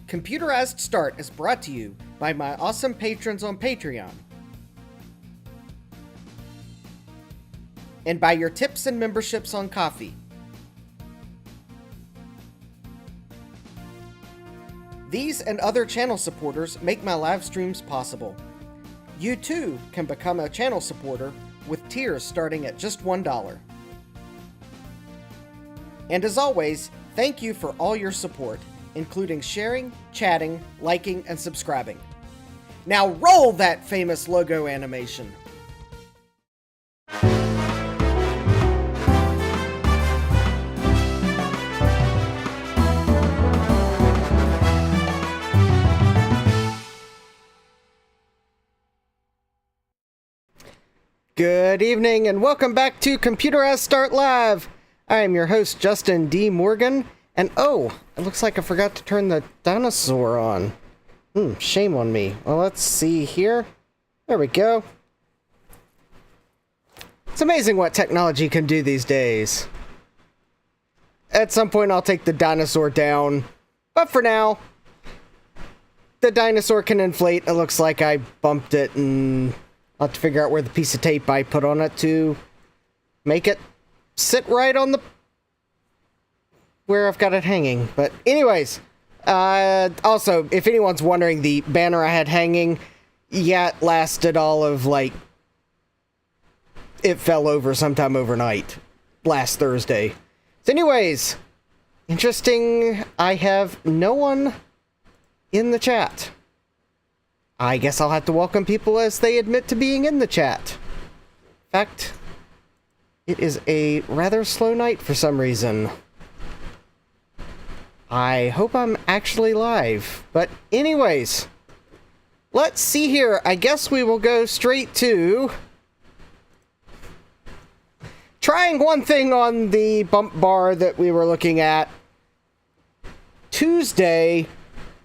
Computerized Start is brought to you by my awesome patrons on Patreon, and by your tips and memberships on Ko-fi. These and other channel supporters make my live streams possible. You too can become a channel supporter with tiers starting at just $1. And as always, thank you for all your support, including sharing, chatting, liking, and subscribing. Now roll that famous logo animation! Good evening and welcome back to Computerized Start Live! I am your host, Justin D. Morgan, and oh, it looks like I forgot to turn the dinosaur on. Shame on me. Well, let's see here. There we go. It's amazing what technology can do these days. At some point, I'll take the dinosaur down, but for now, the dinosaur can inflate. It looks like I bumped it, and I'll have to figure out where the piece of tape I put on it to make it sit right on the where I've got it hanging. But anyways, also, if anyone's wondering, the banner I had hanging, yeah, it lasted all of, like, it fell over sometime overnight last Thursday. So anyways, interesting, I have no one in the chat. I guess I'll have to welcome people as they admit to being in the chat. In fact, it is a rather slow night for some reason. I hope I'm actually live. But anyways, let's see here. I guess we will go straight to trying one thing on the bump bar that we were looking at Tuesday,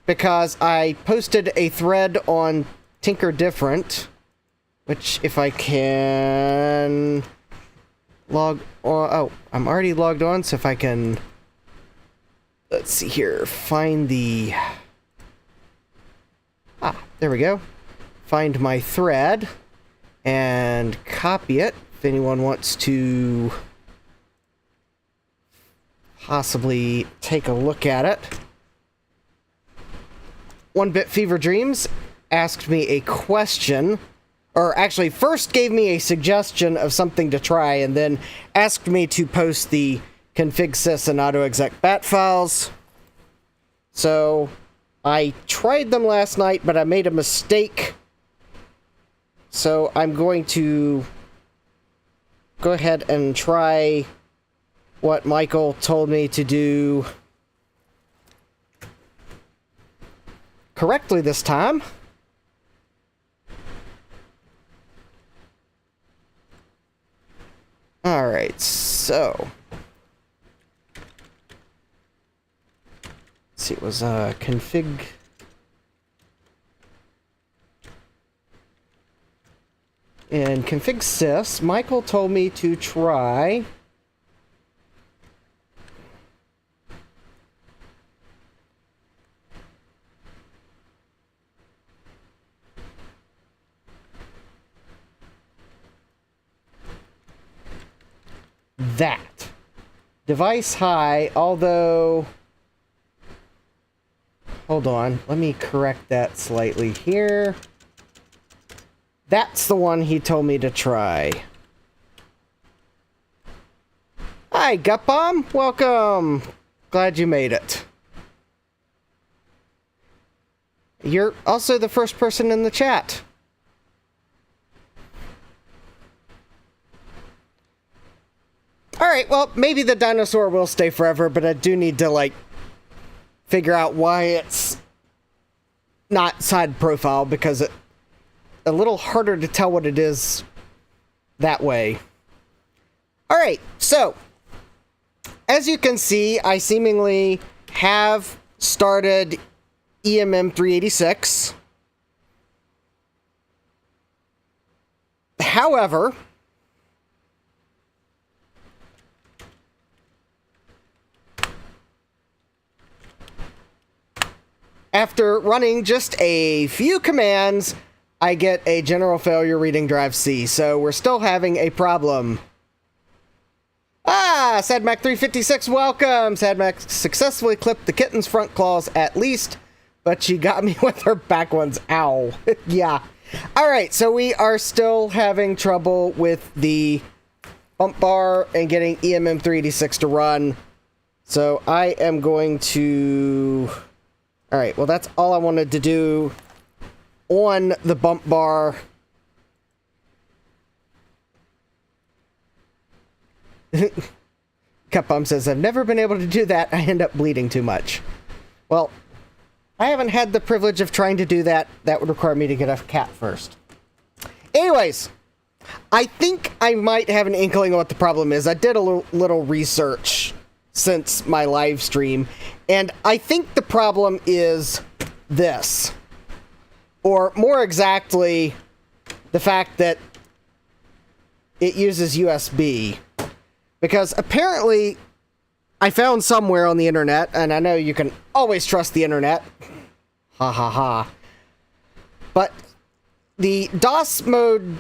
because I posted a thread on Tinker Different, which if I can log on, oh, I'm already logged on, so if I can, let's see here, find the, there we go, find my thread, and copy it, if anyone wants to possibly take a look at it. One Bit Fever Dreams asked me a question, or actually first gave me a suggestion of something to try, and then asked me to post the config sys and autoexec bat files. So I tried them last night, but I made a mistake. So I'm going to go ahead and try what Michael told me to do correctly this time. Alright, so let's see, it was config. In config sys, Michael told me to try that. Device high, although, hold on, let me correct that slightly here. That's the one he told me to try. Hi, Gutbomb, welcome. Glad you made it. You're also the first person in the chat. Alright, well, maybe the dinosaur will stay forever, but I do need to, like, figure out why it's not side profile, because it's a little harder to tell what it is that way. Alright, so, as you can see, I seemingly have started EMM 386. However, after running just a few commands, I get a general failure reading drive C. So we're still having a problem. Ah, SadMac356, welcome! SadMac successfully clipped the kitten's front claws at least, but she got me with her back ones. Ow. Yeah. Alright, so we are still having trouble with the bump bar and getting EMM386 to run. So I am going to... Alright, well that's all I wanted to do on the bump bar. Cut Bum says, I've never been able to do that. I end up bleeding too much. Well, I haven't had the privilege of trying to do that. That would require me to get a cat first. Anyways, I think I might have an inkling of what the problem is. I did a little research since my live stream, and I think the problem is this. Or more exactly, the fact that it uses USB. Because apparently, I found somewhere on the internet, and I know you can always trust the internet. Ha ha ha. But the DOS mode,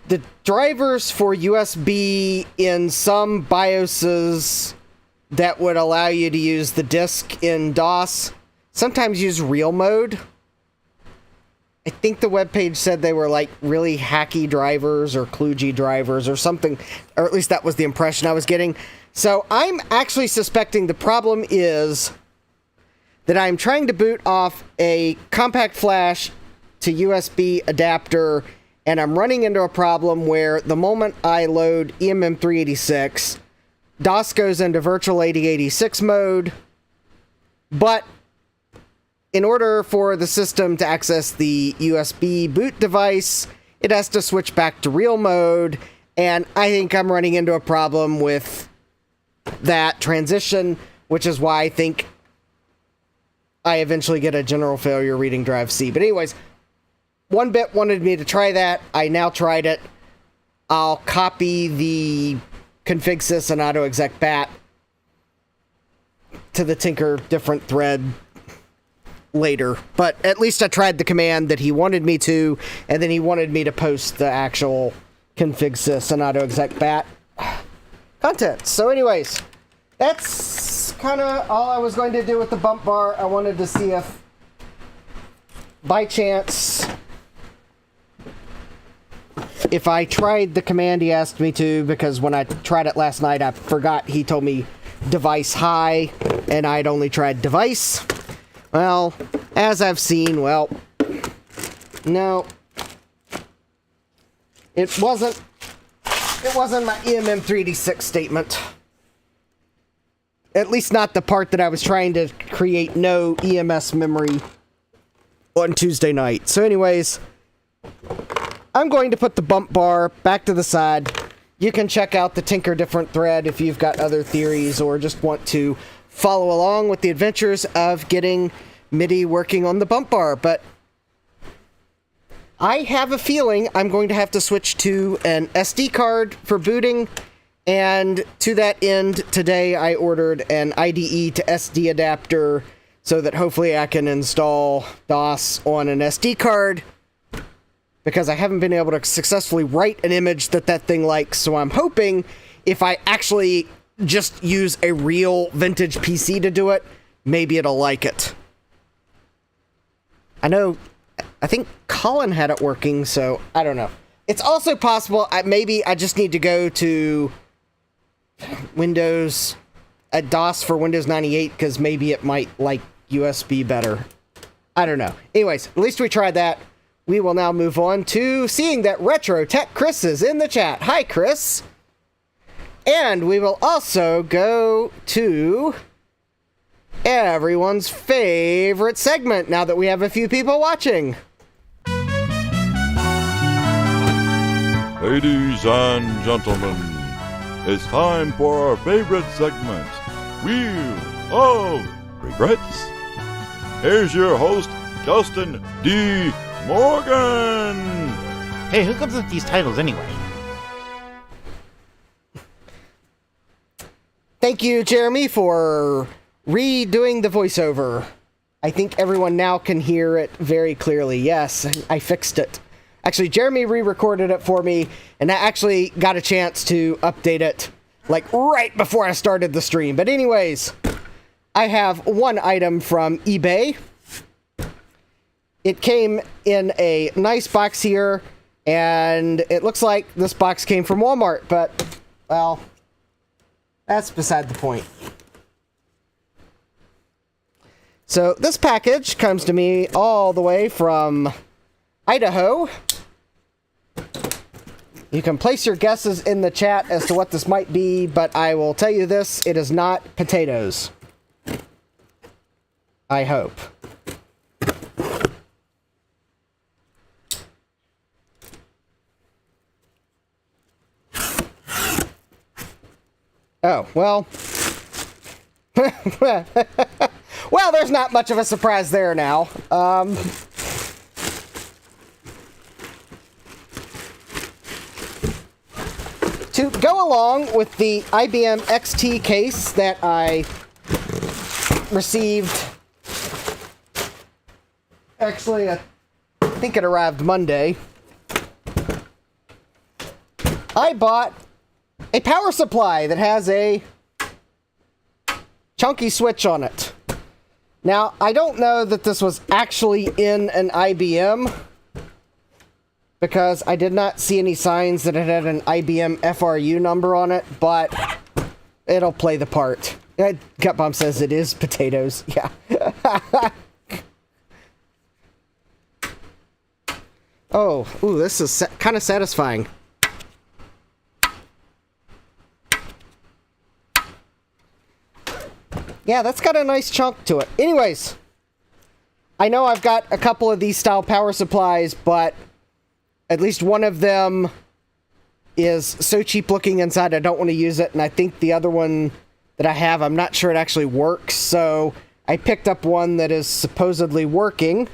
the drivers for USB in some BIOSes that would allow you to use the disk in DOS sometimes use real mode. I think the webpage said they were like really hacky drivers or kludgy drivers or something, or at least that was the impression I was getting. So I'm actually suspecting the problem is that I'm trying to boot off a compact flash to USB adapter, and I'm running into a problem where the moment I load EMM386, DOS goes into virtual 8086 mode, but in order for the system to access the USB boot device, it has to switch back to real mode, and I think I'm running into a problem with that transition, which is why I think I eventually get a general failure reading drive C. But anyways, 1bit wanted me to try that. I now tried it. I'll copy the config sys and autoexec bat to the Tinker different thread later, but at least I tried the command that he wanted me to, and then he wanted me to post the actual config sys and autoexec bat content. So anyways, that's kind of all I was going to do with the bump bar. I wanted to see if by chance if I tried the command he asked me to, because when I tried it last night I forgot he told me device high and I'd only tried device. Well, as I've seen, well, no, it wasn't my EMM386 statement. At least not the part that I was trying to create no EMS memory on Tuesday night. So anyways, I'm going to put the bump bar back to the side. You can check out the Tinker Different thread if you've got other theories or just want to follow along with the adventures of getting MIDI working on the bump bar. But I have a feeling I'm going to have to switch to an SD card for booting, and to that end, today I ordered an IDE to SD adapter so that hopefully I can install DOS on an SD card, because I haven't been able to successfully write an image that thing likes. So I'm hoping if I actually just use a real vintage PC to do it, maybe it'll like it. I think Colin had it working, so I don't know. It's also possible maybe I just need to go to Windows, DOS for Windows 98, because maybe it might like USB better. I don't know. Anyways, at least we tried that. We will now move on to seeing that Retro Tech Chris is in the chat. Hi, Chris. And we will also go to everyone's favorite segment now that we have a few people watching. Ladies and gentlemen, it's time for our favorite segment, Wheel of Regrets. Here's your host, Justin D. Morgan. Hey, who comes up with these titles anyway? Thank you, Jeremy, for redoing the voiceover. I think everyone now can hear it very clearly. Yes, I fixed it. Actually, Jeremy re-recorded it for me, and I actually got a chance to update it, like, right before I started the stream. But anyways, I have one item from eBay. It came in a nice box here, and it looks like this box came from Walmart, but, well, that's beside the point. So this package comes to me all the way from Idaho. You can place your guesses in the chat as to what this might be, but I will tell you this, it is not potatoes. I hope. Oh, well. Well, there's not much of a surprise there now. To go along with the IBM XT case that I received, actually, I think it arrived Monday, I bought a power supply that has a chunky switch on it. Now, I don't know that this was actually in an IBM, because I did not see any signs that it had an IBM FRU number on it, but it'll play the part. Gutbomb says it is potatoes. Yeah. Oh, ooh, this is kind of satisfying. Yeah, that's got a nice chunk to it. Anyways, I know I've got a couple of these style power supplies, but at least one of them is so cheap looking inside I don't want to use it, and I think the other one that I have, I'm not sure it actually works, so I picked up one that is supposedly working,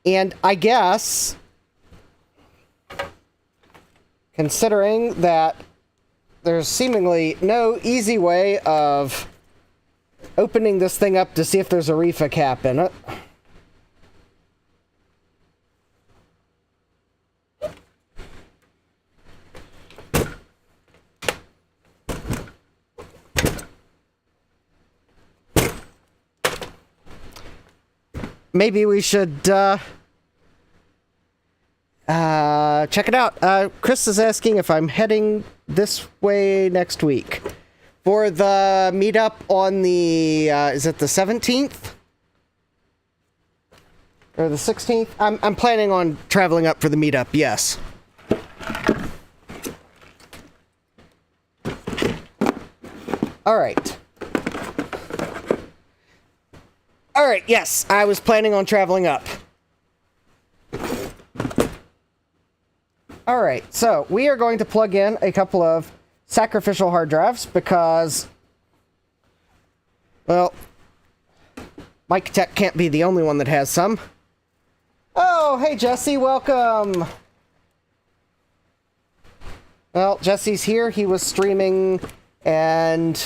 and I guess, considering that there's seemingly no easy way of opening this thing up to see if there's a reefa cap in it. Maybe we should check it out. Chris is asking if I'm heading this way next week for the meetup on the, is it the 17th? Or the 16th? I'm planning on traveling up for the meetup, yes. Alright. Alright, yes, I was planning on traveling up. Alright, so we are going to plug in a couple of sacrificial hard drives because, well, Mike Tech can't be the only one that has some. Oh, hey Jesse, welcome! Well, Jesse's here, he was streaming, and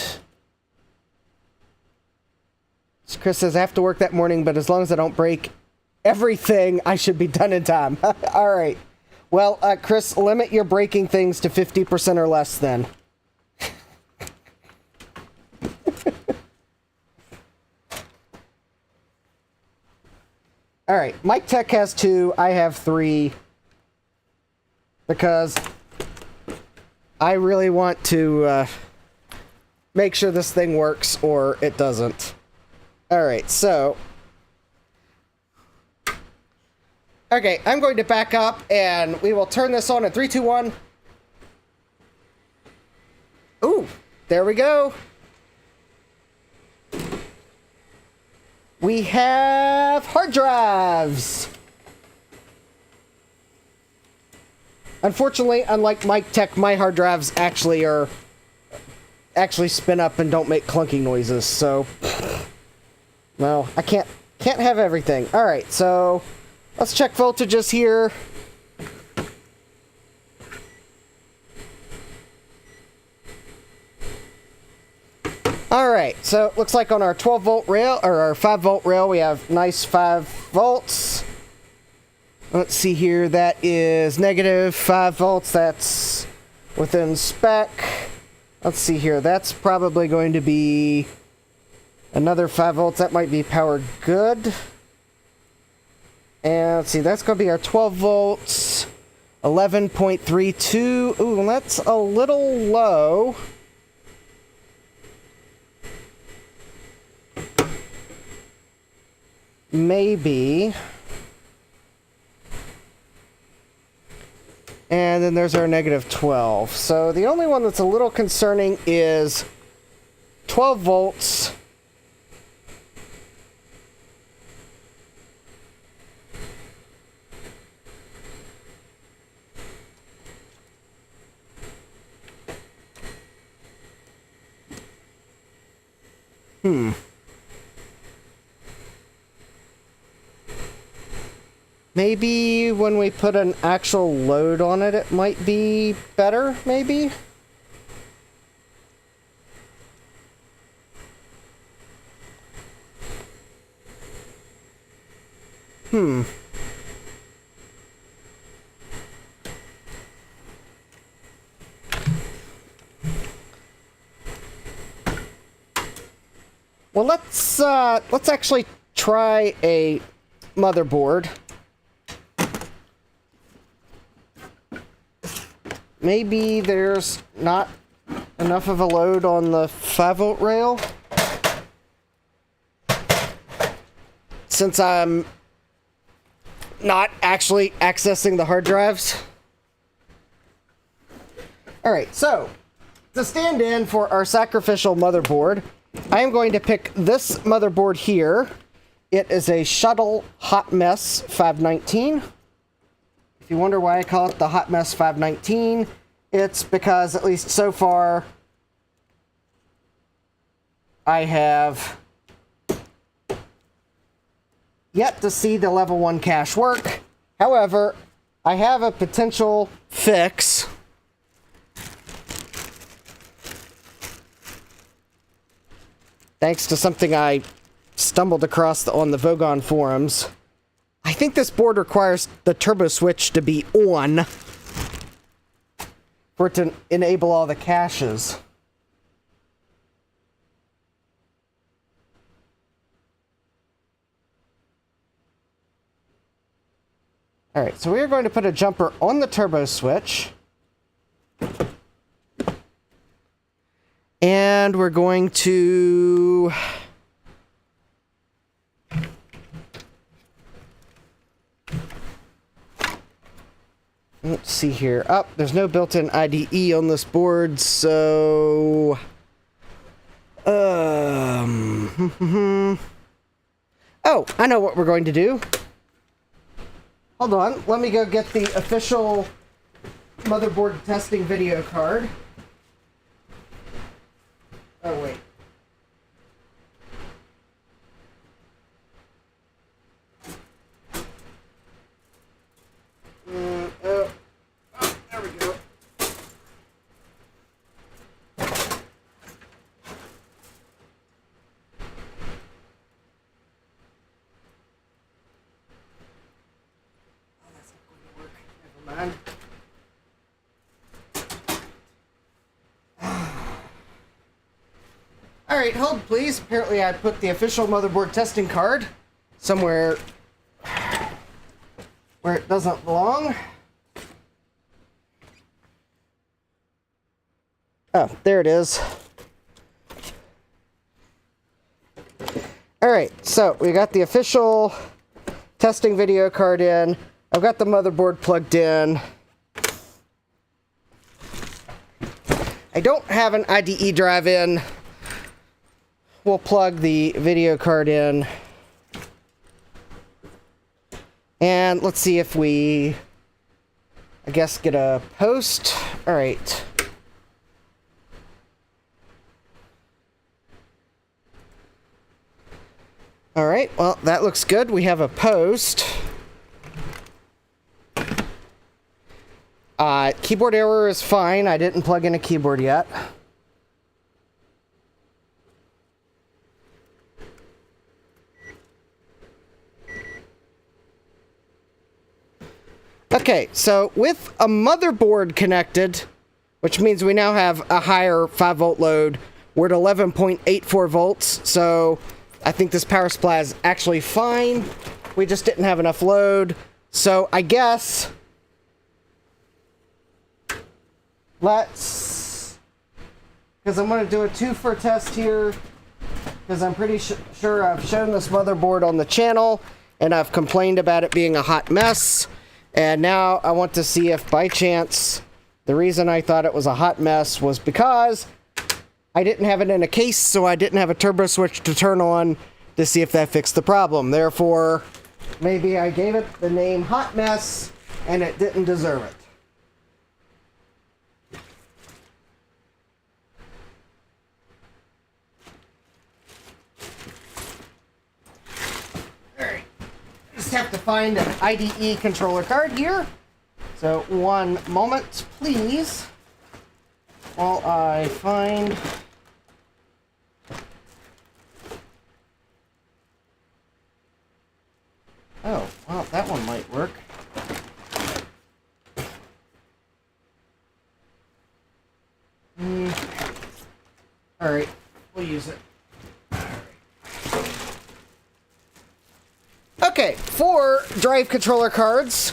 Chris says, I have to work that morning, but as long as I don't break everything, I should be done in time. Alright. Well, Chris, limit your breaking things to 50% or less, then. Alright, Mike Tech has 2, I have 3. Because I really want to make sure this thing works, or it doesn't. Alright, so okay, I'm going to back up, and we will turn this on in 3, 2, 1. Ooh, there we go. We have hard drives. Unfortunately, unlike Mike Tech, my hard drives actually spin up and don't make clunking noises, so well, I can't have everything. Alright, so let's check voltages here. Alright, so it looks like on our 12 volt rail, or our 5 volt rail, we have nice 5 volts. Let's see here, that is negative 5 volts, that's within spec. Let's see here, that's probably going to be another 5 volts, that might be powered good. And let's see, that's going to be our 12 volts, 11.32. Ooh, that's a little low. Maybe. And then there's our negative 12. So the only one that's a little concerning is 12 volts. Maybe when we put an actual load on it, it might be better, maybe? Well, let's actually try a motherboard. Maybe there's not enough of a load on the 5 volt rail. Since I'm not actually accessing the hard drives. Alright, so to stand in for our sacrificial motherboard, I am going to pick this motherboard here. It is a Shuttle Hot Mess 519. If you wonder why I call it the Hot Mess 519, it's because, at least so far, I have yet to see the level 1 cache work. However, I have a potential fix. Thanks to something I stumbled across on the Vogon forums. I think this board requires the turbo switch to be on for it to enable all the caches. Alright, so we are going to put a jumper on the turbo switch. And we're going to... Let's see here. Oh, there's no built-in IDE on this board, so... Oh, I know what we're going to do. Hold on, let me go get the official motherboard testing video card. Oh, wait. There we go. Never mind. Alright, hold please. Apparently I put the official motherboard testing card somewhere where it doesn't belong. Oh, there it is. Alright, so we got the official testing video card in. I've got the motherboard plugged in. I don't have an IDE drive in. We'll plug the video card in. And let's see if we, I guess, get a post. All right. All right, well, that looks good. We have a post. Keyboard error is fine. I didn't plug in a keyboard yet. Okay, so with a motherboard connected, which means we now have a higher 5-volt load, we're at 11.84 volts, so I think this power supply is actually fine. We just didn't have enough load, so I guess let's, because I'm going to do a 2 for test here, because I'm pretty sure I've shown this motherboard on the channel, and I've complained about it being a hot mess, and now I want to see if by chance the reason I thought it was a hot mess was because I didn't have it in a case, so I didn't have a turbo switch to turn on to see if that fixed the problem. Therefore, maybe I gave it the name hot mess and it didn't deserve it. Alright, just have to find an IDE controller card here. So, one moment, please, while I find... Oh, well, that one might work. Alright, we'll use it. Okay, for drive controller cards,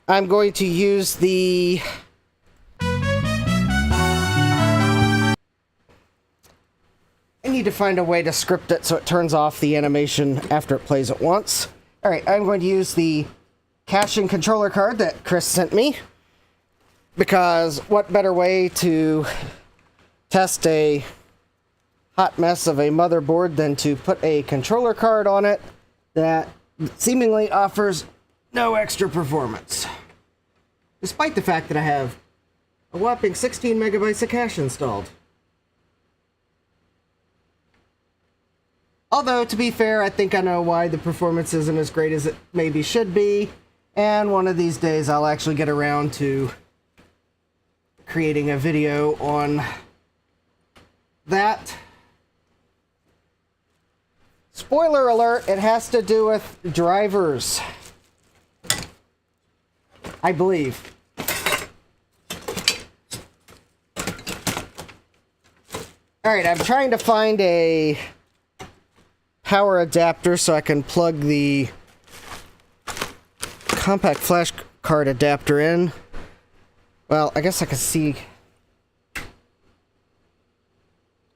I'm going to use the... I need to find a way to script it so it turns off the animation after it plays it once. Alright, I'm going to use the caching controller card that Chris sent me, because what better way to test a hot mess of a motherboard than to put a controller card on it that seemingly offers no extra performance, despite the fact that I have a whopping 16 megabytes of cache installed. Although, to be fair, I think I know why the performance isn't as great as it maybe should be, and one of these days I'll actually get around to creating a video on that. Spoiler alert, it has to do with drivers, I believe. Alright, I'm trying to find a power adapter so I can plug the compact flash card adapter in. Well, I guess I can see.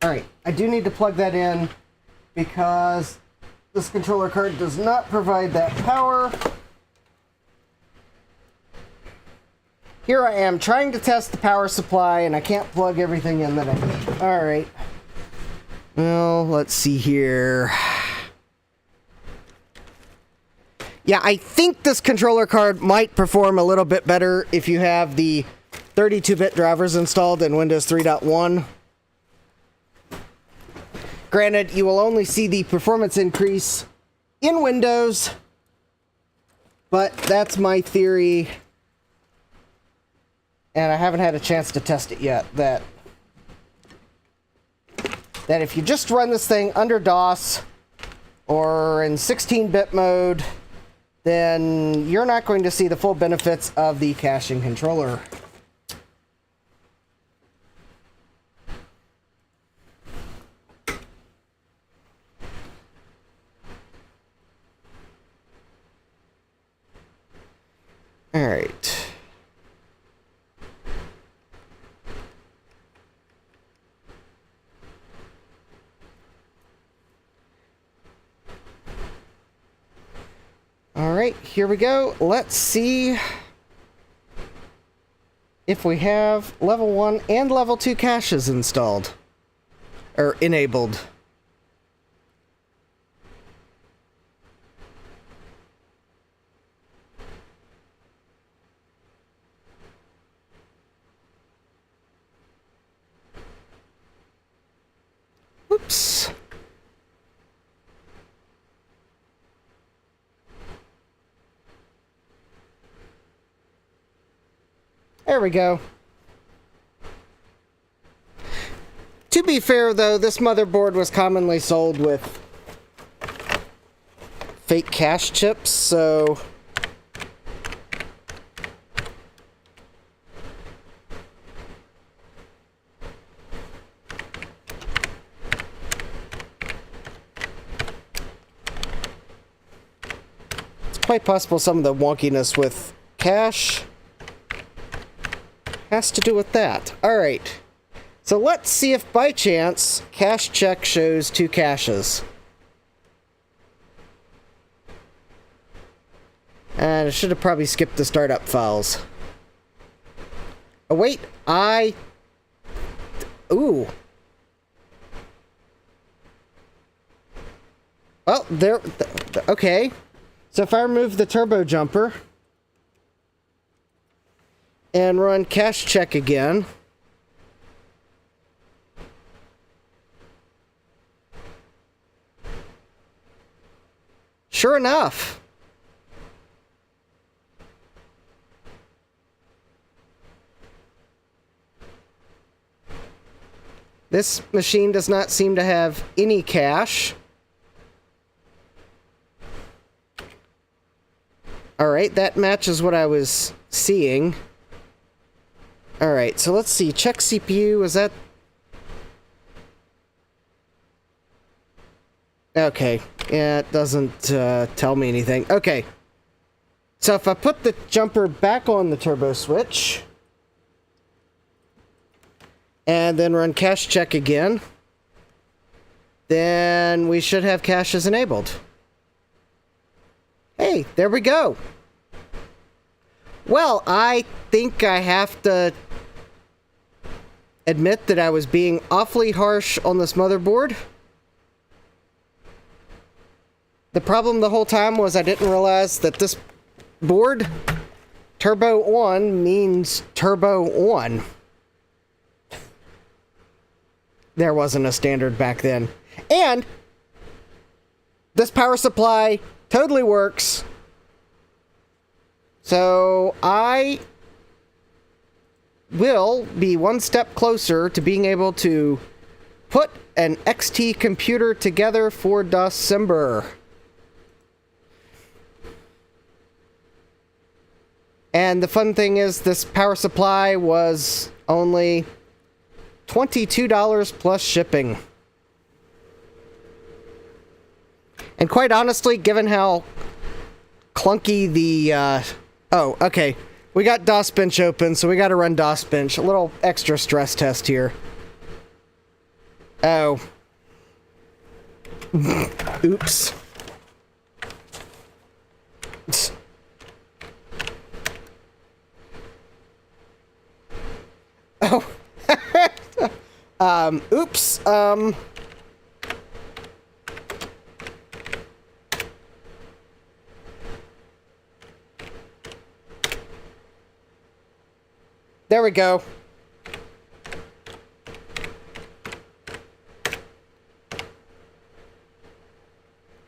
Alright, I do need to plug that in because this controller card does not provide that power. Here I am trying to test the power supply and I can't plug everything in that I need. Alright. Well, let's see here. Yeah, I think this controller card might perform a little bit better if you have the 32-bit drivers installed in Windows 3.1. Granted, you will only see the performance increase in Windows, but that's my theory, and I haven't had a chance to test it yet, that if you just run this thing under DOS or in 16-bit mode, then you're not going to see the full benefits of the caching controller. All right. All right, here we go. Let's see if we have level 1 and level 2 caches installed or enabled. Whoops. There we go. To be fair, though, this motherboard was commonly sold with fake cache chips, so quite possible some of the wonkiness with cache has to do with that. Alright. So let's see if by chance cache check shows 2 caches. And I should have probably skipped the startup files. Oh wait, ooh. Well, okay. So if I remove the turbo jumper and run cache check again, sure enough, this machine does not seem to have any cache. Alright, that matches what I was seeing. Alright, so let's see. Check CPU, is that... Okay, yeah, it doesn't tell me anything. Okay. So if I put the jumper back on the turbo switch, and then run cache check again, then we should have caches enabled. Hey, there we go. Well, I think I have to admit that I was being awfully harsh on this motherboard. The problem the whole time was I didn't realize that this board, turbo on, means turbo on. There wasn't a standard back then. And this power supply totally works. So I will be one step closer to being able to put an XT computer together for December. And the fun thing is this power supply was only $22 plus shipping. And quite honestly, given how clunky the... oh, okay. We got DOSBench open, so we got to run DOSBench. A little extra stress test here. Oh. Oops. Oh. Oops. There we go.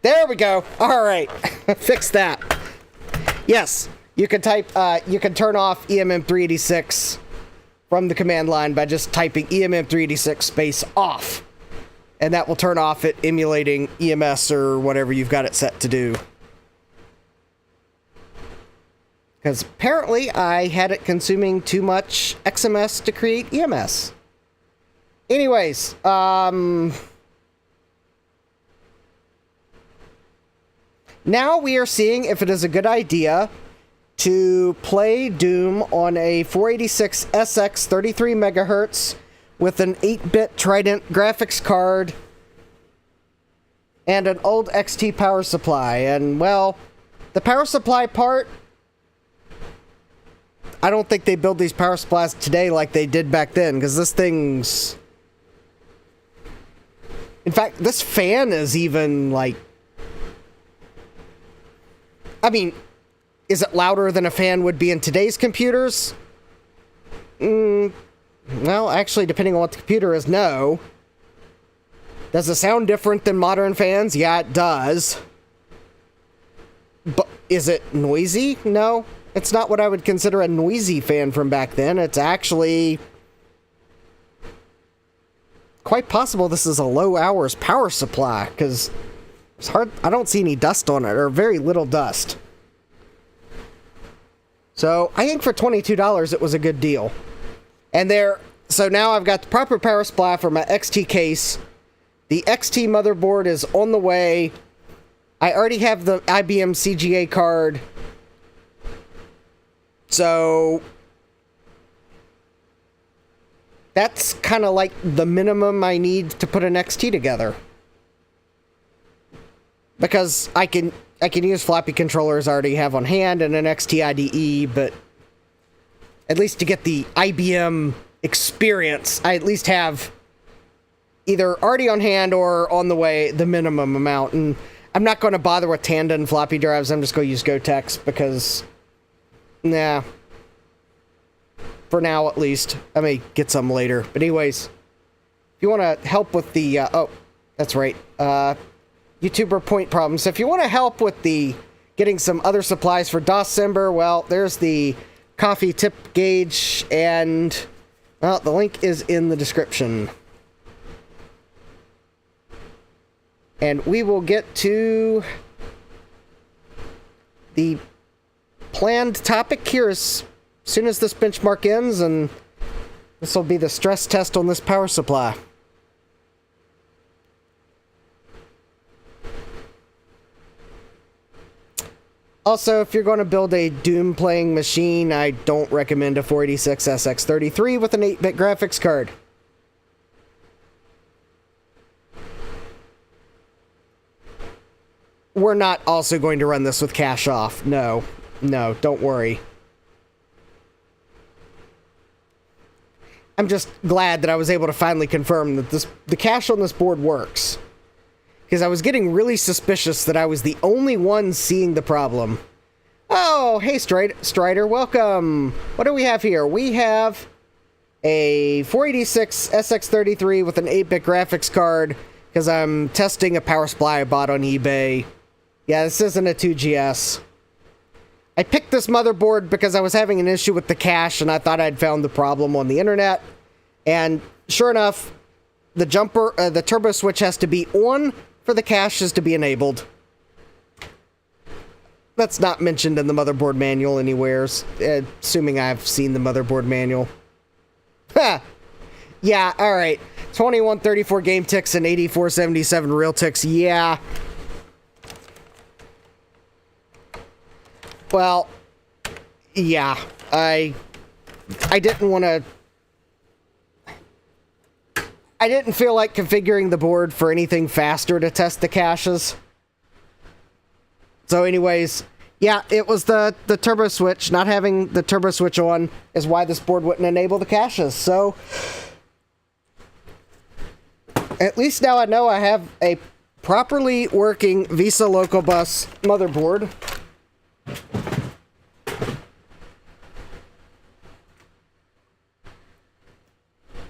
There we go. All right. Fix that. Yes, you can type, you can turn off EMM386 from the command line by just typing EMM386 space off. And that will turn off it emulating EMS or whatever you've got it set to do. Because apparently I had it consuming too much XMS to create EMS. Anyways, now we are seeing if it is a good idea to play Doom on a 486 SX 33 megahertz with an 8-bit Trident graphics card and an old XT power supply. And, well, the power supply part, I don't think they build these power supplies today like they did back then, because this thing's... In fact, this fan is even, like... I mean, is it louder than a fan would be in today's computers? Well, actually, depending on what the computer is, no. Does it sound different than modern fans? Yeah, it does. But is it noisy? No. It's not what I would consider a noisy fan from back then. It's actually quite possible this is a low hours power supply, because it's hard. I don't see any dust on it, or very little dust. So I think for $22 it was a good deal. And so now I've got the proper power supply for my XT case. The XT motherboard is on the way. I already have the IBM CGA card, so that's kind of like the minimum I need to put an XT together. Because I can use floppy controllers I already have on hand and an XT IDE, but at least to get the IBM experience, I at least have either already on hand or on the way the minimum amount. And I'm not going to bother with Tandon floppy drives. I'm just going to use Gotex because, nah. For now, at least. I may get some later. But anyways, if you want to help with the, oh, that's right. YouTuber point problems. So if you want to help with the getting some other supplies for December, well, there's the coffee tip gauge, and well, the link is in the description. And we will get to the planned topic here as soon as this benchmark ends, and this will be the stress test on this power supply. Also, if you're going to build a Doom-playing machine, I don't recommend a 486 SX33 with an 8-bit graphics card. We're not also going to run this with cache off. No, don't worry. I'm just glad that I was able to finally confirm that the cache on this board works. Because I was getting really suspicious that I was the only one seeing the problem. Oh, hey Strider, welcome. What do we have here? We have a 486 SX33 with an 8-bit graphics card, because I'm testing a power supply I bought on eBay. Yeah, this isn't a 2GS. I picked this motherboard because I was having an issue with the cache, and I thought I'd found the problem on the internet. And sure enough, the turbo switch has to be on for the caches to be enabled. That's not mentioned in the motherboard manual anywhere, assuming I've seen the motherboard manual. Ha! Yeah, alright. 2134 game ticks and 8477 real ticks, yeah. Well, yeah, I didn't want to... I didn't feel like configuring the board for anything faster to test the caches. So anyways, yeah, it was the turbo switch. Not having the turbo switch on is why this board wouldn't enable the caches. So at least now I know I have a properly working VESA local bus motherboard.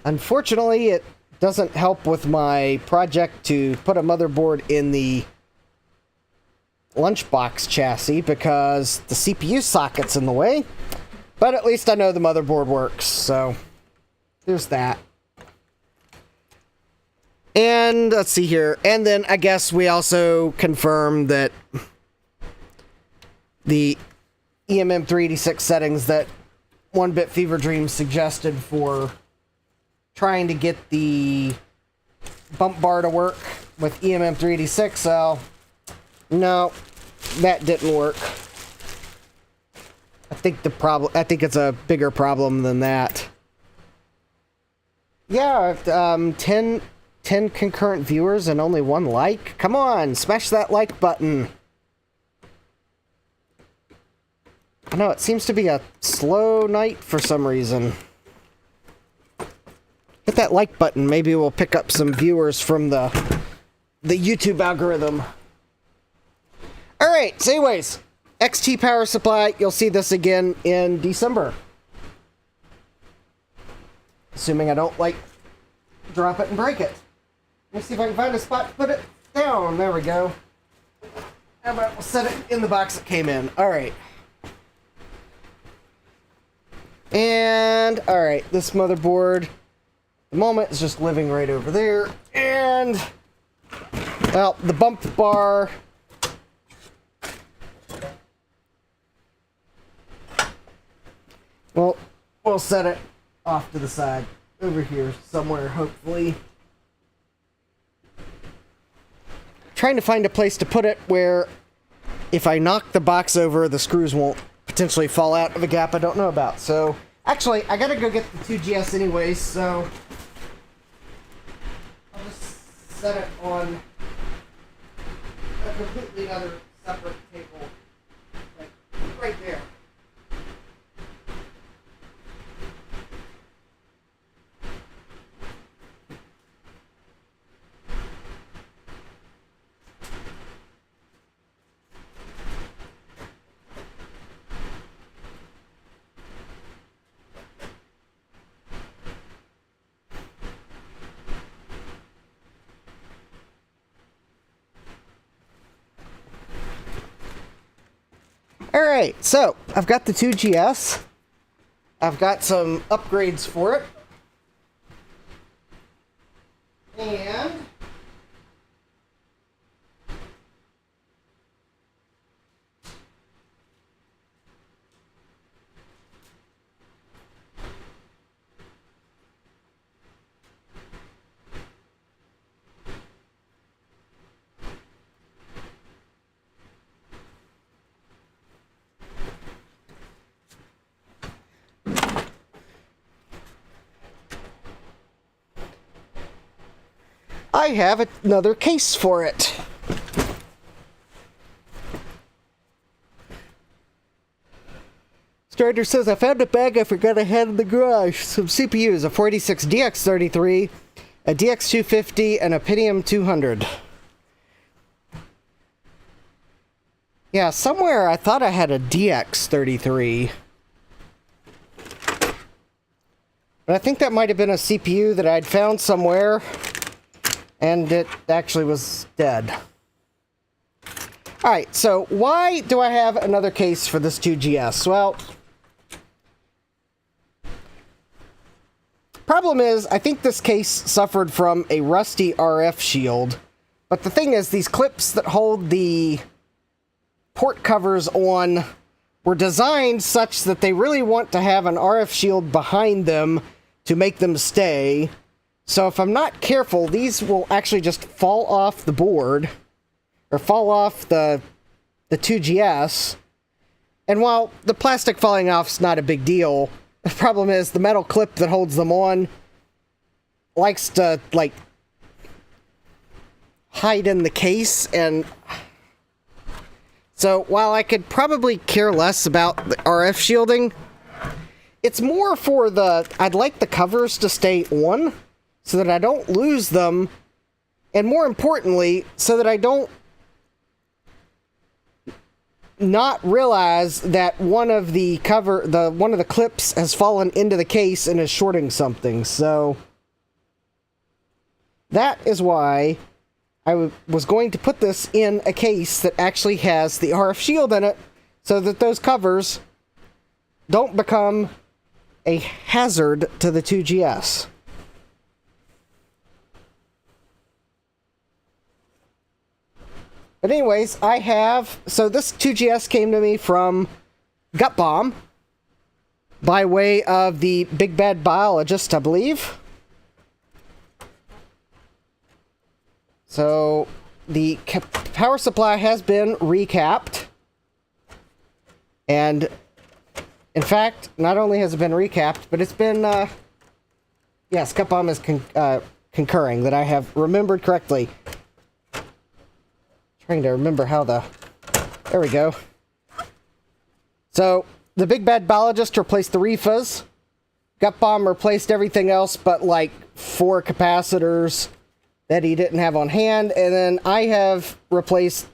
Unfortunately, it doesn't help with my project to put a motherboard in the lunchbox chassis because the CPU socket's in the way. But at least I know the motherboard works, so there's that. And let's see here. And then I guess we also confirmed that the EMM386 settings that 1-Bit Fever Dream suggested for trying to get the bump bar to work with EMM386, so no, that didn't work. I think it's a bigger problem than that. Yeah, 10 concurrent viewers and only 1 like. Come on, smash that like button. I know, it seems to be a slow night for some reason. Hit that like button. Maybe we'll pick up some viewers from the YouTube algorithm. Alright, so anyways, XT power supply, you'll see this again in December. Assuming I don't, drop it and break it. Let me see if I can find a spot to put it down. There we go. How about we'll set it in the box it came in. Alright. And, alright, this motherboard, the moment is just living right over there. And, well, the bump bar... Well, we'll set it off to the side, over here somewhere, hopefully. trying to find a place to put it where if I knock the box over, the screws won't potentially fall out of a gap I don't know about. So, actually, I gotta go get the 2GS anyways, so I'll just set it on a completely other separate table, like right there. Alright, so I've got the 2GS. I've got some upgrades for it. And I have another case for it. Strider says, I found a bag I forgot I had in the garage. Some CPUs, a 486 DX33, a DX250, and a Pentium 200. Yeah, somewhere I thought I had a DX33. But I think that might have been a CPU that I'd found somewhere, and it actually was dead. Alright, so why do I have another case for this 2GS? Well, problem is, I think this case suffered from a rusty RF shield. But the thing is, these clips that hold the port covers on were designed such that they really want to have an RF shield behind them to make them stay. So if I'm not careful, these will actually just fall off the board, or fall off the 2GS. And while the plastic falling off is not a big deal, the problem is the metal clip that holds them on likes to, like, hide in the case. And so while I could probably care less about the RF shielding, it's more for I'd like the covers to stay on so that I don't lose them, and more importantly, so that I don't not realize that one of the clips has fallen into the case and is shorting something. So that is why I was going to put this in a case that actually has the RF shield in it, so that those covers don't become a hazard to the 2GS. But anyways, so this 2GS came to me from Gut Bomb by way of the Big Bad Biologist, I believe. So the power supply has been recapped. And in fact, not only has it been recapped, but it's been, yes, Gut Bomb is concurring that I have remembered correctly. Trying to remember how there we go. So the Big Bad Biologist replaced the refas. Gut Bomb replaced everything else but like 4 capacitors that he didn't have on hand, and then I have replaced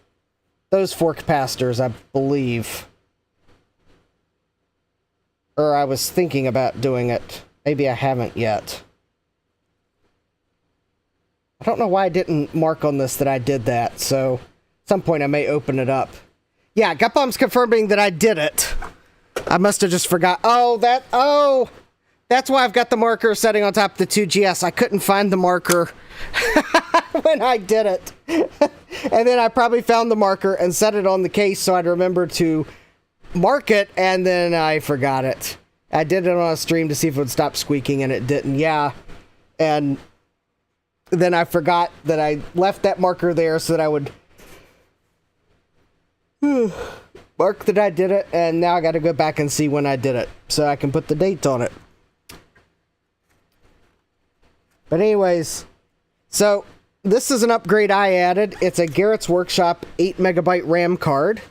those 4 capacitors, I believe. Or I was thinking about doing it. Maybe I haven't yet. I don't know why I didn't mark on this that I did that, so at some point I may open it up. Yeah, Gut Bomb's confirming that I did it. I must have just forgot. Oh, that's why I've got the marker setting on top of the 2GS. I couldn't find the marker when I did it. And then I probably found the marker and set it on the case so I'd remember to mark it, and then I forgot it. I did it on a stream to see if it would stop squeaking, and it didn't. Yeah. And then I forgot that I left that marker there so that I would mark that I did it, and now I got to go back and see when I did it so I can put the date on it. But anyways, so this is an upgrade I added. It's a Garrett's Workshop 8 megabyte RAM card.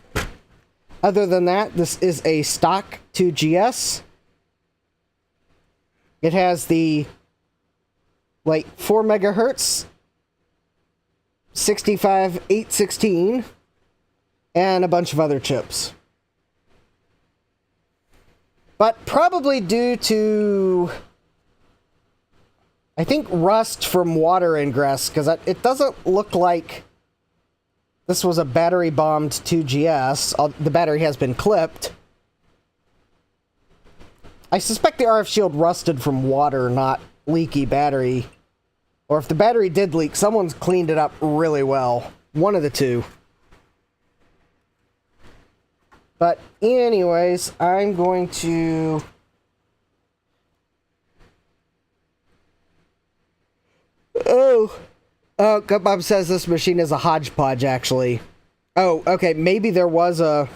Other than that, this is a stock 2GS. It has the 4 megahertz 65816 and a bunch of other chips. But probably due to, I think, rust from water ingress, because it doesn't look like this was a battery-bombed 2GS. The battery has been clipped. I suspect the RF shield rusted from water, not leaky battery. Or if the battery did leak, someone's cleaned it up really well. One of the two. But anyways, I'm going to... Gutbob says this machine is a hodgepodge, actually. Oh, okay, maybe there was a...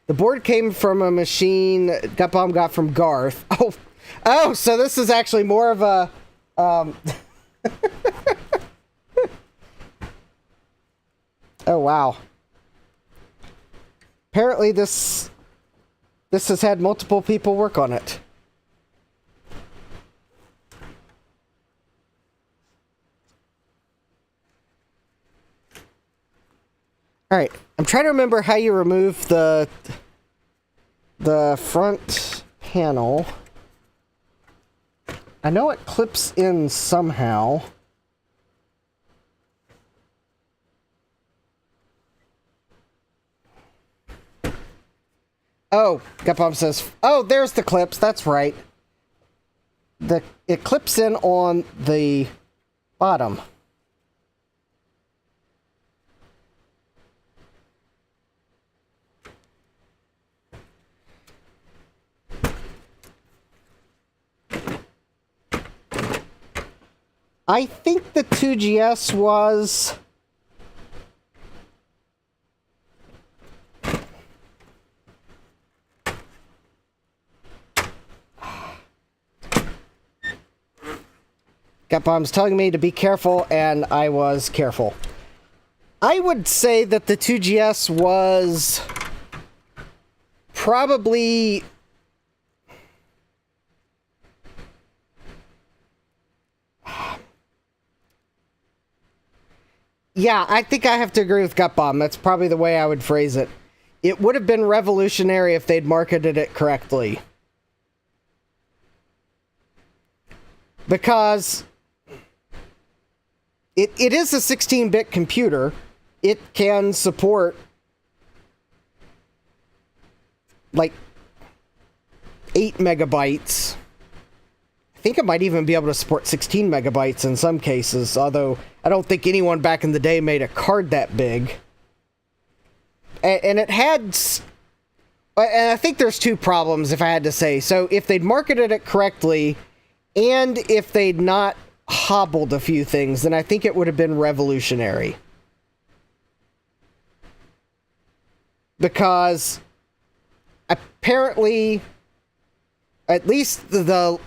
The board came from a machine Gutbob got from Garth. Oh, so this is actually more of a... Oh, wow. Apparently this has had multiple people work on it. Alright, I'm trying to remember how you remove the front panel. I know it clips in somehow. Oh, Gutbob says, oh, there's the clips, that's right. It clips in on the bottom. I think the 2GS was... Gutbob's telling me to be careful, and I was careful. I would say that the 2GS was probably... Yeah, I think I have to agree with Gutbob. That's probably the way I would phrase it. It would have been revolutionary if they'd marketed it correctly. Because it is a 16-bit computer. It can support like 8 megabytes. I think it might even be able to support 16 megabytes in some cases, although I don't think anyone back in the day made a card that big. And it had... And I think there's two problems, if I had to say. So if they'd marketed it correctly, and if they'd not hobbled a few things, then I think it would have been revolutionary. Because apparently, at least the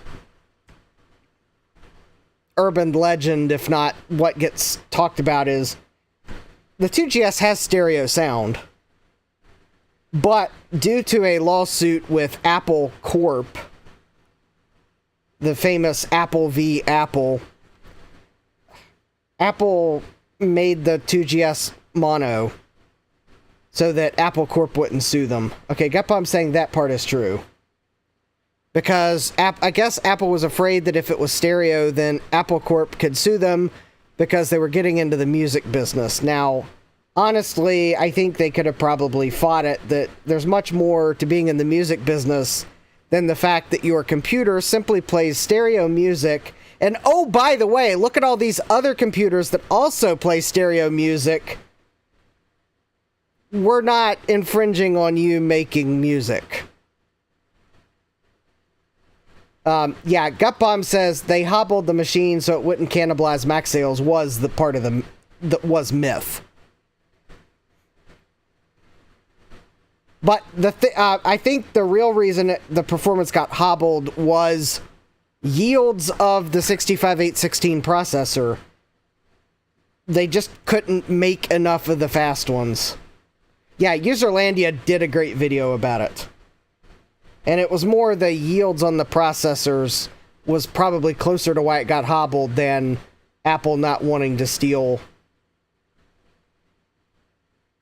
urban legend, if not what gets talked about, is the 2GS has stereo sound. But due to a lawsuit with Apple Corp., the famous Apple v. Apple, Apple made the 2GS mono so that Apple Corp wouldn't sue them. Okay, Gutbom's saying that part is true. Because I guess Apple was afraid that if it was stereo, then Apple Corp could sue them because they were getting into the music business. Now, honestly, I think they could have probably fought it, that there's much more to being in the music business than the fact that your computer simply plays stereo music. And oh, by the way, look at all these other computers that also play stereo music. We're not infringing on you making music. Yeah, Gutbomb says they hobbled the machine so it wouldn't cannibalize Mac sales was the part of that was myth. But I think the real reason the performance got hobbled was yields of the 65816 processor. They just couldn't make enough of the fast ones. Yeah, Userlandia did a great video about it. And it was more the yields on the processors was probably closer to why it got hobbled than Apple not wanting to steal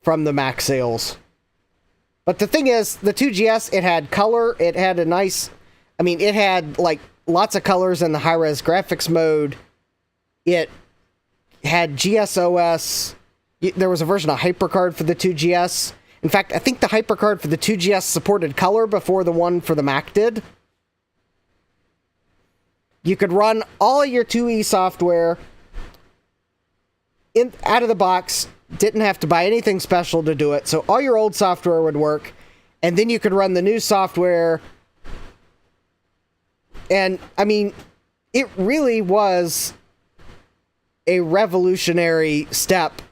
from the Mac sales. But the thing is, the 2GS, it had color, it had a nice... I mean, it had, like, lots of colors in the high-res graphics mode. It had GSOS. There was a version of HyperCard for the 2GS. In fact, I think the HyperCard for the 2GS supported color before the one for the Mac did. You could run all of your 2E software out of the box, didn't have to buy anything special to do it, so all your old software would work, and then you could run the new software. And, I mean, it really was a revolutionary step,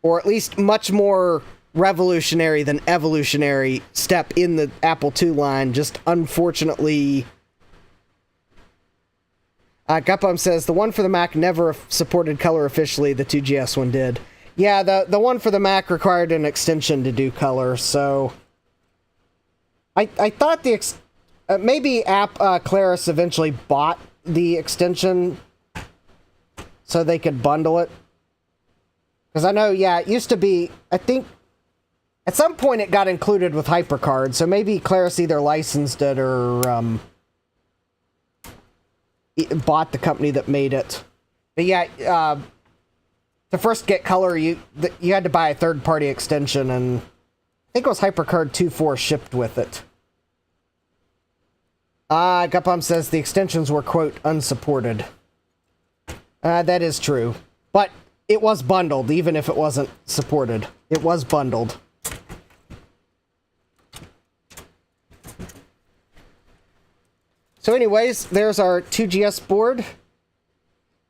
or at least much more revolutionary than evolutionary step in the Apple II line. Just unfortunately, Gutbum says the one for the Mac never supported color officially. The 2GS one did. Yeah, the one for the Mac required an extension to do color. So I thought maybe Claris eventually bought the extension so they could bundle it. Because I know, yeah, it used to be, I think, at some point it got included with HyperCard, so maybe Claris either licensed it or bought the company that made it. But yeah, to first get color, you had to buy a third-party extension, and I think it was HyperCard 2.4 shipped with it. Gutbomb says the extensions were, quote, unsupported. That is true. But it was bundled, even if it wasn't supported. It was bundled. So anyways, there's our 2GS board.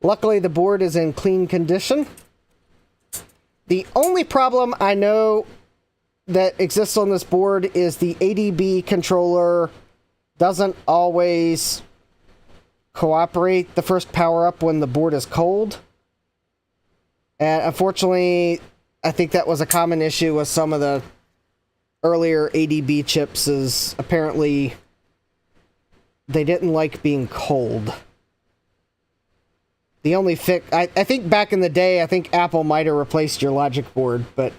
Luckily, the board is in clean condition. The only problem I know that exists on this board is the ADB controller doesn't always cooperate the first power up when the board is cold. And unfortunately, I think that was a common issue with some of the earlier ADB chips, is apparently they didn't like being cold. The only fix, I think back in the day, I think Apple might have replaced your logic board, but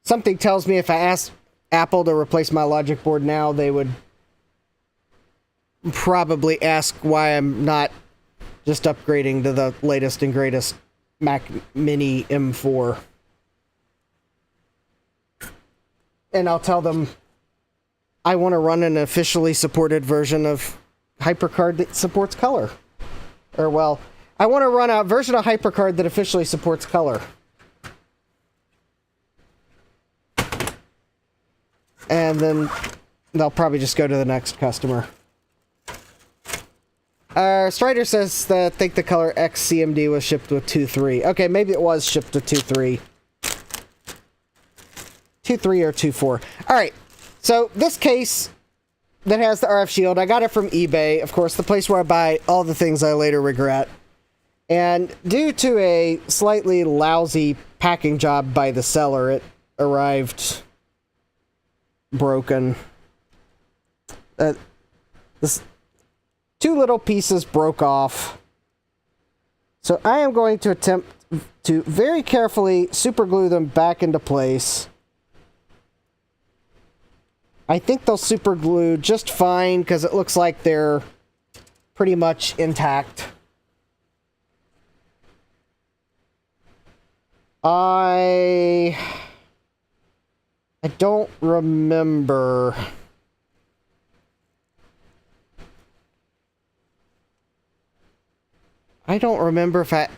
something tells me if I asked Apple to replace my logic board now, they would probably ask why I'm not just upgrading to the latest and greatest Mac Mini M4. And I'll tell them I want to run an officially supported version of HyperCard that supports color. Or, well, I want to run a version of HyperCard that officially supports color. And then they'll probably just go to the next customer. Strider says that I think the Color X CMD was shipped with 2.3. Okay, maybe it was shipped with 2.3. 2.3 or 2.4. Alright, so this case that has the RF shield, I got it from eBay, of course, the place where I buy all the things I later regret. And due to a slightly lousy packing job by the seller, it arrived broken. This two little pieces broke off. So I am going to attempt to very carefully super glue them back into place. I think they'll super glue just fine because it looks like they're pretty much intact. I don't remember. I don't remember if I...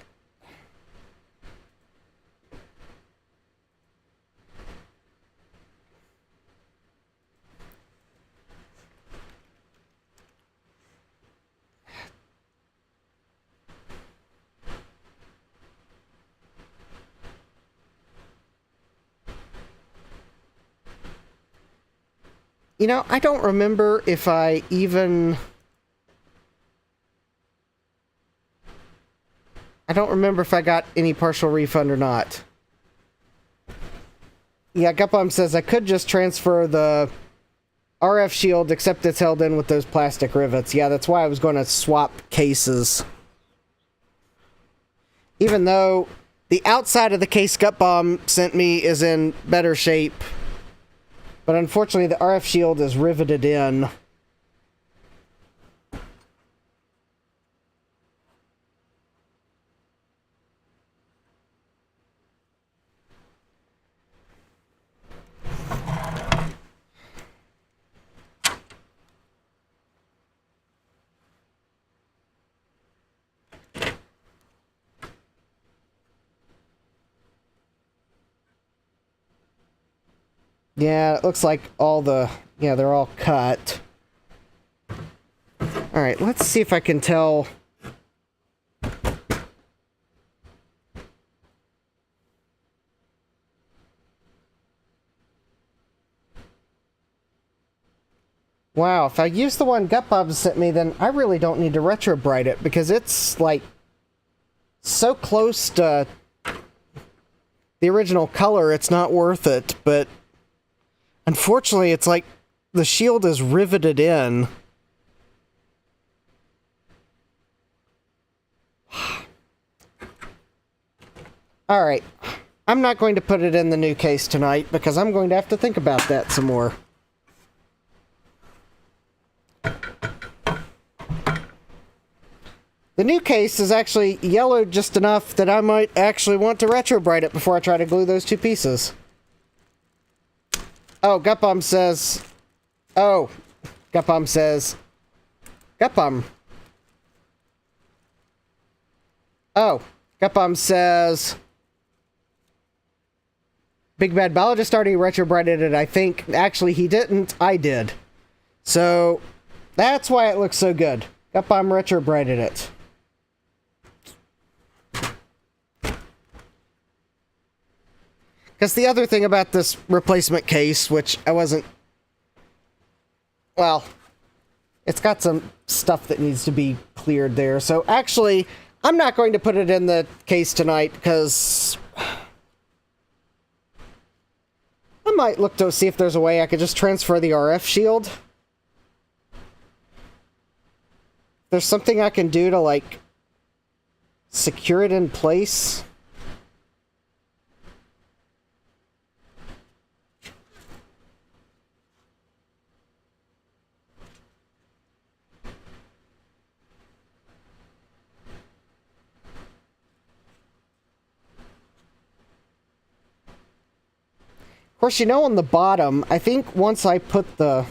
You know, I don't remember if I even... I don't remember if I got any partial refund or not. Yeah, Gupbomb says I could just transfer the RF shield, except it's held in with those plastic rivets. Yeah, that's why I was going to swap cases. Even though the outside of the case Gupbomb sent me is in better shape. But unfortunately, the RF shield is riveted in. Yeah, it looks like all the... Yeah, they're all cut. Alright, let's see if I can tell... Wow, if I use the one Gutbob sent me, then I really don't need to retro bright it, because it's, like, so close to the original color, it's not worth it, but... Unfortunately, it's like the shield is riveted in. Alright. I'm not going to put it in the new case tonight because I'm going to have to think about that some more. The new case is actually yellowed just enough that I might actually want to retro bright it before I try to glue those two pieces. Oh, Gutbomb says... Oh. Gutbomb says... Gutbomb. Oh. Gutbomb says... Big Bad Biologist already retro-brighted it, I think. Actually, he didn't. I did. So, that's why it looks so good. Gutbomb retro-brighted it. Because the other thing about this replacement case, which I wasn't... Well, it's got some stuff that needs to be cleared there. So actually, I'm not going to put it in the case tonight, because... I might look to see if there's a way I could just transfer the RF shield. There's something I can do to, like, secure it in place. Of course, you know, on the bottom, I think once I put the...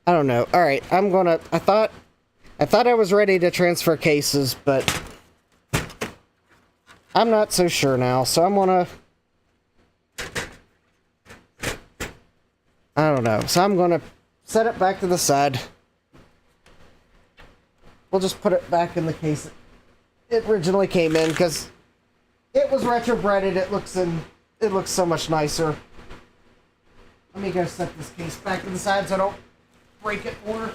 I don't know. Alright, I'm gonna... I thought I was ready to transfer cases, but... I'm not so sure now, so I'm gonna... I don't know. So I'm gonna set it back to the side. We'll just put it back in the case it originally came in, because it was retro-brighted. It looks so much nicer. Let me go set this case back to the side so I don't break it more.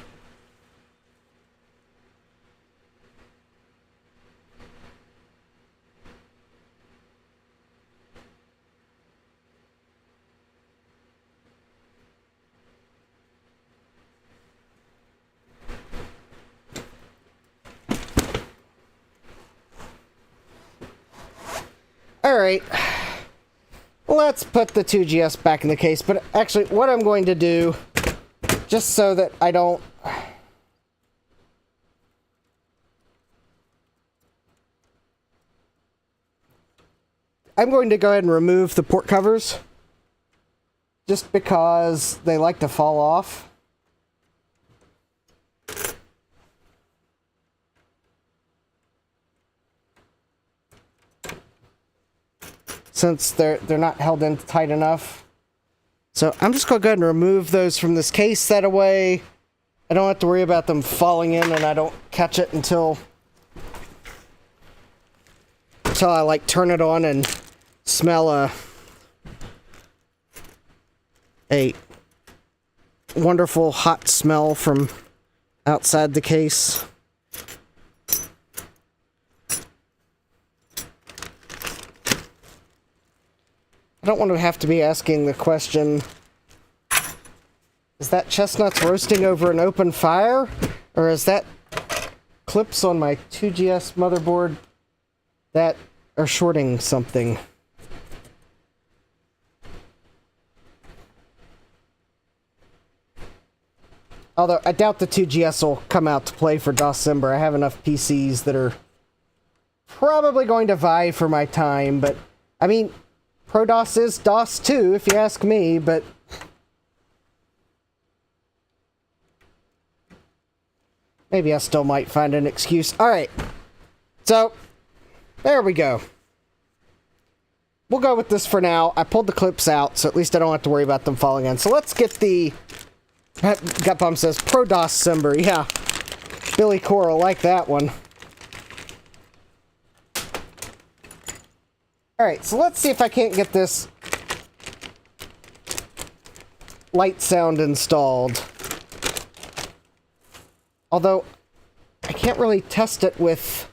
Alright, let's put the 2GS back in the case, but actually what I'm going to do, just so that I don't... I'm going to go ahead and remove the port covers, just because they like to fall off. Since they're not held in tight enough. So I'm just going to go ahead and remove those from this case. That way I don't have to worry about them falling in and I don't catch it until I like turn it on and smell a wonderful hot smell from outside the case. I don't want to have to be asking the question, is that chestnuts roasting over an open fire? Or is that clips on my 2GS motherboard that are shorting something? Although, I doubt the 2GS will come out to play for December. I have enough PCs that are probably going to vie for my time, but, I mean, ProDOS is DOS too, if you ask me, but maybe I still might find an excuse. Alright, so, there we go. We'll go with this for now. I pulled the clips out, so at least I don't have to worry about them falling in. So let's get the... Gutbomb says, ProDOS-cember. Yeah, Billy Coral, like that one. Alright, so let's see if I can't get this LiteSound installed. Although, I can't really test it with...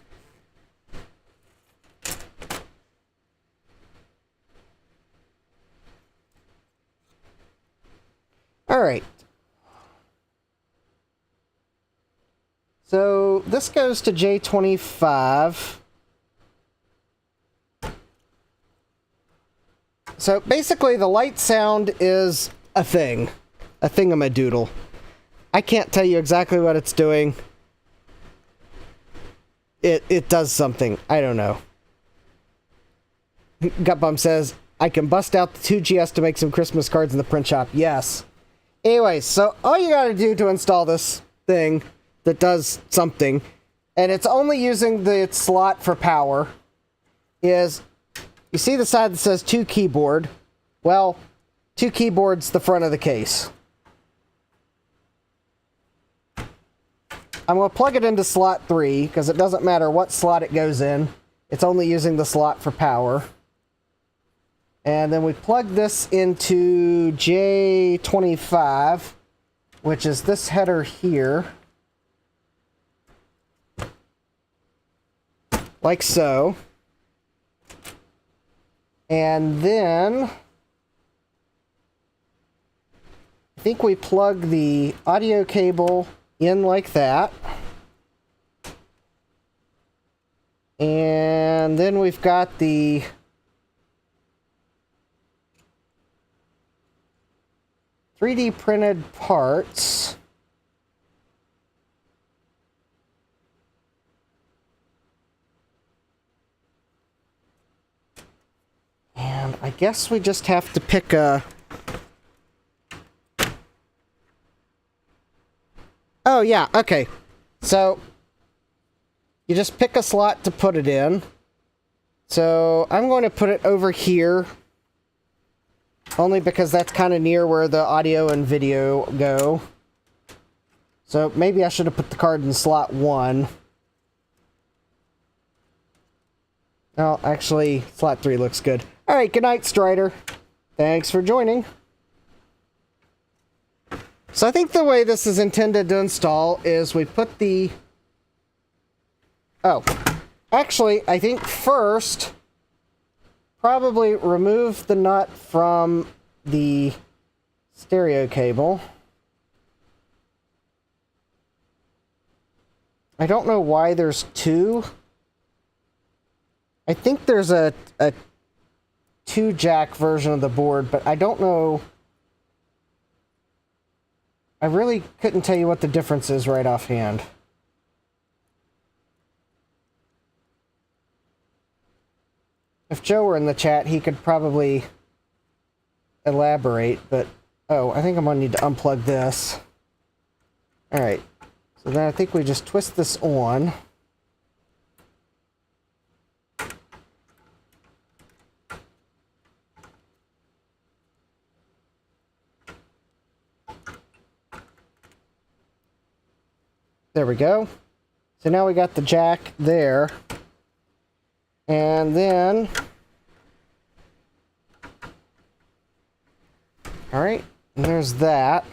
Alright. So, this goes to J25. So, basically, the LiteSound is a thing. A thingamadoodle. I can't tell you exactly what it's doing. It does something. I don't know. Gutbum says, I can bust out the 2GS to make some Christmas cards in the print shop. Yes. Anyways, so all you gotta do to install this thing that does something, and it's only using the slot for power, is... You see the side that says 2 keyboard? Well, 2 keyboards the front of the case. I'm going to plug it into slot 3, because it doesn't matter what slot it goes in. It's only using the slot for power. And then we plug this into J25, which is this header here. Like so. And then, I think we plug the audio cable in like that. And then we've got the .3D printed parts. And I guess we just have to pick a... Oh, yeah, okay. So, you just pick a slot to put it in. So, I'm going to put it over here. Only because that's kind of near where the audio and video go. So, maybe I should have put the card in slot 1. Oh, actually, slot 3 looks good. Alright, good night, Strider. Thanks for joining. So I think the way this is intended to install is we put the... Oh. Actually, I think first, probably remove the nut from the stereo cable. I don't know why there's 2. I think there's a 2-jack version of the board, but I don't know. I really couldn't tell you what the difference is right offhand. If Joe were in the chat, he could probably elaborate, but... Oh, I think I'm gonna need to unplug this. Alright. So then I think we just twist this on. There we go. So now we got the jack there. And then And there's that.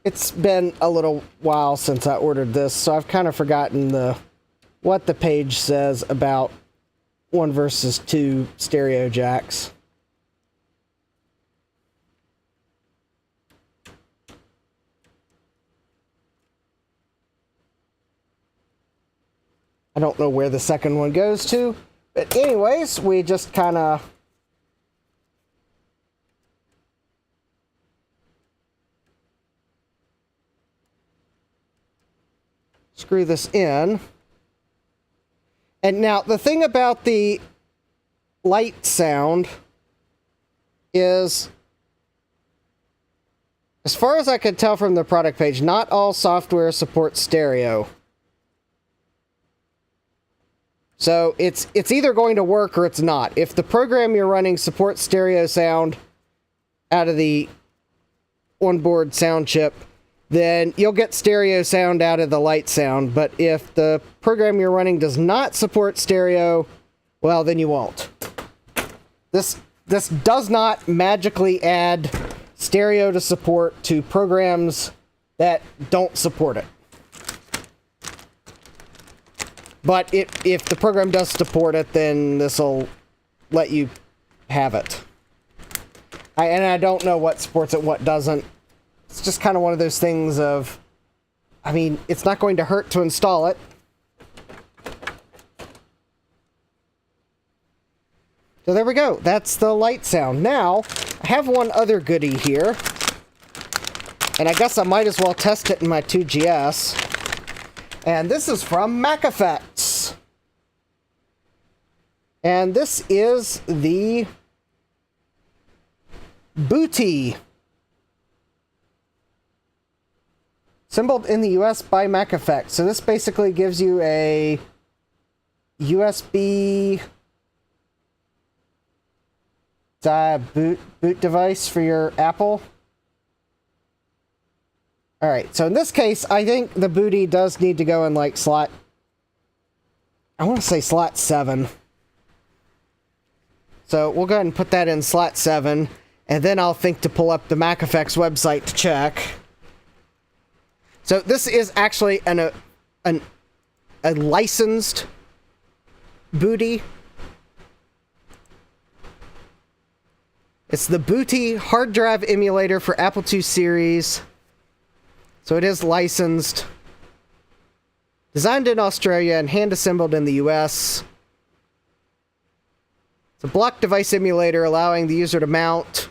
It's been a little while since I ordered this, so I've kind of forgotten what the page says about 1 versus 2 stereo jacks. I don't know where the second one goes to, but anyways, we just kind of screw this in. And now the thing about the LiteSound is, as far as I could tell from the product page, not all software supports stereo. So it's either going to work or it's not. If the program you're running supports stereo sound out of the onboard sound chip, then you'll get stereo sound out of the LiteSound. But if the program you're running does not support stereo, well, then you won't. This does not magically add stereo to support to programs that don't support it. But if the program does support it, then this will let you have it. And I don't know what supports it, what doesn't. It's just kind of one of those things of, I mean, it's not going to hurt to install it. So there we go. That's the LiteSound. Now, I have one other goodie here. And I guess I might as well test it in my 2GS. And this is from Mac Effects. And this is the Booty. Assembled in the US by Mac Effects. So this basically gives you a USB boot device for your Apple. Alright, so in this case, I think the Booty does need to go in like slot, I want to say slot 7. So we'll go ahead and put that in slot 7, and then I'll think to pull up the Mac Effects website to check. So this is actually a licensed Booty. It's the Booty hard drive emulator for Apple II series. So it is licensed. Designed in Australia and hand-assembled in the US. It's a block device emulator allowing the user to mount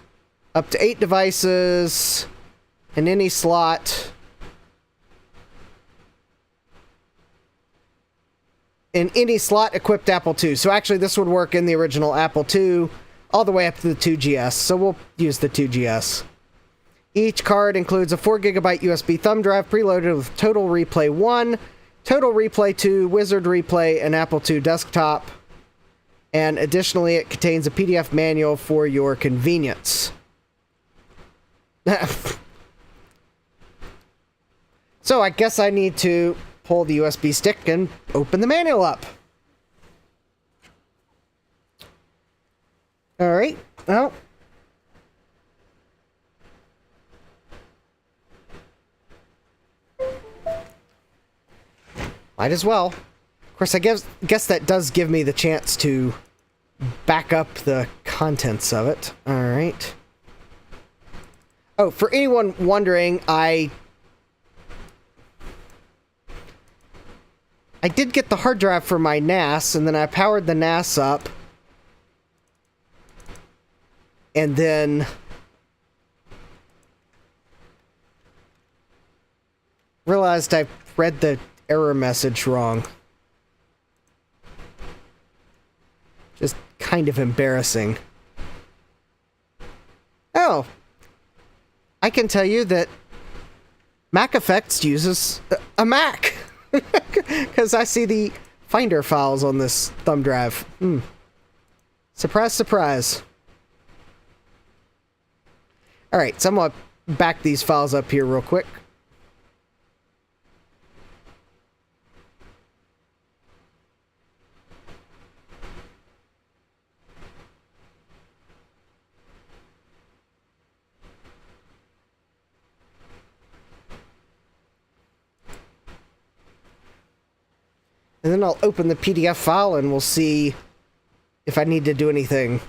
up to 8 devices in any slot. In any slot-equipped Apple II. So actually this would work in the original Apple II all the way up to the 2GS. So we'll use the 2GS. Each card includes a 4GB USB thumb drive preloaded with Total Replay 1, Total Replay 2, Wizard Replay, and Apple II Desktop. And additionally, it contains a PDF manual for your convenience. So I guess I need to pull the USB stick and open the manual up. Alright, well. Might as well. Of course, I guess that does give me the chance to back up the contents of it. Alright. Oh, for anyone wondering, I did get the hard drive for my NAS, and then I powered the NAS up. And then realized I read the error message wrong. Just kind of embarrassing. Oh, I can tell you that Mac Effects uses a Mac. Because I see the Finder files on this thumb drive. Surprise, surprise. Alright, so I'm going to back these files up here real quick. And then I'll open the PDF file and we'll see if I need to do anything.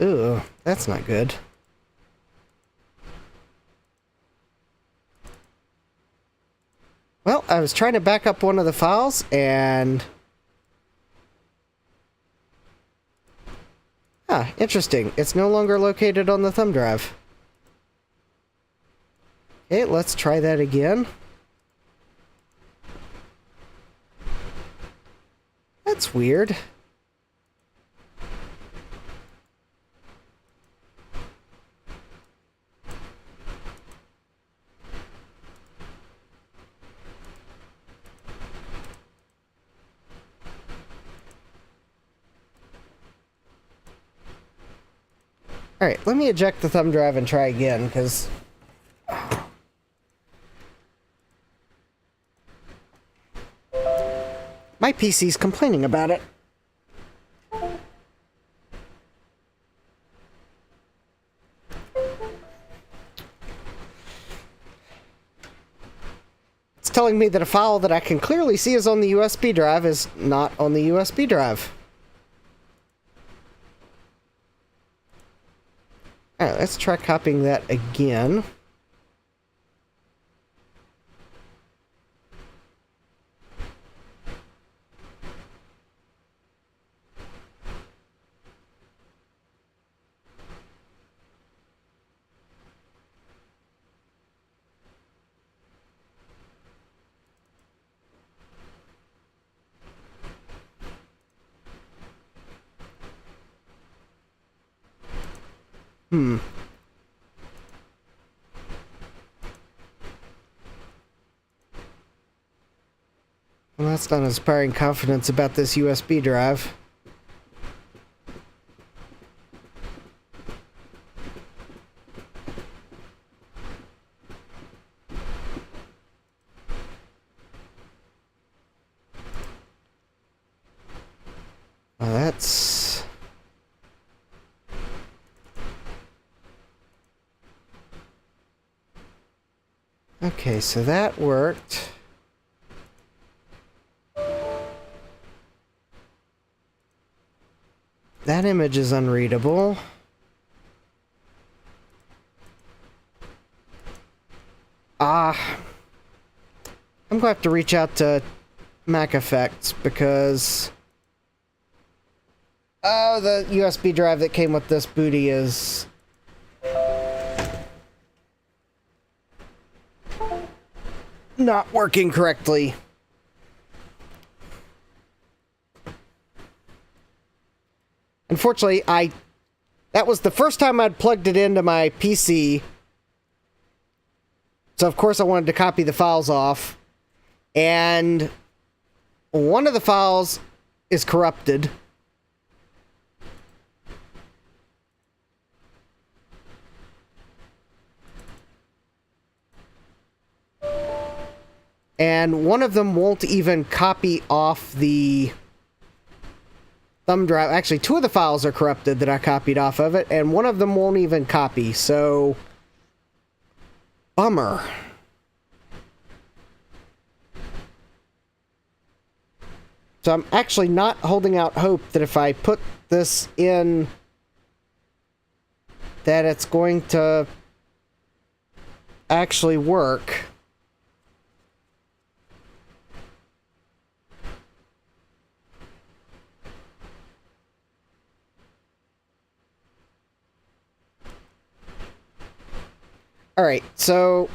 Ooh, that's not good. Well, I was trying to back up one of the files, and... Ah, interesting. It's no longer located on the thumb drive. Okay, let's try that again. That's weird. Alright, let me eject the thumb drive and try again, because... my PC's complaining about it. It's telling me that a file that I can clearly see is on the USB drive is not on the USB drive. Alright, let's try copying that again. Well, that's not inspiring confidence about this USB drive. Well, that's... Okay, so that worked. That image is unreadable. I'm going to have to reach out to Mac Effects because... Oh, the USB drive that came with this booty is... not working correctly. Unfortunately, that was the first time I'd plugged it into my PC. So of course I wanted to copy the files off. And one of the files is corrupted. And one of them won't even copy off the thumb drive. Actually, two of the files are corrupted that I copied off of it, and one of them won't even copy, so... Bummer. So I'm actually not holding out hope that if I put this in, that it's going to actually work. Alright, so...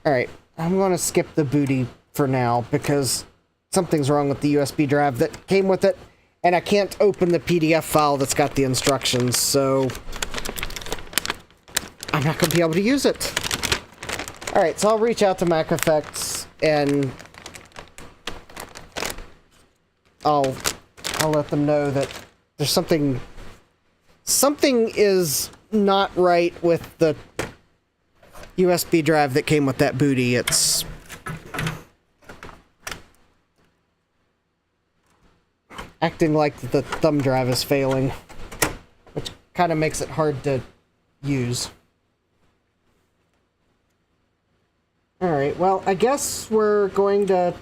Alright, I'm going to skip the booty for now, because something's wrong with the USB drive that came with it, and I can't open the PDF file that's got the instructions, so... I'm not going to be able to use it. Alright, so I'll reach out to Mac Effects, and... I'll let them know that there's something... Something is not right with the USB drive that came with that booty. It's acting like the thumb drive is failing, which kind of makes it hard to use. Alright, well, I guess we're going to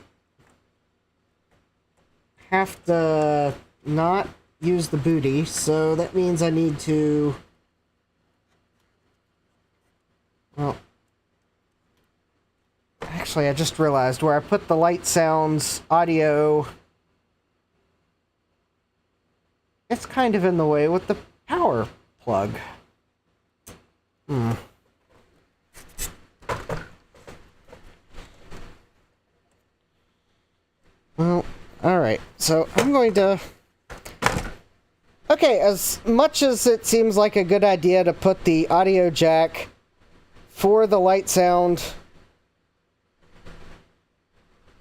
have to not use the booty, so that means I need to... Well... Actually, I just realized where I put the LiteSound's audio... It's kind of in the way with the power plug. Well, alright, so I'm going to... Okay, as much as it seems like a good idea to put the audio jack for the LiteSound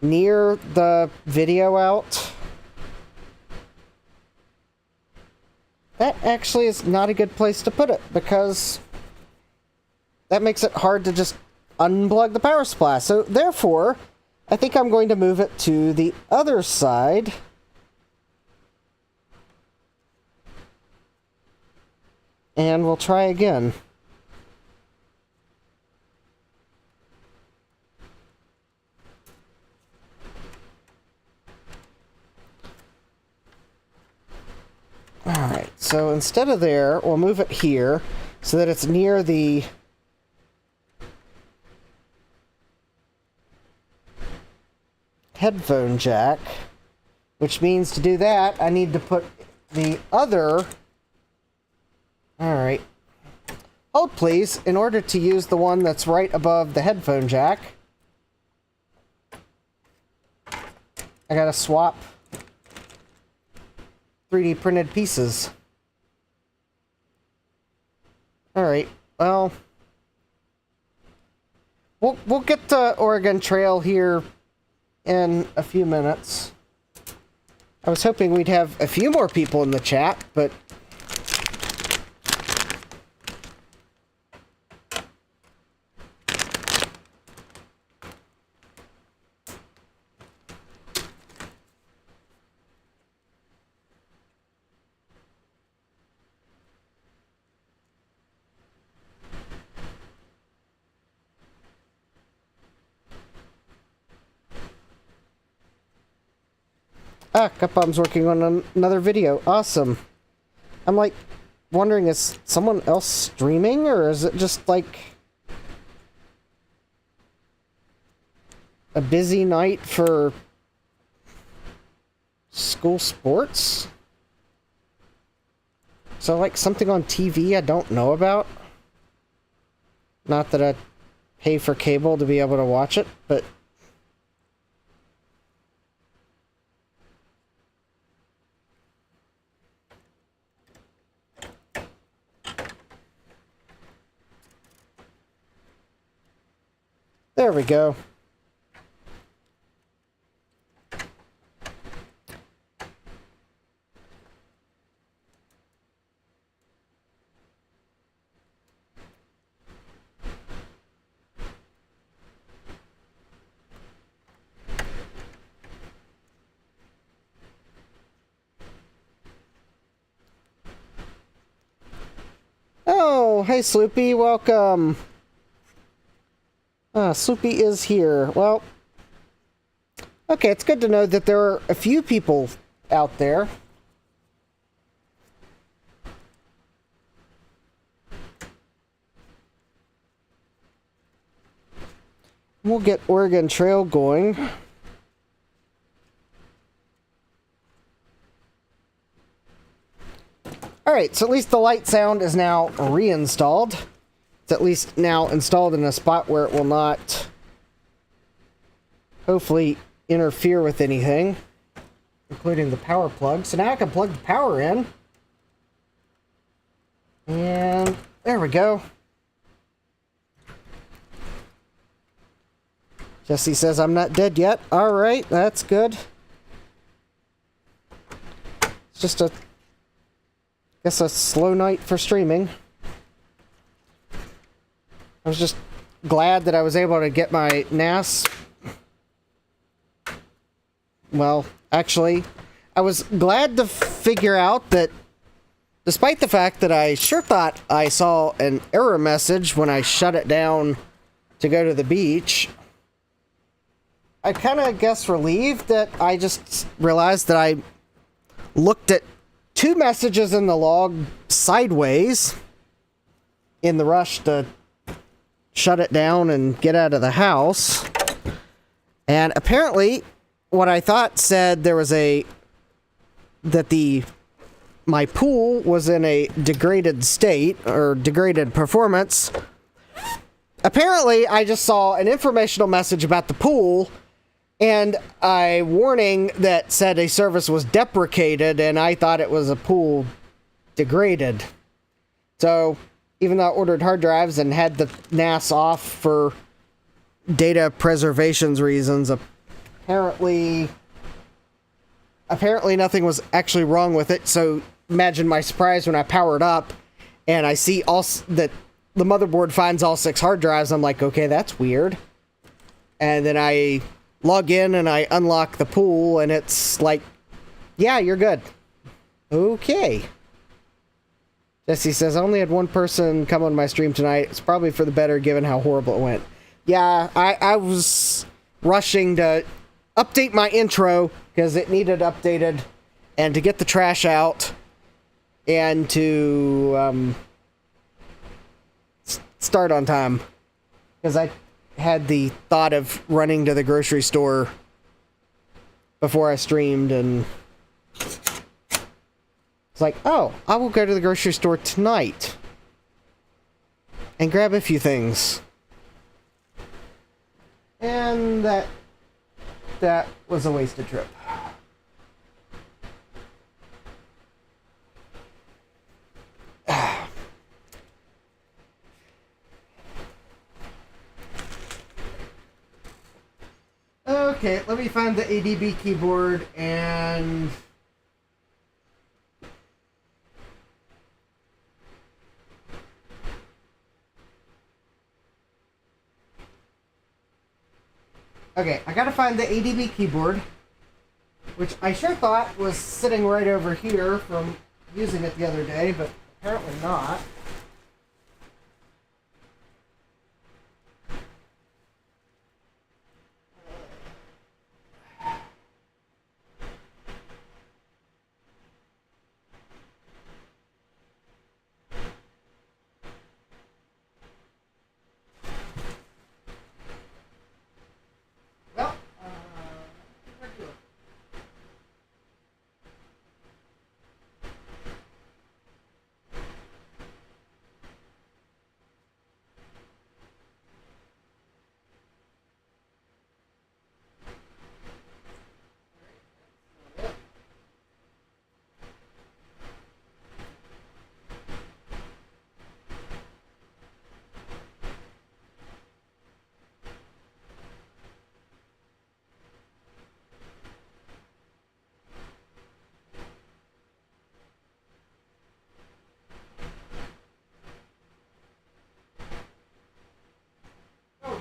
near the video out, that actually is not a good place to put it, because that makes it hard to just unplug the power supply. So therefore, I think I'm going to move it to the other side. And we'll try again. Alright, so instead of there, we'll move it here so that it's near the headphone jack, which means to do that, I need to put the other... Alright. Hold please, in order to use the one that's right above the headphone jack, I gotta swap 3D printed pieces. Alright, well... We'll get to Oregon Trail here in a few minutes. I was hoping we'd have a few more people in the chat, but... Ah, Cupbomb's working on another video. Awesome. I'm like wondering, is someone else streaming, or is it just like a busy night for school sports? So like something on TV I don't know about? Not that I pay for cable to be able to watch it, but... There we go. Oh, hey Sloopy, welcome. Sloopy is here. Well, okay, it's good to know that there are a few people out there. We'll get Oregon Trail going. Alright, so at least the LiteSound is now reinstalled. It's at least now installed in a spot where it will not hopefully interfere with anything, including the power plug. So now I can plug the power in. And there we go. Jesse says I'm not dead yet. Alright, that's good. It's just a slow night for streaming. I was just glad that I was able to get my NAS. Well, actually, I was glad to figure out that despite the fact that I sure thought I saw an error message when I shut it down to go to the beach, I kind of guess relieved that I just realized that I looked at 2 messages in the log sideways in the rush to shut it down and get out of the house. And apparently what I thought said there was my pool was in a degraded state or degraded performance. Apparently I just saw an informational message about the pool and a warning that said a service was deprecated, and I thought it was a pool degraded. So even though I ordered hard drives and had the NAS off for data preservation reasons, apparently nothing was actually wrong with it. So imagine my surprise when I powered up and I see that the motherboard finds all 6 hard drives. I'm like, okay, that's weird. And then I log in and I unlock the pool and it's like, yeah, you're good. Okay. Jesse says, I only had 1 person come on my stream tonight. It's probably for the better given how horrible it went. Yeah, I was rushing to update my intro because it needed updated, and to get the trash out, and to start on time, because I had the thought of running to the grocery store before I streamed, and it's like, oh, I will go to the grocery store tonight and grab a few things. And that was a wasted trip. Okay, let me find the ADB keyboard and... Okay, I gotta find the ADB keyboard, which I sure thought was sitting right over here from using it the other day, but apparently not.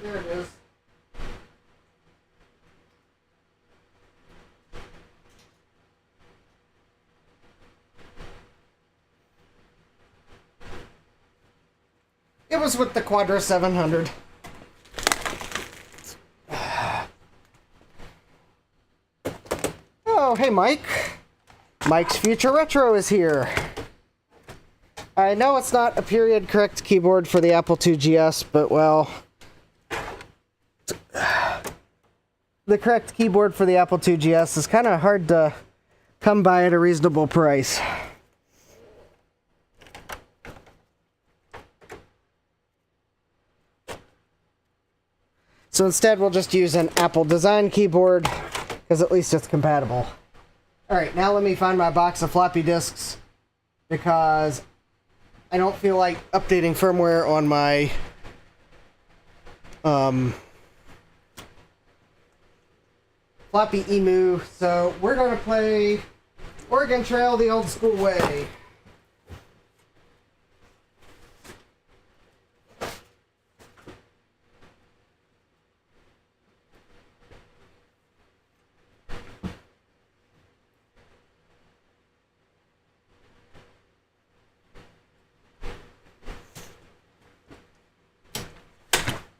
There it is. It was with the Quadra 700. Oh, hey, Mike. Mike's Future Retro is here. I know it's not a period-correct keyboard for the Apple IIGS, but, well... the correct keyboard for the Apple IIGS is kind of hard to come by at a reasonable price. So instead we'll just use an Apple design keyboard, because at least it's compatible. Alright, now let me find my box of floppy disks, because I don't feel like updating firmware on my floppy emu, so we're going to play Oregon Trail the old school way.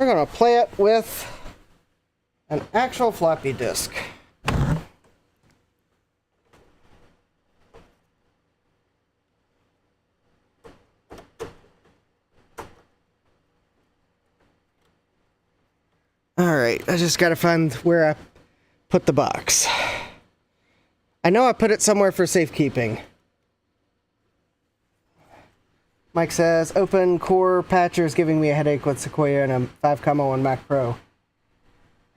We're gonna play it with an actual floppy disk. Alright, I just gotta find where I put the box. I know I put it somewhere for safekeeping. Mike says, open core patcher is giving me a headache with Sequoia and a 5.1 Mac Pro.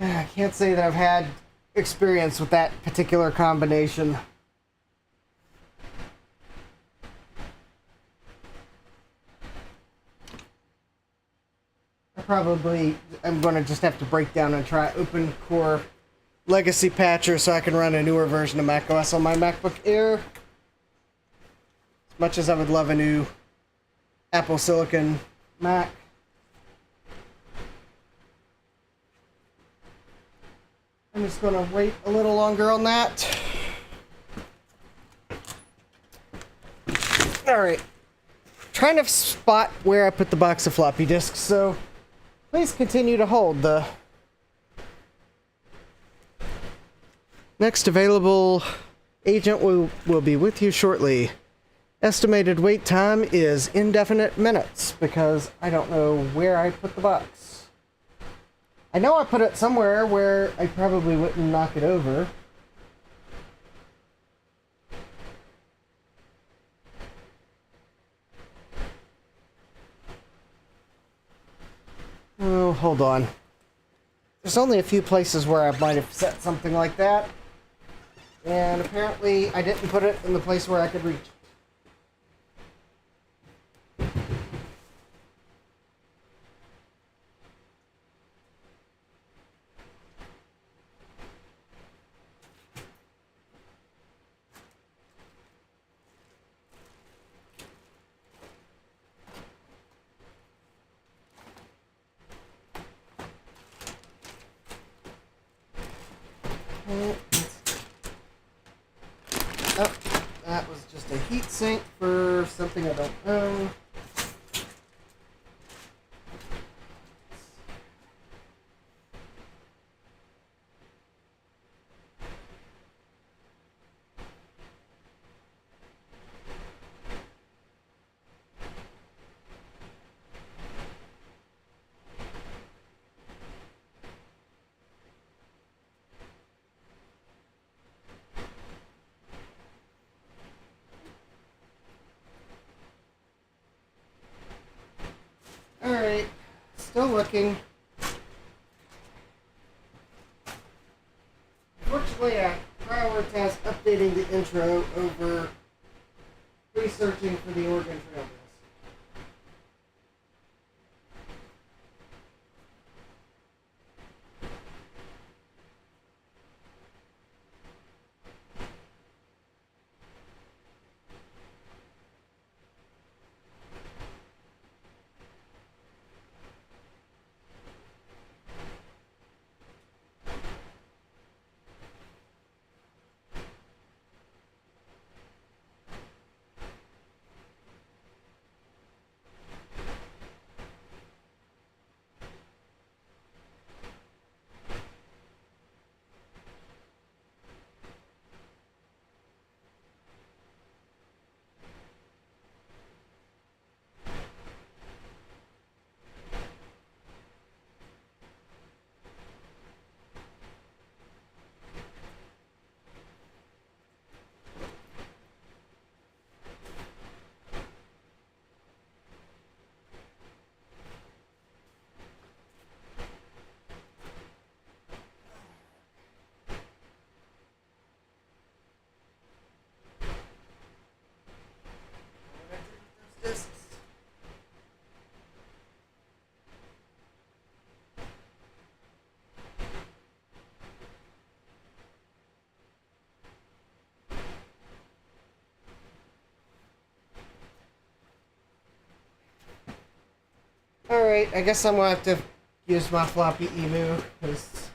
I can't say that I've had experience with that particular combination. I'm going to just have to break down and try open core legacy patcher so I can run a newer version of macOS on my MacBook Air. As much as I would love a new Apple Silicon Mac. I'm just going to wait a little longer on that. Alright. Trying to spot where I put the box of floppy disks, so please continue to hold. The next available agent will be with you shortly. Estimated wait time is indefinite minutes because I don't know where I put the box. I know I put it somewhere where I probably wouldn't knock it over. Oh, hold on. There's only a few places where I might have set something like that. And apparently I didn't put it in the place where I could reach. Oh, that was just a heat sink for something I don't know. Alright, still looking. Unfortunately, I prioritized updating the intro over researching for the Oregon Trail. Alright, I guess I'm going to have to use my floppy emu, because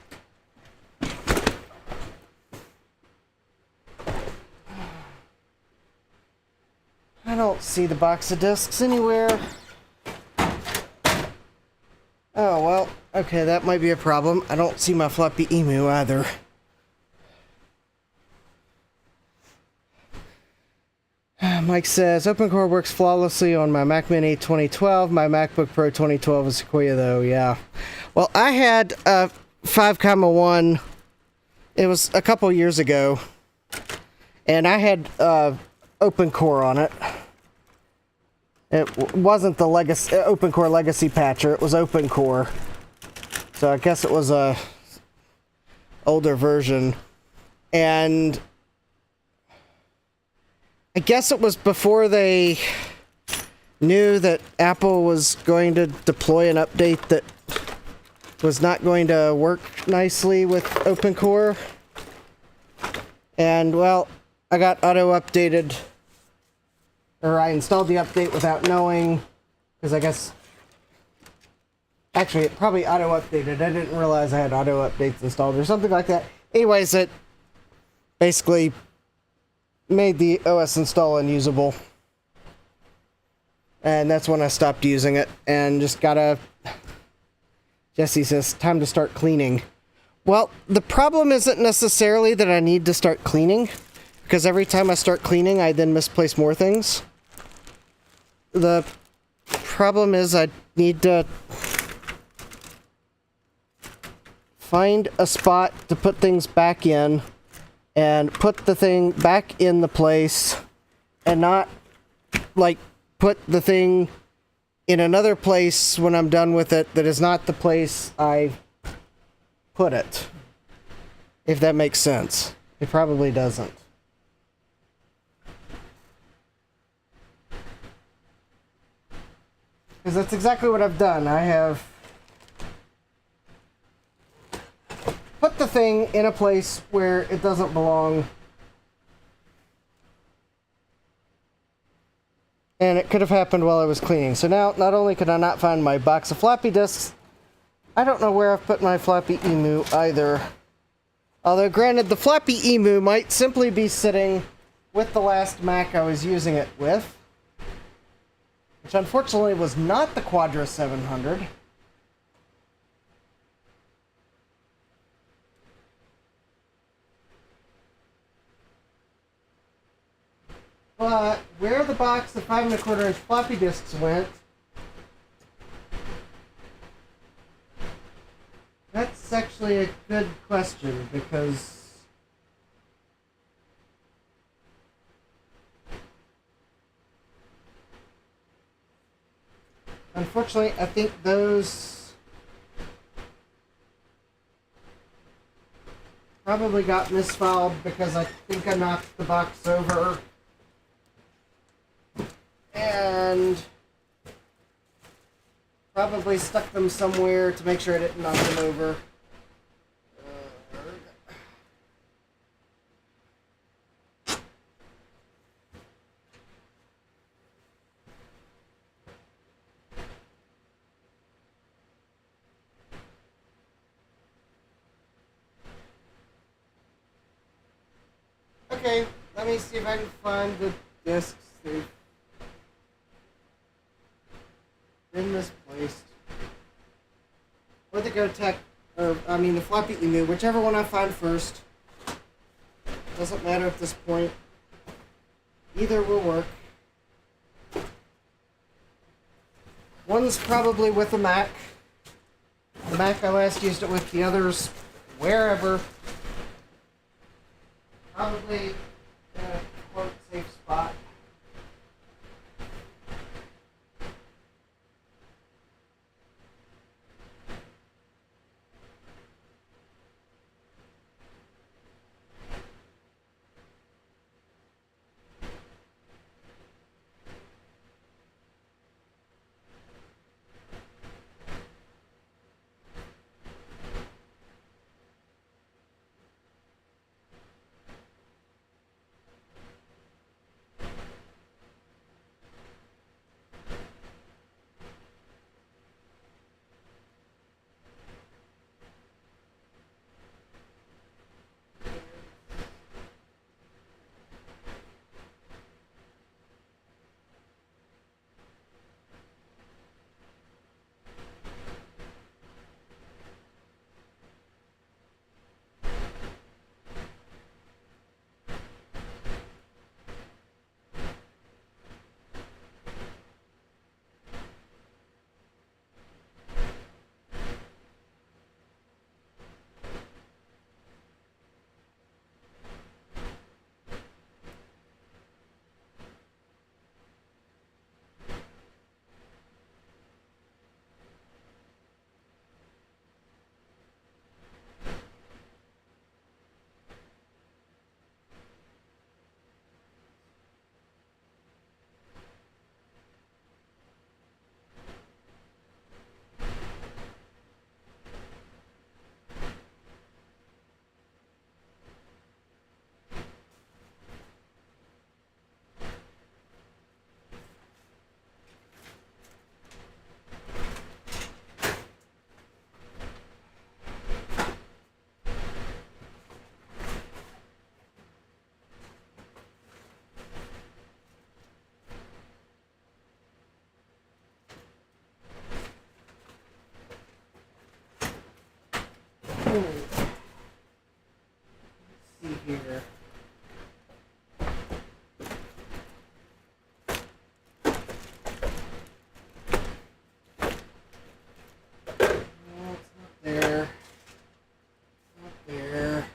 I don't see the box of discs anywhere. Oh, well, Okay, that might be a problem. I don't see my floppy emu either. Mike says, OpenCore works flawlessly on my Mac Mini 2012. My MacBook Pro 2012 is Sequoia, though, yeah. Well, I had 5.1. It was a couple years ago. And I had OpenCore on it. It wasn't the legacy OpenCore Legacy Patcher. It was OpenCore. So I guess it was a older version. And I guess it was before they knew that Apple was going to deploy an update that was not going to work nicely with OpenCore. And, well, I got auto-updated, or I installed the update without knowing, because I guess, actually, it probably auto-updated. I didn't realize I had auto-updates installed or something like that. Anyways, it basically made the OS install unusable. And that's when I stopped using it and just gotta... Jesse says, time to start cleaning. Well, the problem isn't necessarily that I need to start cleaning, because every time I start cleaning, I then misplace more things. The problem is I need to find a spot to put things back in and put the thing back in the place and not, like, put the thing in another place when I'm done with it that is not the place I put it. If that makes sense. It probably doesn't. Because that's exactly what I've done. I have put the thing in a place where it doesn't belong. And it could have happened while I was cleaning. So now, not only could I not find my box of floppy disks, I don't know where I've put my floppy emu either. Although, granted, the floppy emu might simply be sitting with the last Mac I was using it with, which unfortunately was not the Quadra 700. But where the box of 5 1/4 inch floppy disks went, that's actually a good question, because unfortunately I think those probably got misfiled because I think I knocked the box over and probably stuck them somewhere to make sure I didn't knock them over. Okay, let me see if I can find the discs. They've been misplaced. Or the GoTech, or I mean the floppy emu, whichever one I find first. Doesn't matter at this point. Either will work. One's probably with a Mac. The Mac I last used it with, the others wherever. Probably in a quote safe spot. see here. No, it's not there. Not there.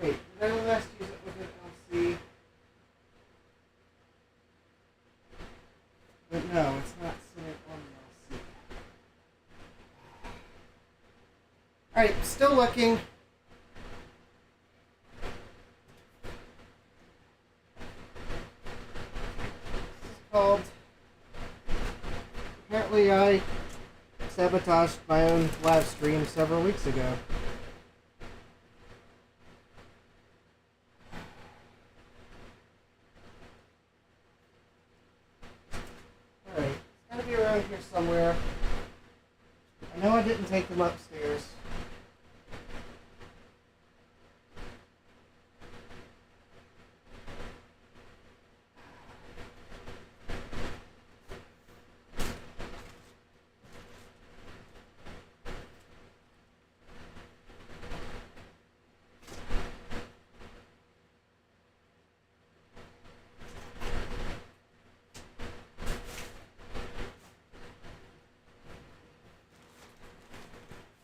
Wait, did I last use it with an LC? But no, it's not sitting on the LC. Alright, still looking. This is called... Apparently I sabotaged my own live stream several weeks ago. Alright, it's gotta be around here somewhere. I know I didn't take them upstairs.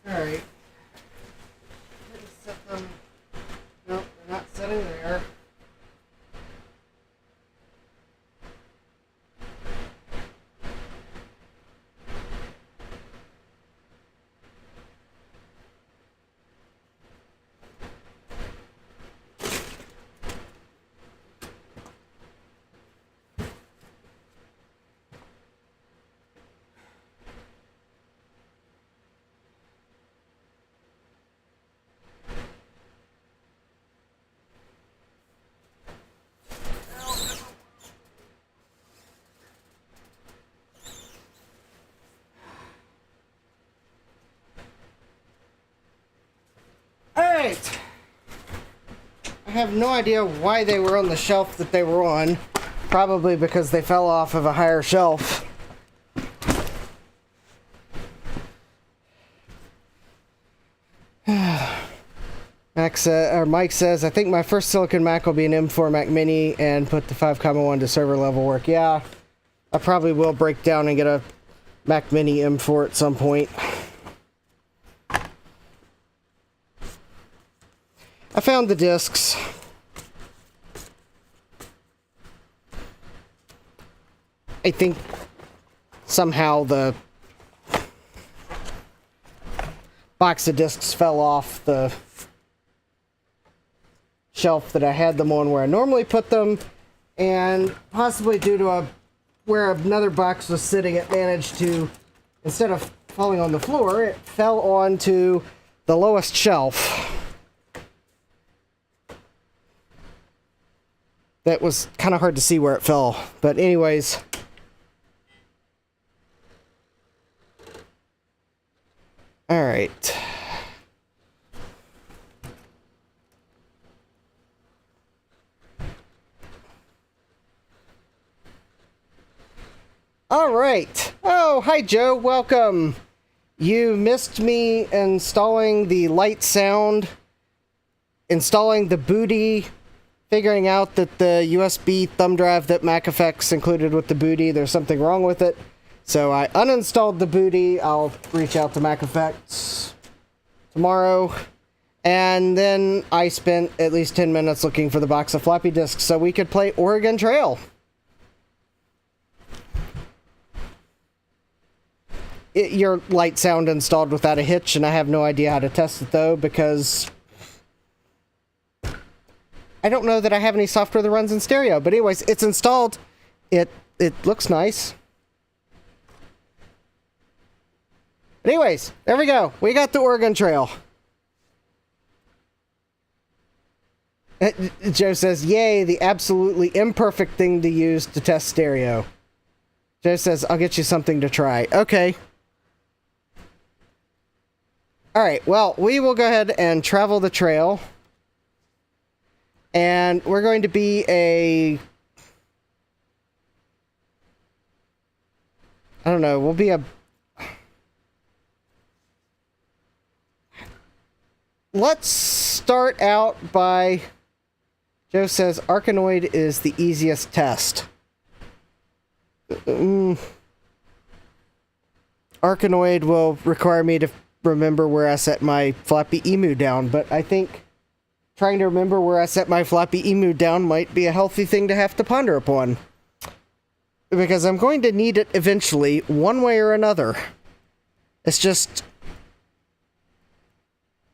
Alright. Didn't set them. Nope, they're not setting there. Alright. I have no idea why they were on the shelf that they were on. Probably because they fell off of a higher shelf. Mike says, I think my first Silicon Mac will be an M4 Mac Mini and put the 5.1 to server level work. Yeah, I probably will break down and get a Mac Mini M4 at some point. I found the discs. I think somehow the box of discs fell off the shelf that I had them on where I normally put them, and possibly due to where another box was sitting, it managed to, instead of falling on the floor, it fell onto the lowest shelf. That was kind of hard to see where it fell. But anyways. Alright. Alright. Oh, hi Joe. Welcome. You missed me installing the LiteSound, installing the booty, figuring out that the USB thumb drive that MacFX included with the booty, there's something wrong with it. So I uninstalled the booty. I'll reach out to MacFX tomorrow. And then I spent at least 10 minutes looking for the box of floppy disks so we could play Oregon Trail. Your LiteSound installed without a hitch, and I have no idea how to test it though, because I don't know that I have any software that runs in stereo. But anyways, it's installed. It looks nice. But anyways, there we go. We got the Oregon Trail. Joe says, yay, the absolutely imperfect thing to use to test stereo. Joe says, I'll get you something to try. Okay. Alright, well, we will go ahead and travel the trail. And we're going to be a I don't know, we'll be a... Let's start out by... Joe says Arkanoid is the easiest test. Arkanoid will require me to remember where I set my floppy emu down, but I think trying to remember where I set my floppy emu down might be a healthy thing to have to ponder upon. Because I'm going to need it eventually, one way or another. It's just...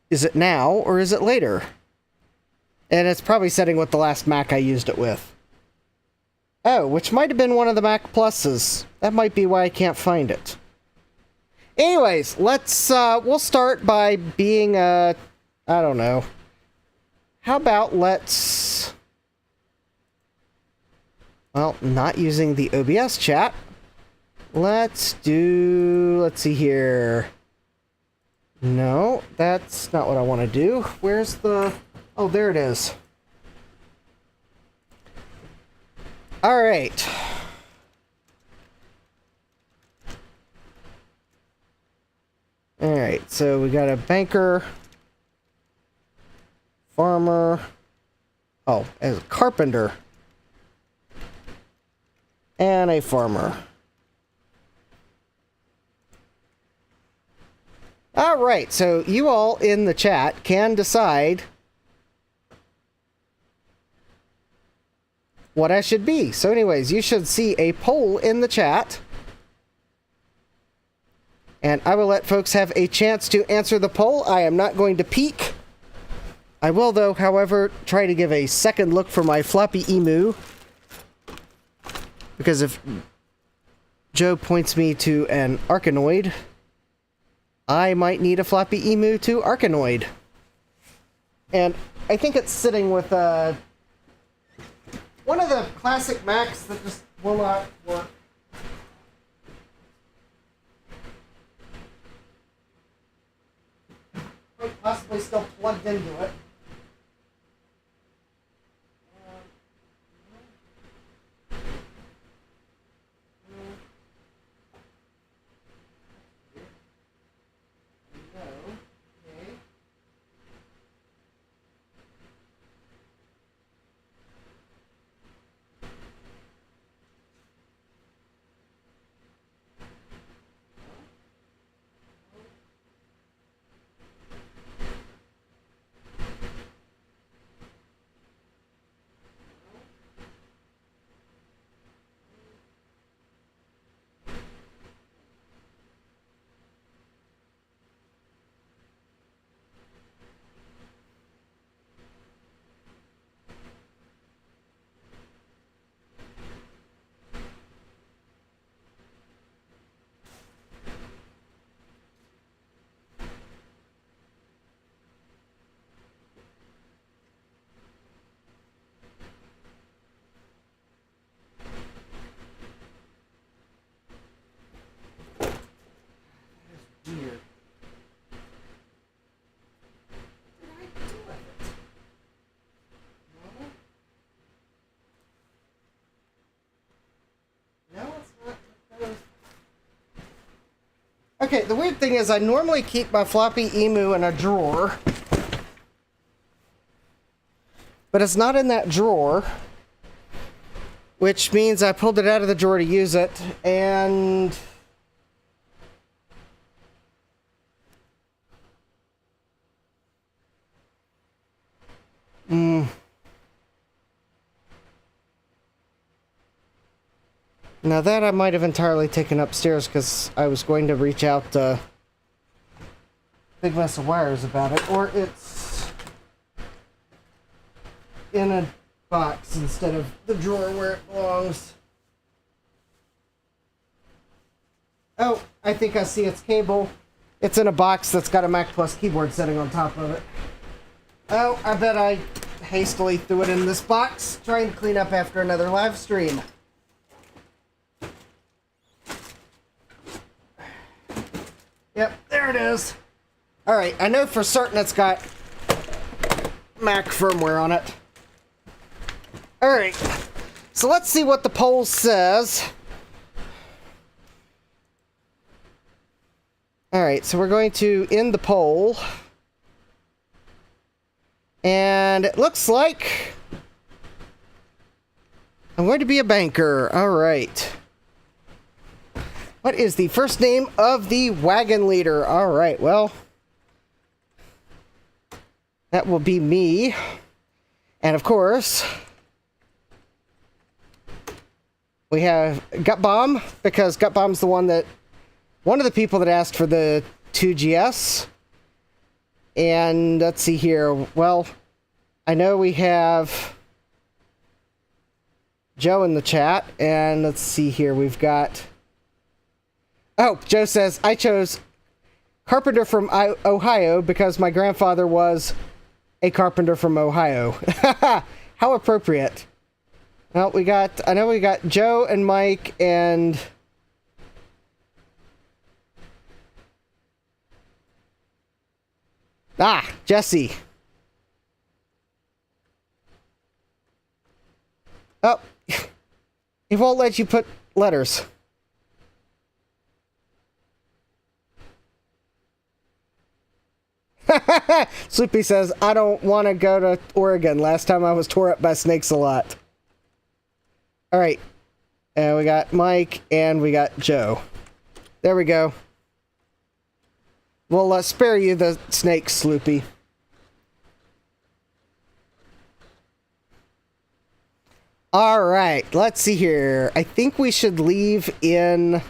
Is it now, or is it later? And it's probably setting with the last Mac I used it with. Oh, which might have been one of the Mac Pluses. That might be why I can't find it. Anyways, let's, we'll start by being, I don't know. How about let's... Well, not using the OBS chat. Let's see here. No, that's not what I want to do. Where's the... Oh, there it is. Alright. Alright, so we got a banker, farmer, as a carpenter, and a farmer. Alright, so you all in the chat can decide what I should be. So anyways, you should see a poll in the chat. And I will let folks have a chance to answer the poll. I am not going to peek. I will, though, however, try to give a second look for my floppy emu. Because if Joe points me to an Arkanoid, I might need a floppy emu to Arkanoid. And I think it's sitting with one of the classic Macs that just will not work. Quite possibly still plugged into it. Weird. What did I do with it? No? No, it's not. Okay, the weird thing is I normally keep my floppy emu in a drawer. But it's not in that drawer. Which means I pulled it out of the drawer to use it, and... Now that I might have entirely taken upstairs because I was going to reach out to Big Mess of Wires about it, or it's in a box instead of the drawer where it belongs. Oh, I think I see its cable. It's in a box that's got a Mac Plus keyboard sitting on top of it. Oh, I bet I hastily threw it in this box, trying to clean up after another live stream. Yep, there it is. Alright, I know for certain it's got Mac firmware on it. Alright, so let's see what the poll says. Alright, so we're going to end the poll. And it looks like I'm going to be a banker. Alright. What is the first name of the wagon leader? Alright, well, that will be me. And of course, we have Gut Bomb, because Gut Bomb's one of the people that asked for the 2GS. And let's see here. Well, I know we have Joe in the chat, and let's see here. We've got... Oh, Joe says, I chose carpenter from Ohio because my grandfather was a carpenter from Ohio. How appropriate. Well, I know we got Joe and Mike and... Jesse. Oh, it won't let you put letters. Sloopy says, I don't want to go to Oregon. Last time I was tore up by snakes a lot. Alright. And we got Mike and we got Joe. There we go. We'll spare you the snakes, Sloopy. Alright, let's see here. I think we should leave in...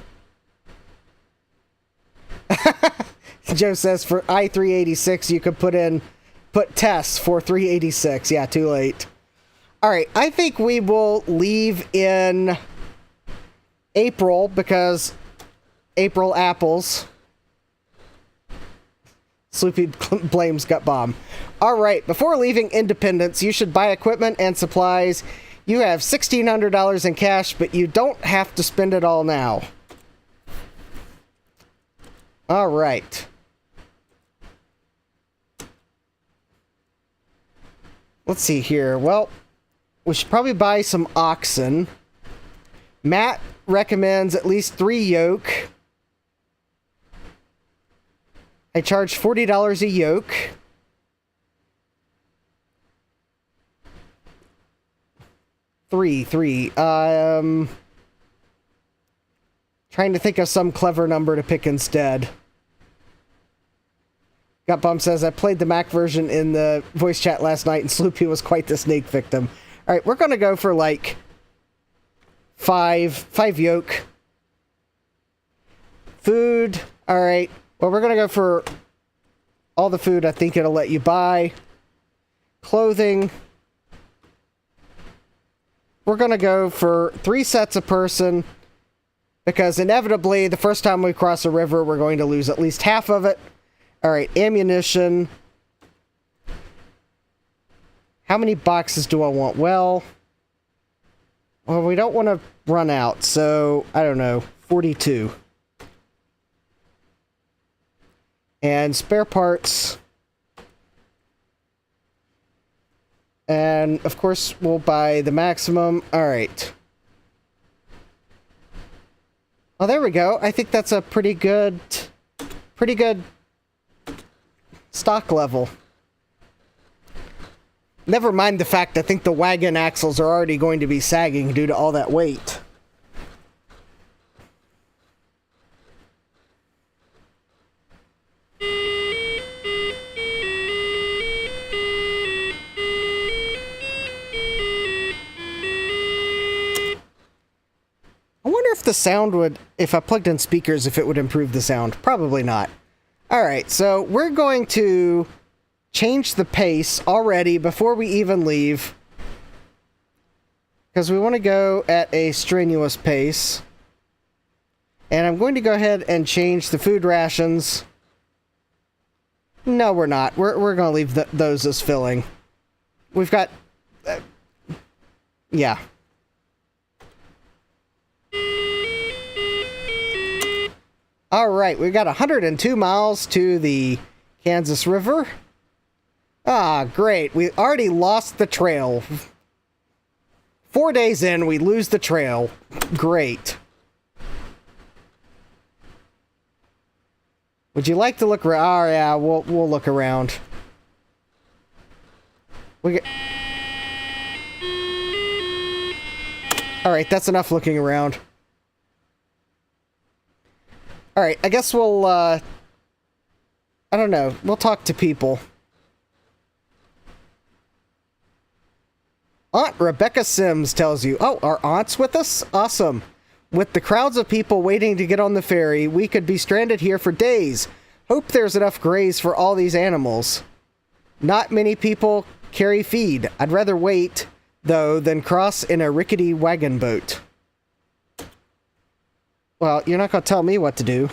Joe says for I-386 you could put tests for 386. Yeah, too late. Alright, I think we will leave in April because April apples. Sloopy blames Gut Bomb. Alright, before leaving Independence, you should buy equipment and supplies. You have $1,600 in cash, but you don't have to spend it all now. Alright. Let's see here. Well, we should probably buy some oxen. Matt recommends at least 3 yoke. I charge $40 a yoke. Three. Trying to think of some clever number to pick instead. Gut Bum says, I played the Mac version in the voice chat last night and Sloopy was quite the snake victim. Alright, we're gonna go for like 5 yoke. Food. Alright. Well, we're gonna go for all the food I think it'll let you buy. Clothing. We're gonna go for 3 sets a person. Because inevitably, the first time we cross a river, we're going to lose at least half of it. Alright, ammunition. How many boxes do I want? Well, we don't want to run out, so, I don't know, 42. And spare parts. And, of course, we'll buy the maximum. Alright. Oh, there we go. I think that's a pretty good stock level. Never mind the fact I think the wagon axles are already going to be sagging due to all that weight. I wonder if the sound would, if I plugged in speakers, if it would improve the sound. Probably not. Alright, so we're going to change the pace already before we even leave. Because we want to go at a strenuous pace. And I'm going to go ahead and change the food rations. No, we're not. We're going to leave those as filling. We've got... yeah. Alright, we've got 102 miles to the Kansas River. Ah, great. We already lost the trail. 4 days in, we lose the trail. Great. Would you like to look around? Oh, yeah, we'll look around. Alright, that's enough looking around. Alright, I guess we'll, I don't know. We'll talk to people. Aunt Rebecca Sims tells you, oh, our aunt's with us? Awesome. With the crowds of people waiting to get on the ferry, we could be stranded here for days. Hope there's enough graze for all these animals. Not many people carry feed. I'd rather wait, though, than cross in a rickety wagon boat. Well, you're not going to tell me what to do.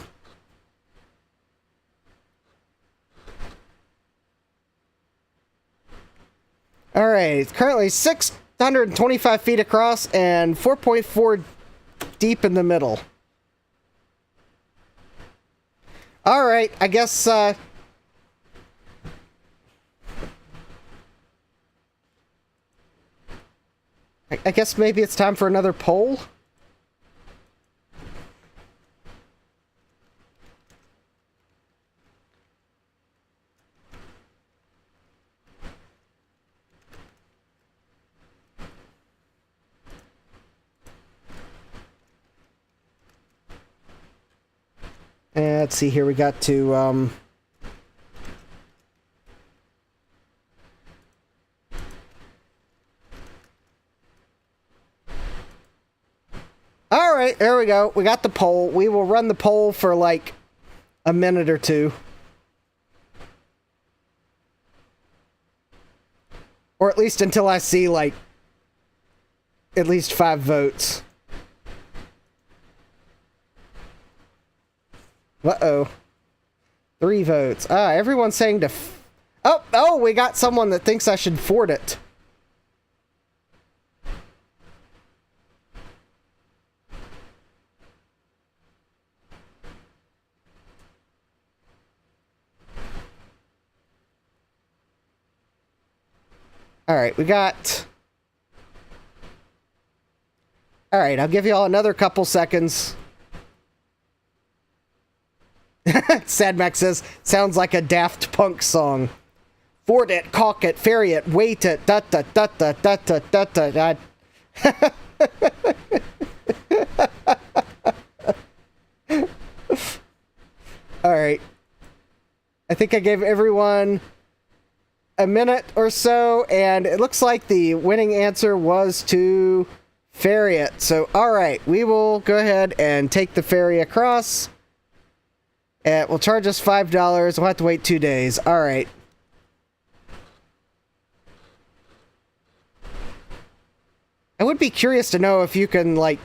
Alright, it's currently 625 feet across and 4.4 deep in the middle. Alright, I guess, I guess maybe it's time for another poll? Let's see here, we got to, Alright, there we go. We got the poll. We will run the poll for, like, a minute or two. Or at least until I see, like, at least 5 votes. Uh-oh. 3 votes. Everyone's saying to... Oh, we got someone that thinks I should ford it. Alright, we got... Alright, I'll give you all another couple seconds. Sad Max says, sounds like a Daft Punk song. Ford it, caulk it, ferry it, wait it, da-da-da-da-da-da-da-da. Alright. I think I gave everyone a minute or so, and it looks like the winning answer was to ferry it. So, alright, we will go ahead and take the ferry across. It will charge us $5. We'll have to wait 2 days. Alright. I would be curious to know if you can, like,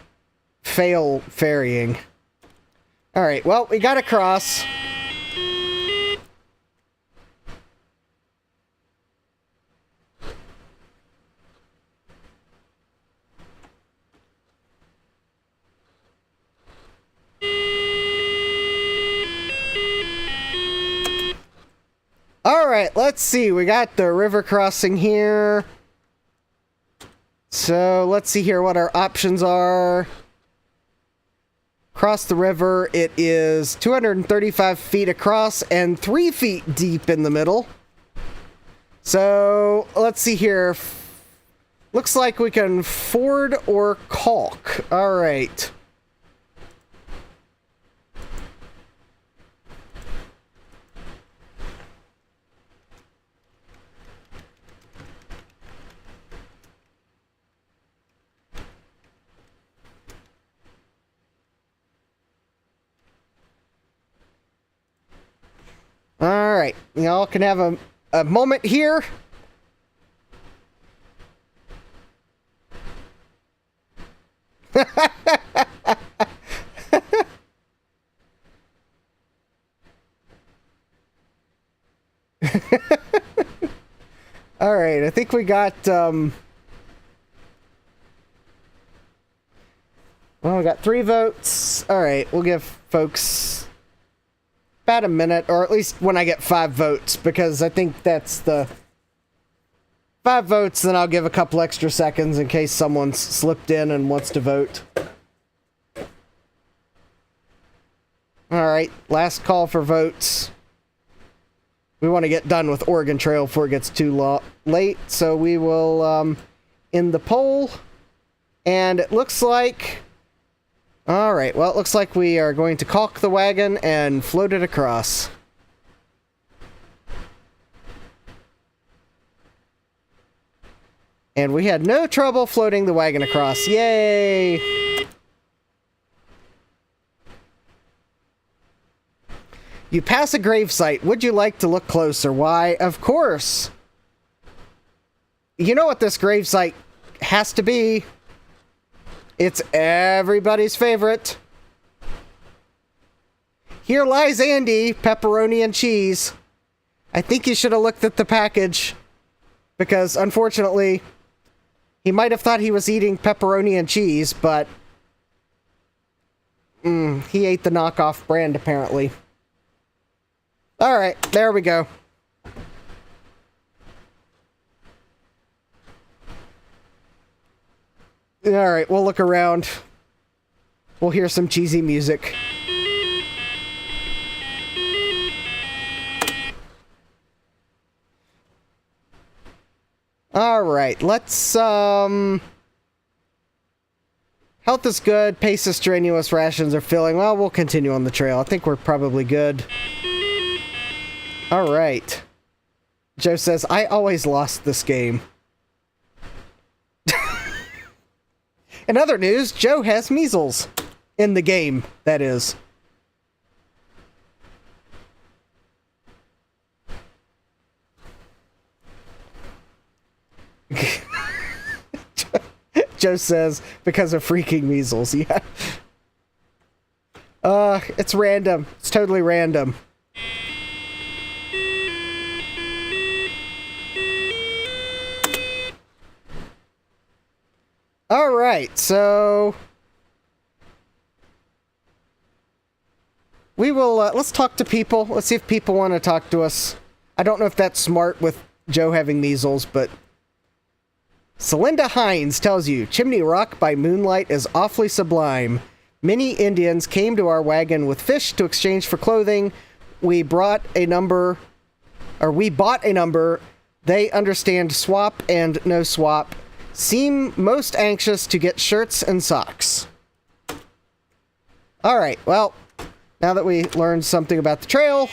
fail ferrying. Alright, well, we got across. Alright, let's see. We got the river crossing here. So, let's see here what our options are. Cross the river. It is 235 feet across and 3 feet deep in the middle. So, let's see here. Looks like we can ford or caulk. Alright. Alright, y'all can have a moment here. Alright, I think we got, well, we got 3 votes. Alright, we'll give folks about a minute, or at least when I get 5 votes, because I think that's the 5 votes, then I'll give a couple extra seconds in case someone's slipped in and wants to vote. Alright, last call for votes. We want to get done with Oregon Trail before it gets too late, so we will end the poll. And it looks like... Alright, well, it looks like we are going to caulk the wagon and float it across. And we had no trouble floating the wagon across. Yay! You pass a gravesite. Would you like to look closer? Why, of course. You know what this gravesite has to be? It's everybody's favorite. Here lies Andy, pepperoni and cheese. I think you should have looked at the package, because unfortunately, he might have thought he was eating pepperoni and cheese, but he ate the knockoff brand, apparently. Alright, there we go. Alright, we'll look around. We'll hear some cheesy music. Alright, let's, health is good, pace is strenuous, rations are filling. Well, we'll continue on the trail. I think we're probably good. Alright. Joe says, I always lost this game. In other news, Joe has measles. In the game, that is. Joe says, because of freaking measles, yeah. It's random. It's totally random. Alright, so... we will, let's talk to people. Let's see if people want to talk to us. I don't know if that's smart with Joe having measles, but... Celinda Hines tells you, Chimney Rock by moonlight is awfully sublime. Many Indians came to our wagon with fish to exchange for clothing. We bought a number. They understand swap and no swap. Seem most anxious to get shirts and socks. Alright, well, now that we learned something about the trail...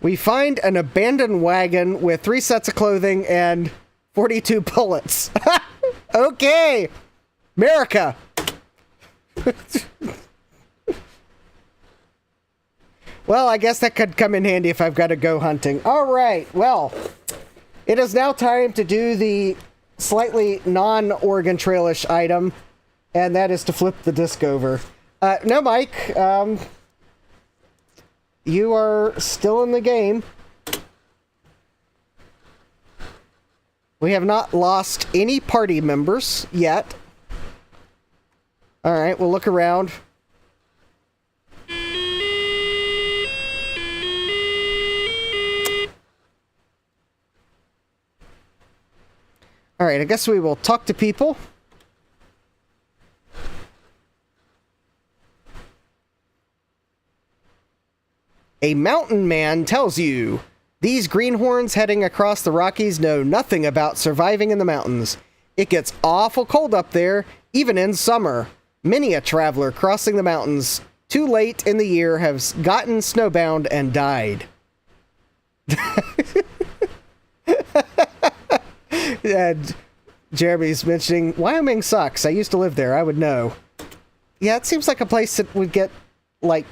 we find an abandoned wagon with 3 sets of clothing and 42 bullets. Okay! America! Well, I guess that could come in handy if I've got to go hunting. Alright, well, it is now time to do the slightly non-Oregon Trail-ish item, and that is to flip the disc over. No, Mike, you are still in the game. We have not lost any party members yet. Alright, we'll look around. Alright, I guess we will talk to people. A mountain man tells you, these greenhorns heading across the Rockies know nothing about surviving in the mountains. It gets awful cold up there, even in summer. Many a traveler crossing the mountains too late in the year has gotten snowbound and died. And Jeremy's mentioning, Wyoming sucks. I used to live there. I would know. Yeah, it seems like a place that would get, like,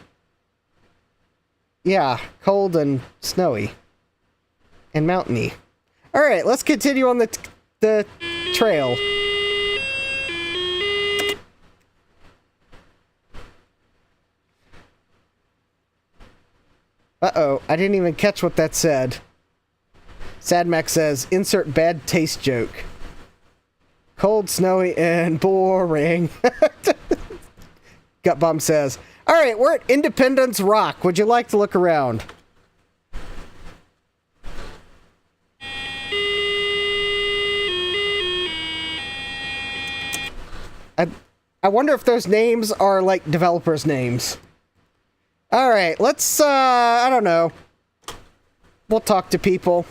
yeah, cold and snowy. And mountainy. Alright, let's continue on the trail. Uh-oh, I didn't even catch what that said. Sadmac says, insert bad taste joke. Cold, snowy, and boring. Gutbomb says, alright, we're at Independence Rock. Would you like to look around? I wonder if those names are like developers' names. Alright, let's, I don't know. We'll talk to people.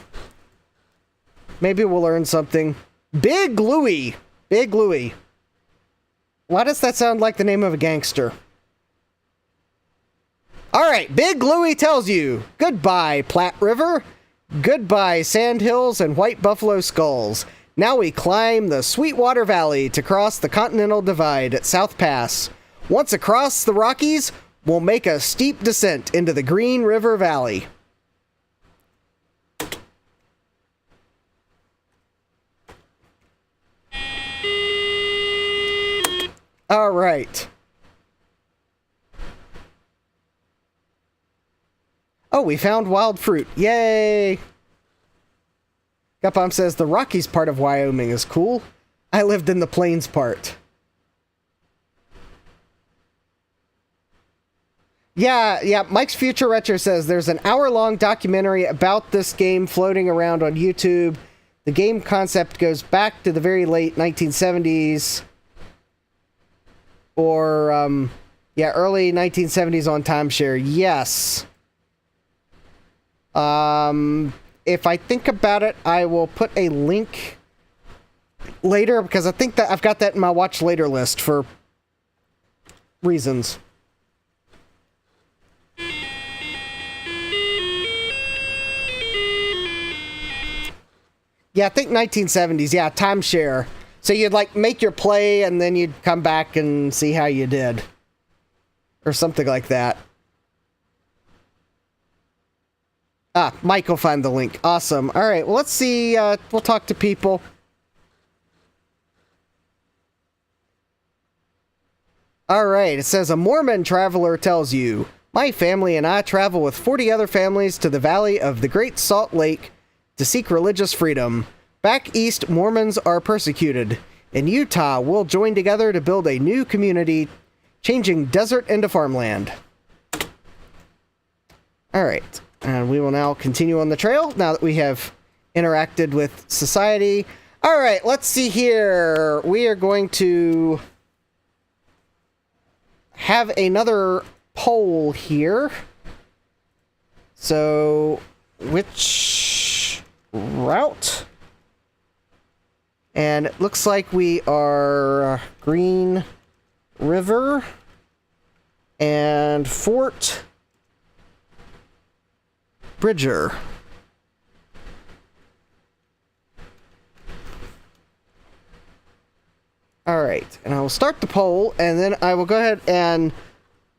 Maybe we'll learn something. Big Louie. Big Louie. Why does that sound like the name of a gangster? Alright, Big Louie tells you, goodbye, Platte River. Goodbye, Sandhills and White Buffalo Skulls. Now we climb the Sweetwater Valley to cross the Continental Divide at South Pass. Once across the Rockies, we'll make a steep descent into the Green River Valley. All right. Oh, we found wild fruit. Yay! Gupom says the Rockies part of Wyoming is cool. I lived in the plains part. Yeah, Mike's Future Retro says there's an hour-long documentary about this game floating around on YouTube. The game concept goes back to the very late 1970s. Or, early 1970s on timeshare. Yes. If I think about it, I will put a link later, because I think that I've got that in my watch later list for reasons. Yeah, I think 1970s. Yeah, timeshare. So you'd like make your play and then you'd come back and see how you did. Or something like that. Ah, Mike will find the link. Awesome. All right, well, let's see. We'll talk to people. All right, it says, a Mormon traveler tells you, my family and I travel with 40 other families to the valley of the Great Salt Lake to seek religious freedom. Back east, Mormons are persecuted. In Utah, we'll join together to build a new community, changing desert into farmland. All right. And we will now continue on the trail now that we have interacted with society. All right, let's see here. We are going to have another poll here. So, which route? And it looks like we are Green River and Fort Bridger. All right, and I will start the poll, and then I will go ahead and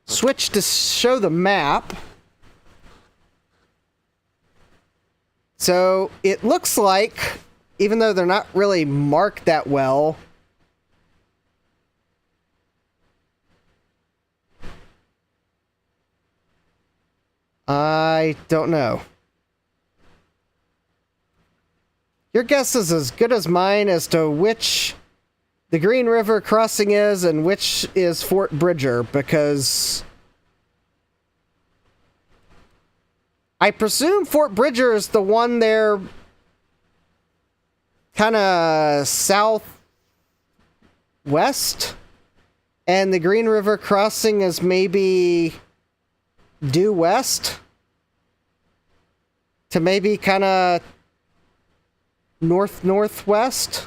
switch to show the map. So it looks like, even though they're not really marked that well, I don't know. Your guess is as good as mine as to which the Green River crossing is and which is Fort Bridger, because I presume Fort Bridger is the one there kind of southwest, and the Green River crossing is maybe due west to maybe kind of northwest.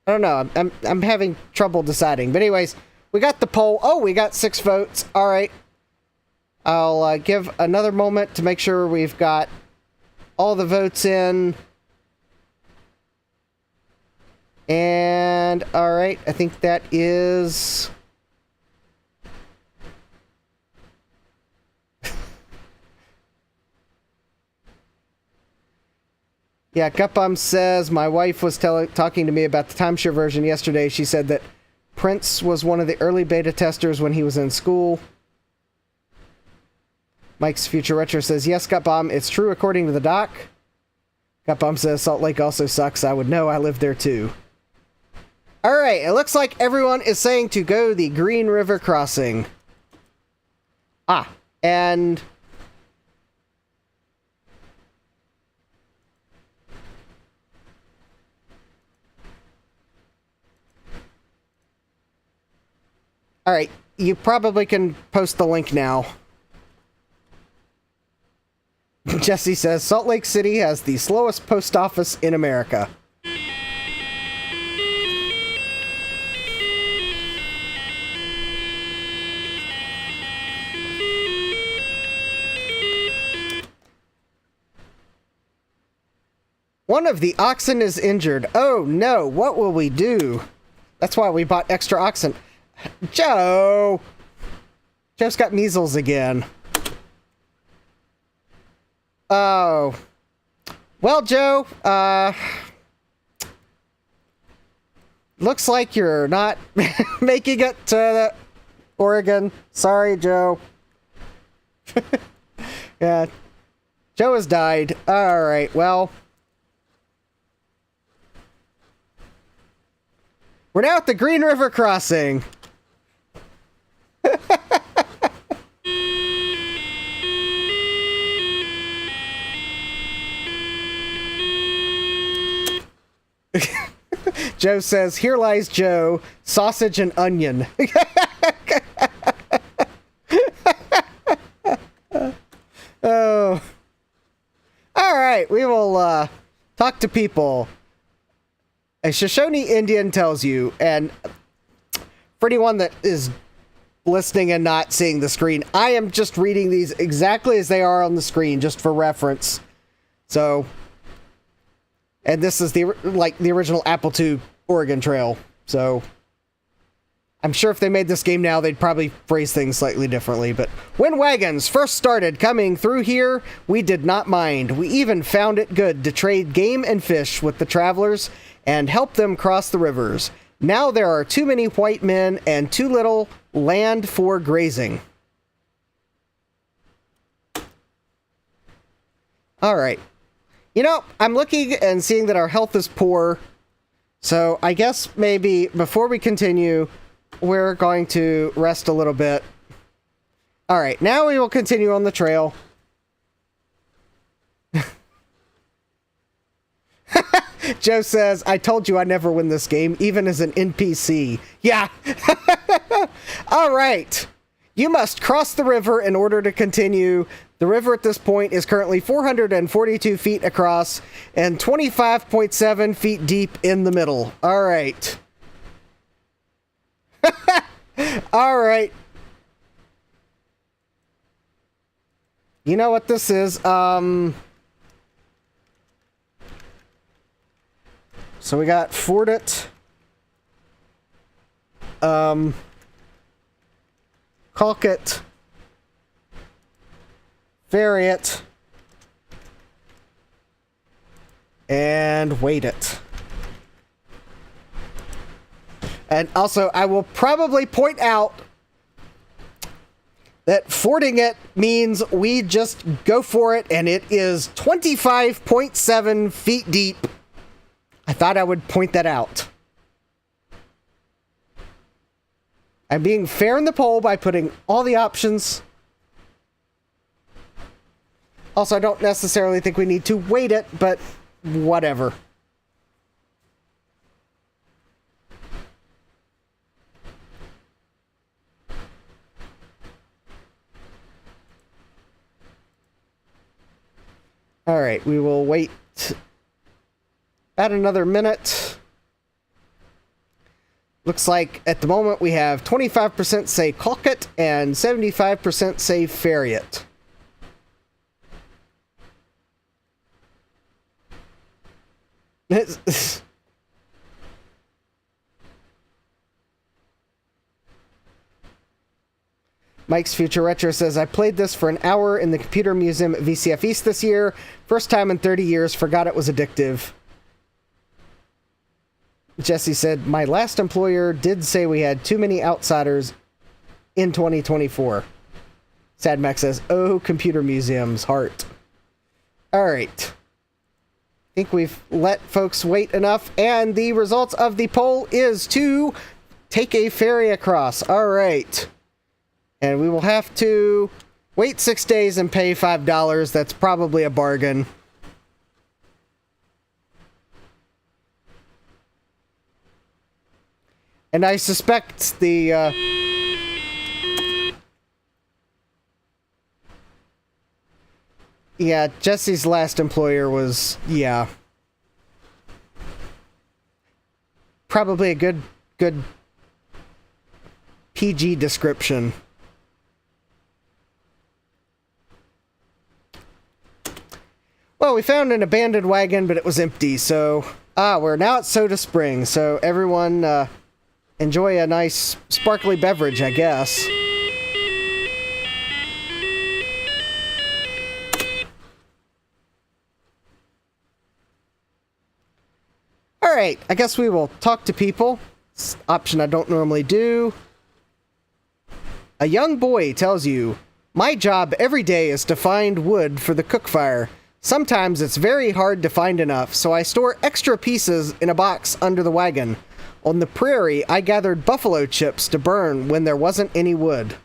I don't know. I'm having trouble deciding. But anyways, we got the poll. Oh, we got 6 votes. All right. I'll give another moment to make sure we've got all the votes in. And all right, I think that is Yeah, Gupum says, my wife was talking to me about the timeshare version yesterday. She said that Prince was one of the early beta testers when he was in school. Mike's Future Retro says, yes, Gupum, it's true according to the doc. Gupum says, Salt Lake also sucks. I would know. I lived there too. Alright, it looks like everyone is saying to go the Green River crossing. Ah, and Alright, you probably can post the link now. Jesse says, Salt Lake City has the slowest post office in America. One of the oxen is injured. Oh no, what will we do? That's why we bought extra oxen. Joe! Joe's got measles again. Oh. Well, Joe, looks like you're not making it to Oregon. Sorry, Joe. Yeah. Joe has died. Alright, well. We're now at the Green River Crossing. Joe says, here lies Joe, sausage and onion. Oh. Alright, we will talk to people. A Shoshone Indian tells you, and for anyone that is listening and not seeing the screen, I am just reading these exactly as they are on the screen, just for reference. So, and this is the original Apple II Oregon Trail. So, I'm sure if they made this game now, they'd probably phrase things slightly differently. But when wagons first started coming through here, we did not mind. We even found it good to trade game and fish with the travelers and help them cross the rivers. Now there are too many white men and too little land for grazing. Alright. You know, I'm looking and seeing that our health is poor. So I guess maybe before we continue, we're going to rest a little bit. Alright, now we will continue on the trail. Joe says, I told you I never win this game, even as an NPC. Yeah. Alright. You must cross the river in order to continue. The river at this point is currently 442 feet across and 25.7 feet deep in the middle. Alright. Alright. You know what this is? So we got Ford it. Caulk it. Ferry it. And wait it. And also, I will probably point out that fording it means we just go for it, and it is 25.7 feet deep. I thought I would point that out. I'm being fair in the poll by putting all the options. Also, I don't necessarily think we need to weight it, but whatever. All right, we will wait about another minute. Looks like at the moment we have 25% say caulk it and 75% say ferry it. Mike's Future Retro says, I played this for an hour in the Computer Museum at VCF East this year. First time in 30 years, forgot it was addictive. Jesse said, my last employer did say we had too many outsiders in 2024. Sad Mac says, oh, computer museums, heart. Alright. I think we've let folks wait enough, and the results of the poll is to take a ferry across. Alright. And we will have to wait 6 days and pay $5. That's probably a bargain. And I suspect the Yeah, Jesse's last employer was, yeah. Probably a good PG description. Well, we found an abandoned wagon, but it was empty, so... we're now at Soda Springs, so everyone, enjoy a nice sparkly beverage, I guess. Alright, I guess we will talk to people. It's an option I don't normally do. A young boy tells you, "My job every day is to find wood for the cook fire. Sometimes it's very hard to find enough, so I store extra pieces in a box under the wagon. On the prairie, I gathered buffalo chips to burn when there wasn't any wood."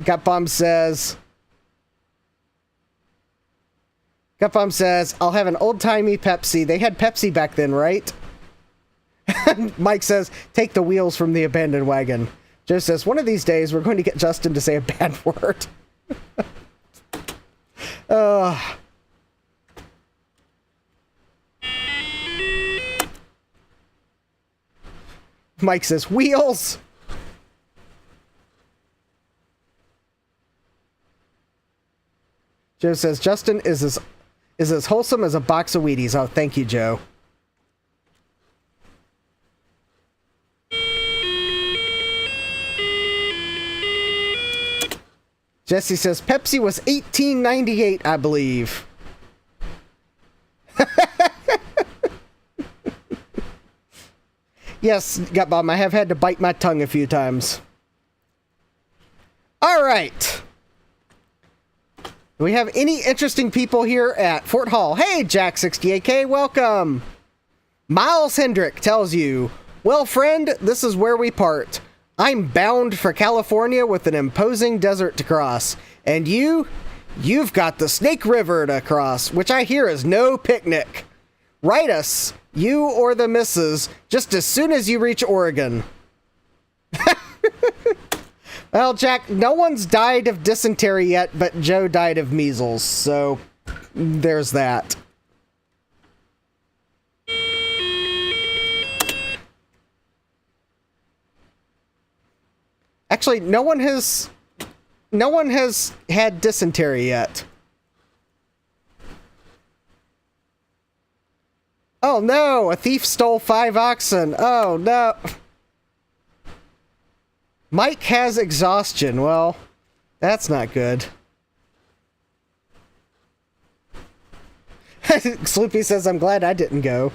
Gutbomb says, "I'll have an old-timey Pepsi. They had Pepsi back then, right?" Mike says, "Take the wheels from the abandoned wagon." Joe says, "One of these days, we're going to get Justin to say a bad word." Mike says, "Wheels." Joe says, "Justin is as wholesome as a box of Wheaties." Oh, thank you, Joe. Jesse says, "Pepsi was $18.98, I believe." Yes, Gutbomb, I have had to bite my tongue a few times. All right. Do we have any interesting people here at Fort Hall? Hey, Jack68K, welcome. Miles Hendrick tells you, "Well, friend, this is where we part. I'm bound for California with an imposing desert to cross. And you've got the Snake River to cross, which I hear is no picnic. Write us, you or the missus, just as soon as you reach Oregon." Well, Jack, no one's died of dysentery yet, but Joe died of measles, so there's that. Actually, no one has had dysentery yet. Oh no, a thief stole 5 oxen. Oh no. Mike has exhaustion. Well, that's not good. Sloopy says, "I'm glad I didn't go."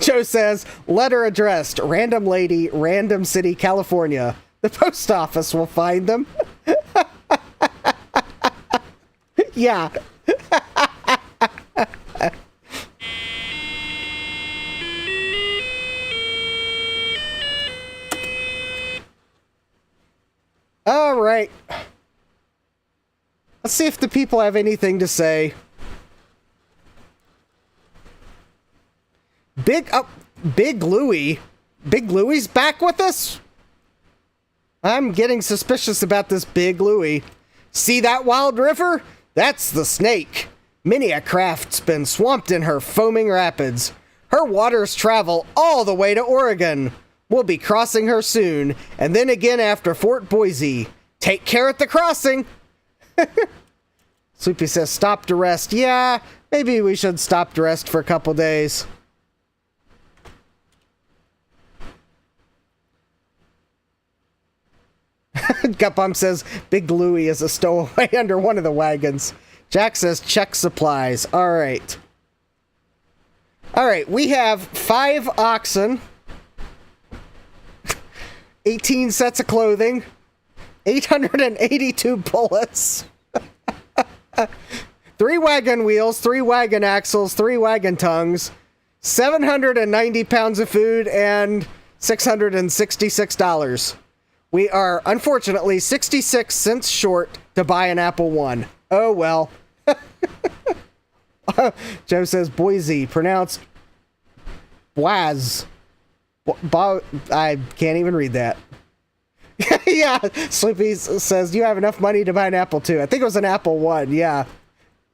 Joe says, "Letter addressed, random lady, random city, California. The post office will find them." Yeah. All right. Let's see if the people have anything to say. Big Louie. Big Louie's back with us? I'm getting suspicious about this Big Louie. "See that wild river? That's the Snake. Many a craft's been swamped in her foaming rapids. Her waters travel all the way to Oregon. We'll be crossing her soon, and then again after Fort Boise. Take care at the crossing." Sloopy says, "Stop to rest." Yeah, maybe we should stop to rest for a couple days. Gutbomb says, "Big Louie is a stowaway under one of the wagons." Jack says, "Check supplies." All right. All right, we have 5 oxen, 18 sets of clothing, 882 bullets, 3 wagon wheels, 3 wagon axles, 3 wagon tongues, 790 pounds of food, and $666. We are, unfortunately, 66 cents short to buy an Apple One. Oh, well. Joe says, "Boise, pronounced Boaz." I can't even read that. Yeah, Sleepy says, you have enough money to buy an Apple II. I think it was an Apple One, yeah.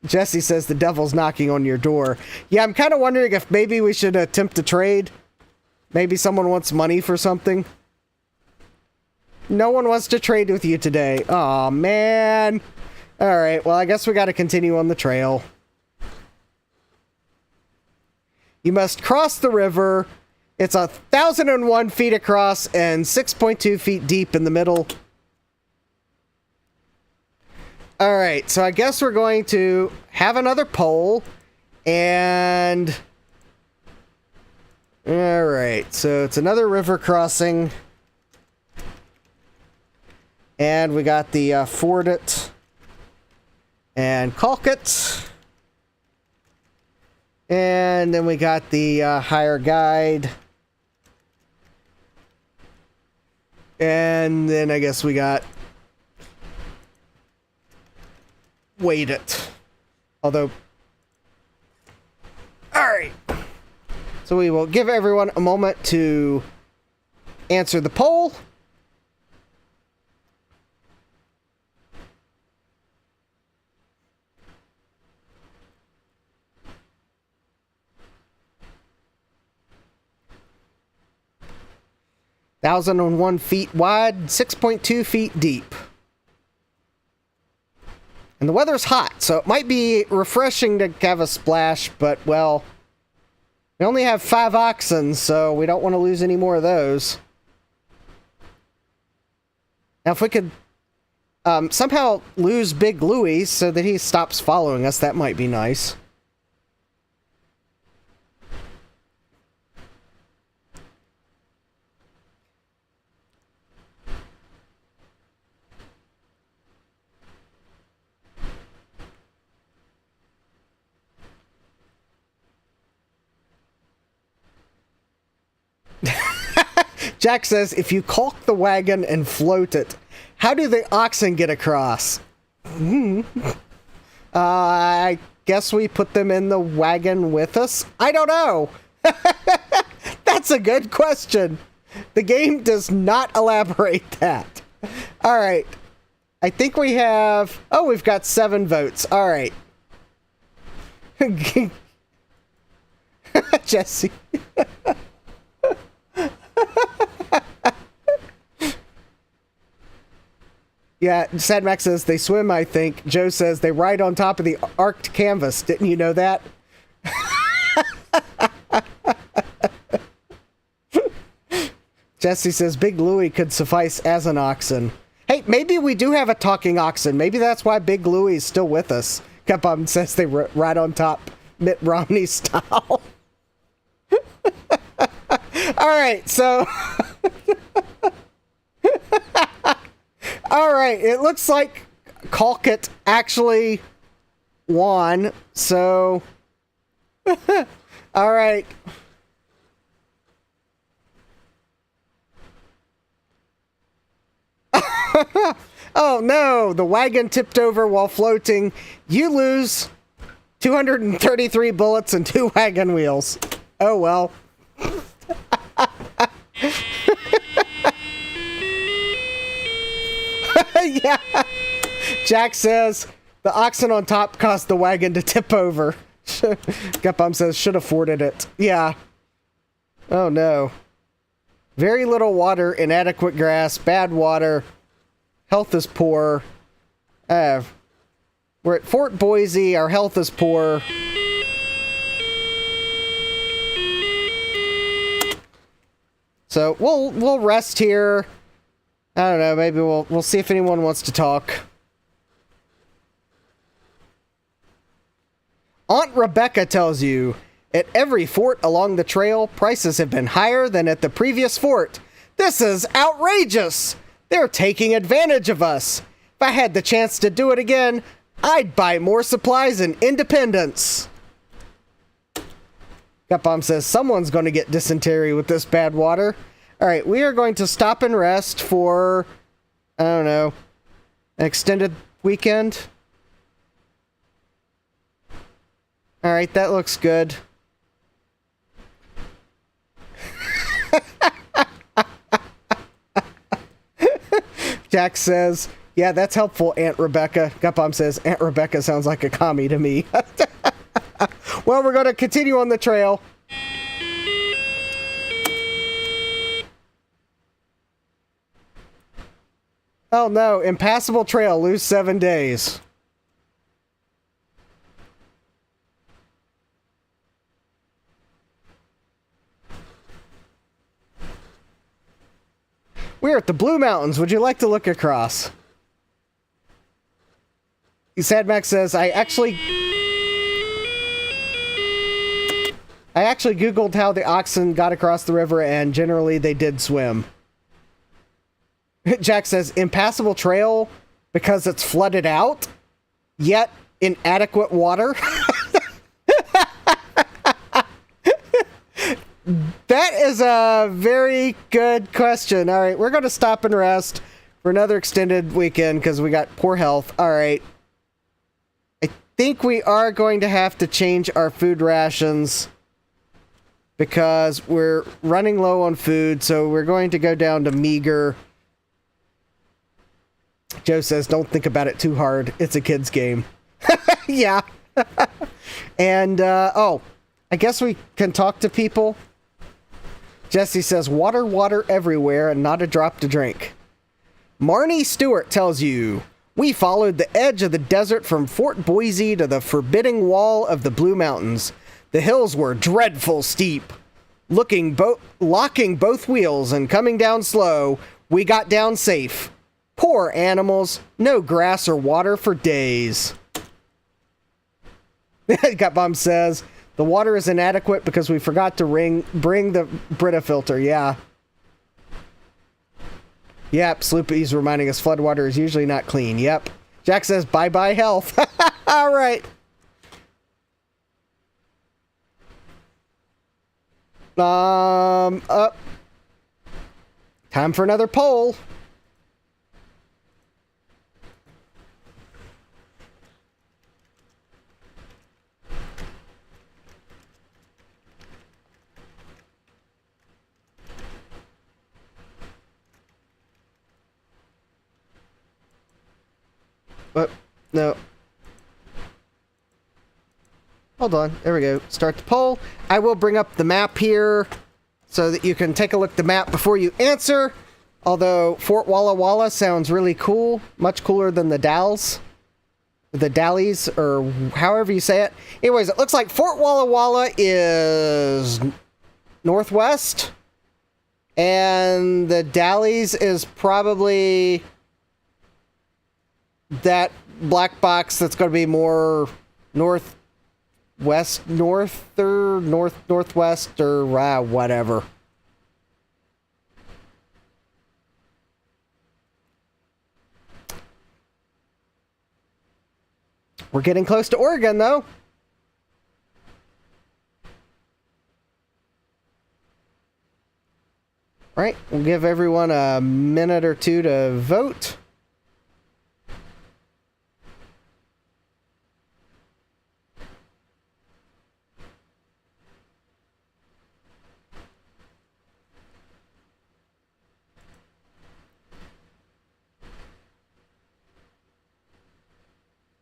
Jesse says the devil's knocking on your door. Yeah, I'm kind of wondering if maybe we should attempt to trade. Maybe someone wants money for something. No one wants to trade with you today. Aw, man. Alright, well, I guess we gotta continue on the trail. You must cross the river. It's 1,001 feet across and 6.2 feet deep in the middle. Alright, so I guess we're going to have another pole. And... Alright, so it's another river crossing. And we got the ford it. And caulk it. And then we got the hire guide. And then I guess we got wait it. Although, alright. So we will give everyone a moment to answer the poll. (1,001 feet wide, 6.2 feet deep. And the weather's hot, so it might be refreshing to have a splash, but, well, we only have 5 oxen, so we don't want to lose any more of those. Now, if we could somehow lose Big Louie so that he stops following us, that might be nice. Jack says, if you caulk the wagon and float it, how do the oxen get across? I guess we put them in the wagon with us? I don't know. That's a good question. The game does not elaborate that. All right. I think we have... Oh, we've got 7 votes. All right. Jesse. Yeah, Sad Max says they swim, I think. Joe says they ride on top of the arced canvas. Didn't you know that? Jesse says Big Louie could suffice as an oxen. Hey, maybe we do have a talking oxen. Maybe that's why Big Louie is still with us. Capom says they ride on top Mitt Romney style. Alright, so... Alright, it looks like Caulkit actually won, so... Alright. Oh no, the wagon tipped over while floating. You lose 233 bullets and 2 wagon wheels. Oh well. Yeah. Jack says the oxen on top caused the wagon to tip over. Gutbum says should have forded it. Yeah. Oh no. Very little water, inadequate grass, bad water. Health is poor. We're at Fort Boise. Our health is poor. So we'll rest here. I don't know. Maybe we'll see if anyone wants to talk. Aunt Rebecca tells you, at every fort along the trail, prices have been higher than at the previous fort. This is outrageous! They're taking advantage of us. If I had the chance to do it again, I'd buy more supplies in Independence. Gutbomb says someone's going to get dysentery with this bad water. Alright, we are going to stop and rest for, I don't know, an extended weekend. Alright, that looks good. Jack says, yeah, that's helpful, Aunt Rebecca. Gutbomb says, Aunt Rebecca sounds like a commie to me. Well, we're going to continue on the trail. Oh no, impassable trail, lose 7 days. We're at the Blue Mountains. Would you like to look across? Sad Max says, I actually Googled how the oxen got across the river, and generally they did swim. Jack says, impassable trail because it's flooded out, yet inadequate water. That is a very good question. All right, we're going to stop and rest for another extended weekend because we got poor health. All right. I think we are going to have to change our food rations because we're running low on food, so we're going to go down to meager. Joe says, don't think about it too hard. It's a kid's game. Yeah. And, oh, I guess we can talk to people. Jesse says, water, water everywhere, and not a drop to drink. Marnie Stewart tells you, we followed the edge of the desert from Fort Boise to the forbidding wall of the Blue Mountains. The hills were dreadful steep. Locking both wheels and coming down slow, we got down safe. Poor animals, no grass or water for days. Gutbomb says, the water is inadequate because we forgot to bring the Brita filter. Yeah. Yep, Sloopy's reminding us floodwater is usually not clean. Yep. Jack says, bye-bye health. All right. Up. Time for another poll. But no. Hold on. There we go. Start the poll. I will bring up the map here so that you can take a look at the map before you answer. Although Fort Walla Walla sounds really cool. Much cooler than the Dalles. The Dallies, or however you say it. Anyways, it looks like Fort Walla Walla is northwest. And the Dallies is probably that black box that's going to be more northwest, northwest, or whatever. We're getting close to Oregon, though. All right, we'll give everyone a minute or two to vote.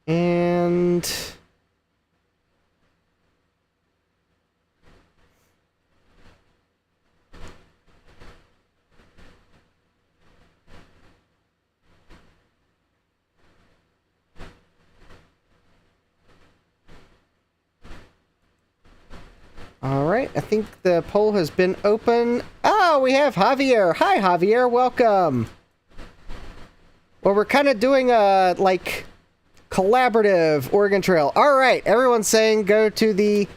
And all right, I think the poll has been open. Oh, we have Javier. Hi, Javier. Welcome. Well, we're kind of doing a, collaborative Oregon Trail. All right, everyone's saying go to the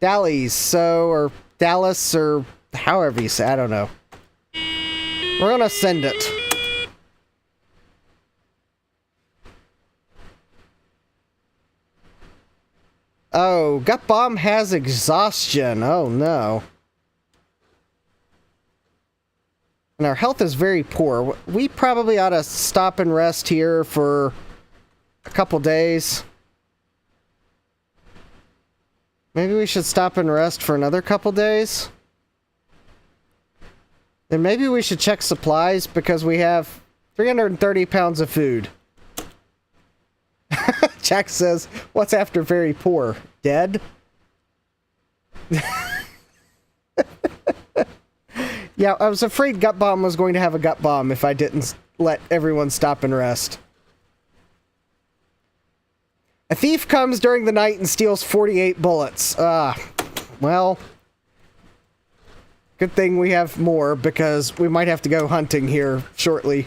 Dalles, or Dallas, or however you say. I don't know. We're gonna send it. Oh, Gutbomb has exhaustion. Oh no. And our health is very poor. We probably ought to stop and rest here for a couple days. Maybe we should stop and rest for another couple days. Then maybe we should check supplies because we have 330 pounds of food. Jack says, what's after very poor? Dead? Yeah, I was afraid Gut Bomb was going to have a gut bomb if I didn't let everyone stop and rest. A thief comes during the night and steals 48 bullets. Well, good thing we have more, because we might have to go hunting here shortly.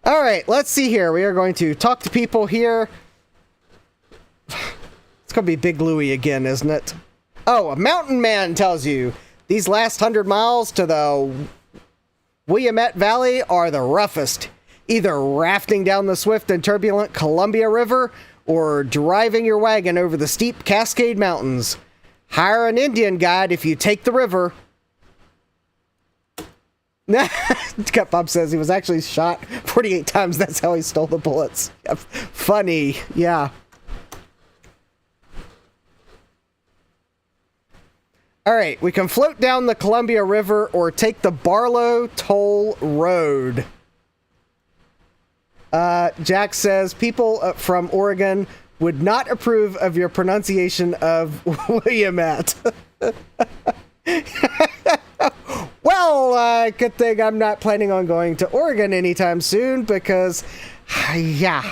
Alright, let's see here. We are going to talk to people here. It's going to be Big Louie again, isn't it? Oh, a mountain man tells you these last 100 miles to the Willamette Valley are the roughest. Either rafting down the swift and turbulent Columbia River or driving your wagon over the steep Cascade Mountains. Hire an Indian guide if you take the river. Gut Bob says he was actually shot 48 times. That's how he stole the bullets. Funny, yeah. Alright, we can float down the Columbia River or take the Barlow Toll Road. Jack says people from Oregon would not approve of your pronunciation of Willamette. Well, good thing I'm not planning on going to Oregon anytime soon, because, yeah,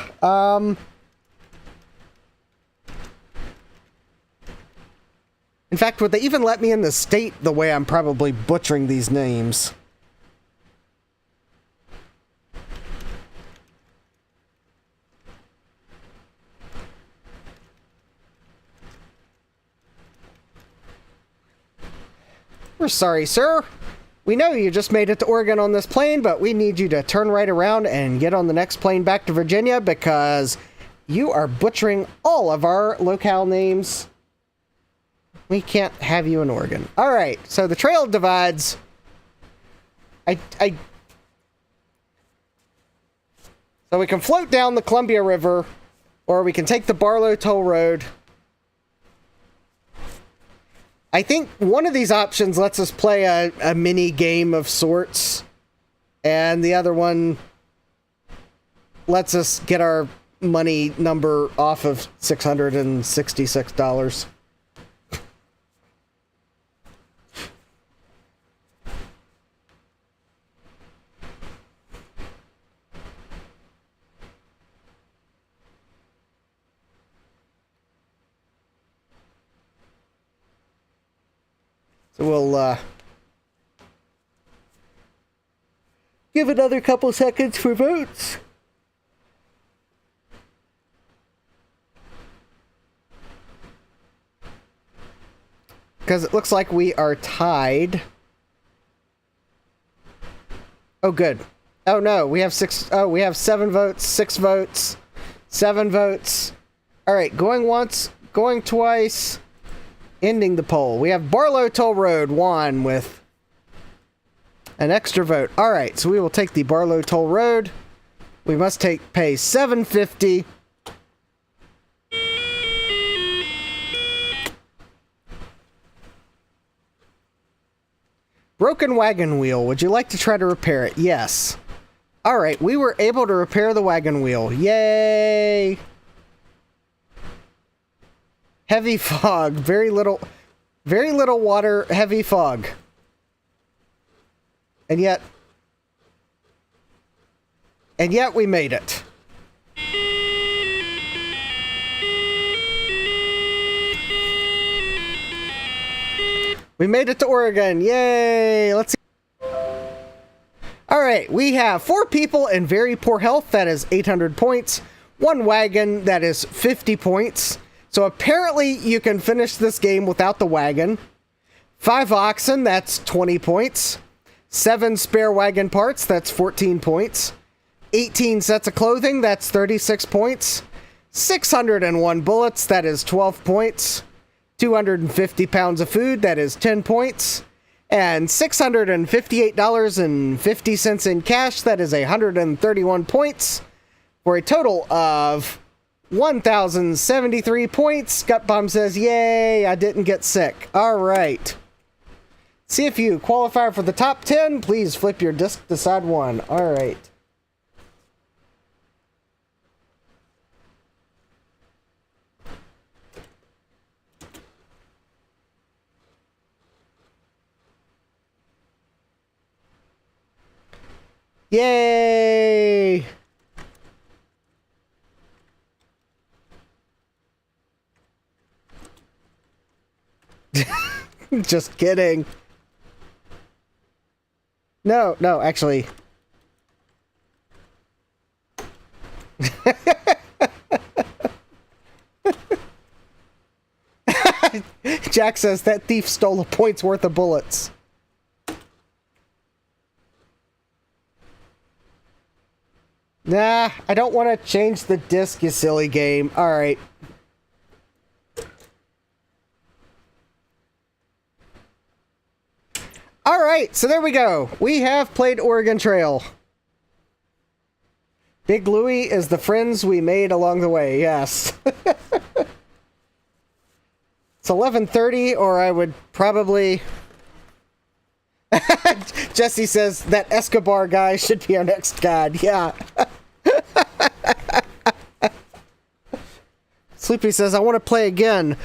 in fact, would they even let me in the state the way I'm probably butchering these names? We're sorry, sir. We know you just made it to Oregon on this plane, but we need you to turn right around and get on the next plane back to Virginia, because you are butchering all of our locale names. We can't have you in Oregon. All right, so the trail divides. So we can float down the Columbia River, or we can take the Barlow Toll Road. I think one of these options lets us play a mini game of sorts, and the other one lets us get our money number off of $666. So we'll give another couple seconds for votes. Because it looks like we are tied. Oh, good. Oh, no, we have 7 votes, 6 votes, 7 votes. All right, going once, going twice. Ending the poll. We have Barlow Toll Road won with an extra vote. All right, so we will take the Barlow Toll Road. We must pay $7.50. Broken wagon wheel. Would you like to try to repair it? Yes. All right, we were able to repair the wagon wheel. Yay! Heavy fog, very little water, heavy fog. And yet we made it. We made it to Oregon. Yay! Let's see. All right, we have 4 people in very poor health. That is 800 points. 1 wagon. That is 50 points. So apparently you can finish this game without the wagon. 5 oxen, that's 20 points. 7 spare wagon parts, that's 14 points. 18 sets of clothing, that's 36 points. 601 bullets, that is 12 points. 250 pounds of food, that is 10 points. And $658.50 in cash, that is 131 points. For a total of 1,073 points. Gut Bomb says, yay, I didn't get sick. All right. See if you qualify for the top 10. Please flip your disc to side 1. All right. Yay! Just kidding. No, actually. Jack says that thief stole a point's worth of bullets. Nah, I don't want to change the disc, you silly game. Alright. Alright, so there we go. We have played Oregon Trail. Big Louie is the friends we made along the way, yes. It's 11:30, or I would probably... Jesse says that Escobar guy should be our next god. Yeah. Sleepy says, I want to play again.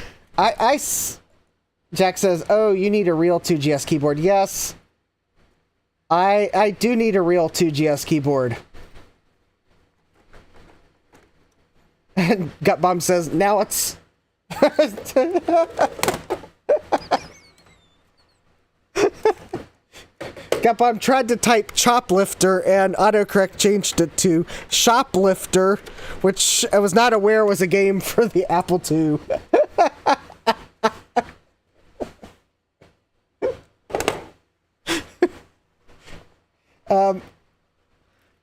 Jack says, oh, you need a real 2GS keyboard. Yes. I do need a real 2GS keyboard. Gut Bomb says, now it's... Gut Bomb tried to type choplifter and autocorrect changed it to shoplifter, which I was not aware was a game for the Apple II.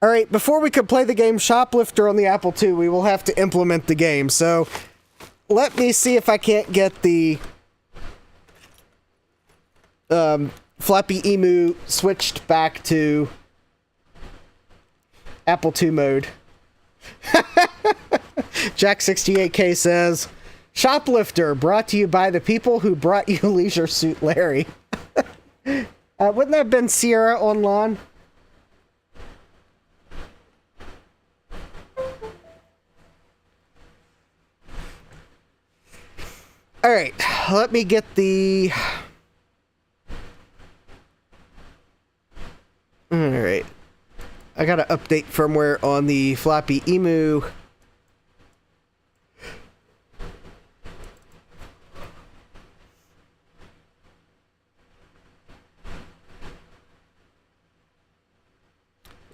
Alright, before we can play the game Shoplifter on the Apple II, we will have to implement the game. So, let me see if I can't get the Floppy Emu switched back to Apple II mode. Jack68K says, Shoplifter, brought to you by the people who brought you Leisure Suit Larry. Wouldn't that have been Sierra on lawn? Alright, let me get the... Alright. I gotta update firmware on the Floppy Emu.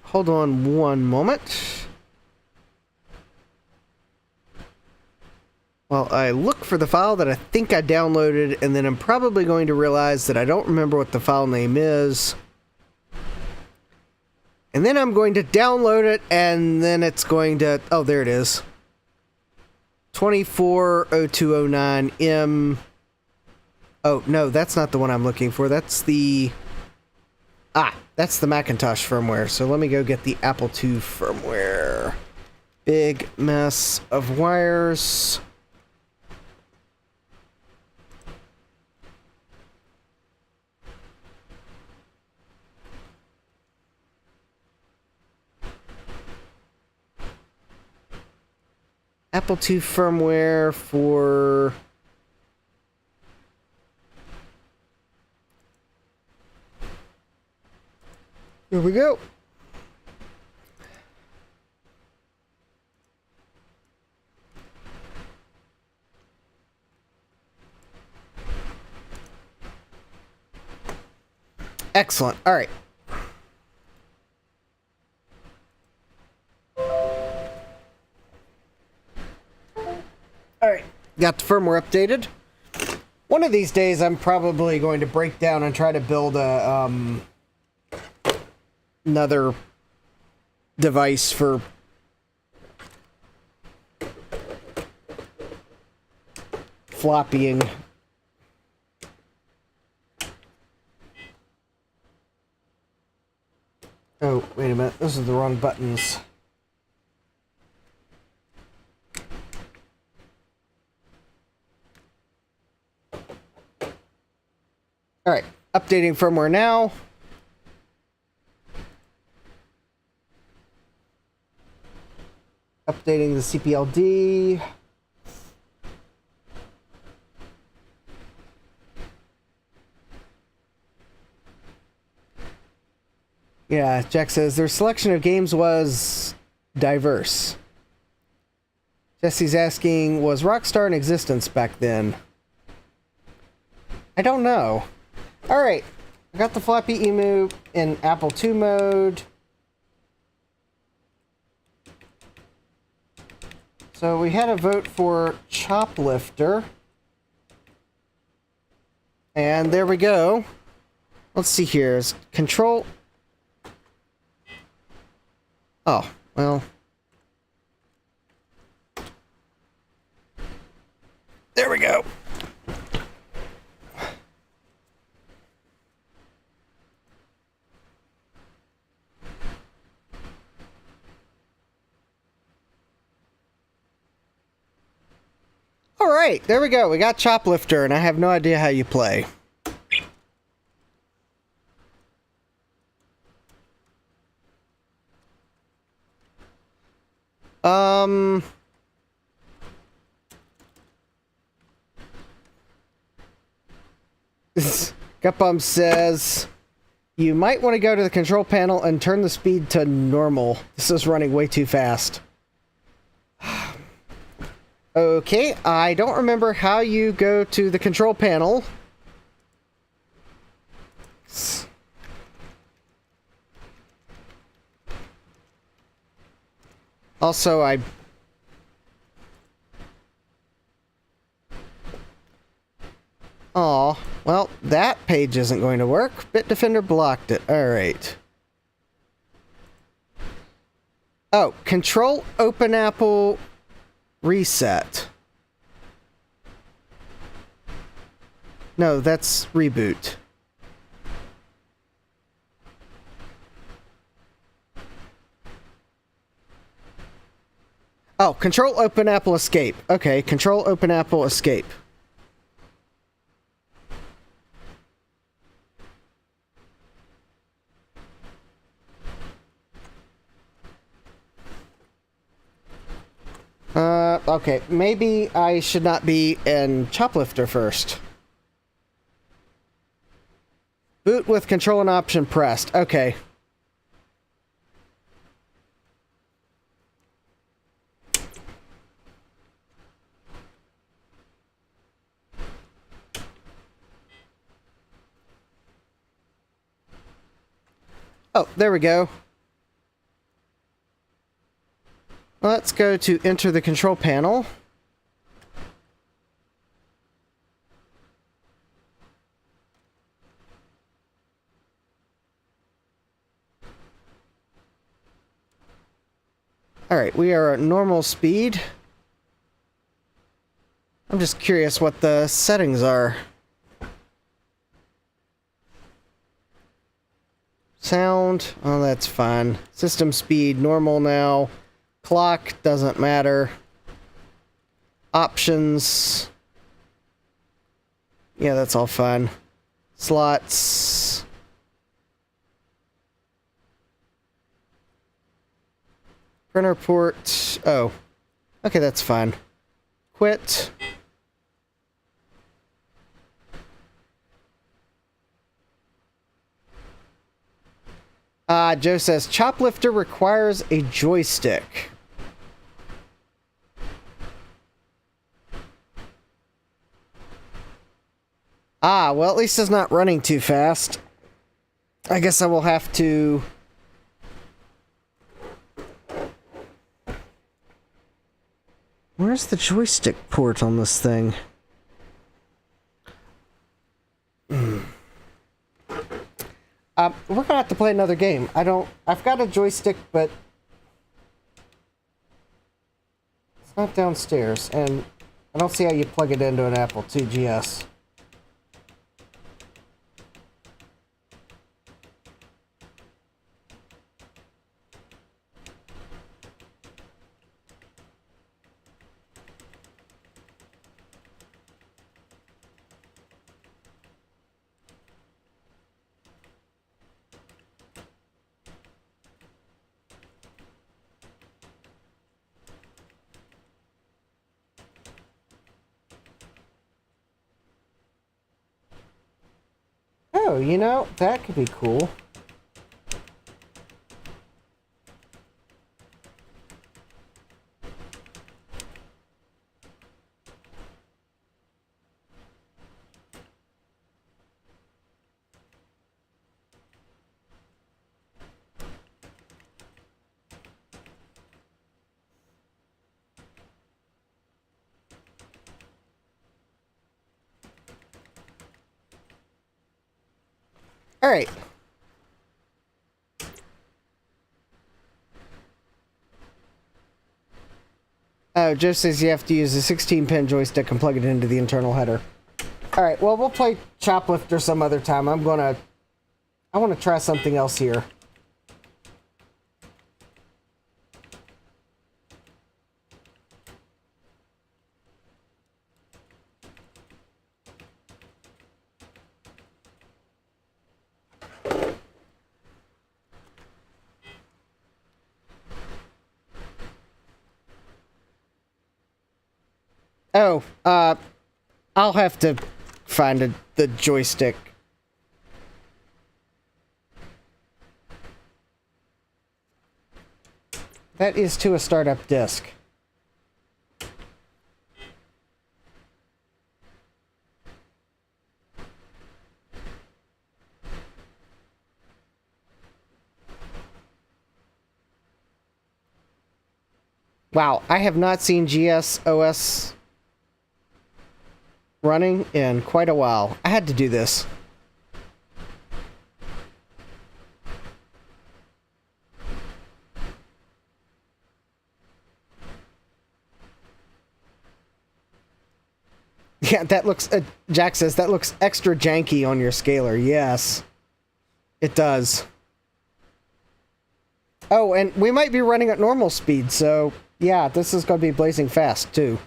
Hold on one moment. While I look for the file that I think I downloaded, and then I'm probably going to realize that I don't remember what the file name is. And then I'm going to download it, and then it's going to... Oh, there it is. 240209M. Oh, no, that's not the one I'm looking for. That's the... that's the Macintosh firmware. So let me go get the Apple II firmware. Big mess of wires. Apple II firmware for... Here we go. Excellent. All right. Alright, got the firmware updated. One of these days I'm probably going to break down and try to build a, another device for floppying. Oh, wait a minute, those are the wrong buttons. Alright, updating firmware now. Updating the CPLD. Yeah, Jack says their selection of games was diverse. Jesse's asking, was Rockstar in existence back then? I don't know. Alright, I got the floppy emu in Apple II mode. So we had a vote for Choplifter. And there we go. Let's see here. Is control... Oh, well... There we go. All right, there we go. We got Choplifter, and I have no idea how you play. Gutbum says, you might want to go to the control panel and turn the speed to normal. This is running way too fast. Okay, I don't remember how you go to the control panel. Also, Aw, well, that page isn't going to work. Bitdefender blocked it. Alright. Oh, Control Open Apple Reset. No, that's reboot. Oh, Control Open Apple Escape. Okay, Control Open Apple Escape. Okay, maybe I should not be in Choplifter first. Boot with Control and Option pressed. Okay. Oh, there we go. Let's go to enter the control panel. Alright, we are at normal speed. I'm just curious what the settings are. Sound, oh that's fine. System speed, normal now. Clock, doesn't matter. Options. Yeah, that's all fine. Slots. Printer port. Oh. Okay, that's fine. Quit. Joe says, Choplifter requires a joystick. Well, at least it's not running too fast. I guess I will have to... Where's the joystick port on this thing? We're gonna have to play another game. I've got a joystick, but... It's not downstairs, and I don't see how you plug it into an Apple IIGS. Oh, you know, that could be cool. All right. Oh, Joe says you have to use a 16-pin joystick and plug it into the internal header. All right, well, we'll play Choplifter some other time. I want to try something else here. Oh, I'll have to find the joystick. That is to a startup disk. Wow, I have not seen GSOS running in quite a while. I had to do this. Yeah, that looks, Jack says, that looks extra janky on your scaler. Yes, it does. Oh, and we might be running at normal speed, so yeah, this is going to be blazing fast, too.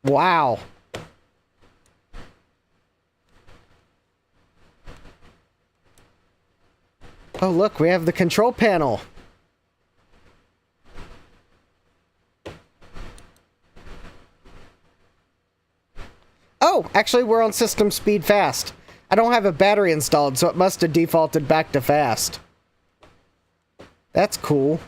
Wow. Oh, look, we have the control panel. Oh, actually, we're on system speed fast. I don't have a battery installed, so it must have defaulted back to fast. That's cool.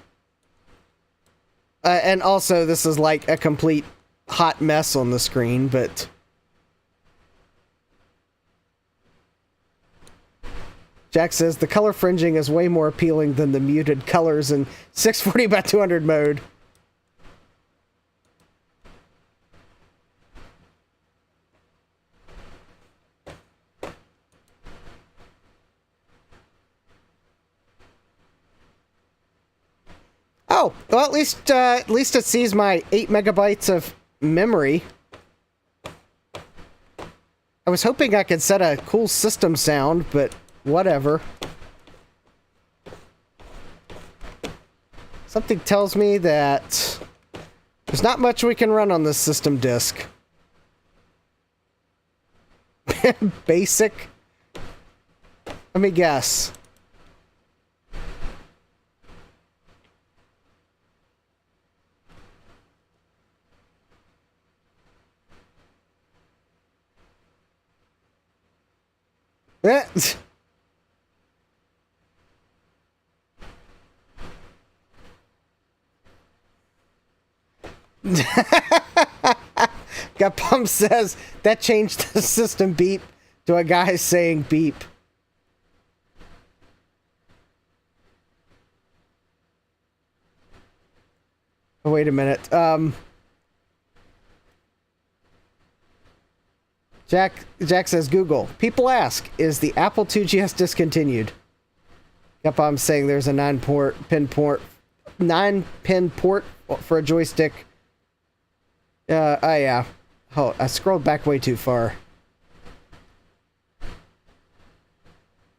And also, this is like a complete hot mess on the screen, but... Jack says, the color fringing is way more appealing than the muted colors in 640 by 200 mode. Oh, well, at least it sees my 8 megabytes of memory. I was hoping I could set a cool system sound, but whatever. Something tells me that there's not much we can run on this system disk. Basic? Let me guess. Gutbum says that changed the system beep to a guy saying beep. Oh, wait a minute. Jack says, Google. People ask, is the Apple IIGS discontinued? Gutbum saying there's a 9-pin port for a joystick. Oh yeah. Oh, I scrolled back way too far.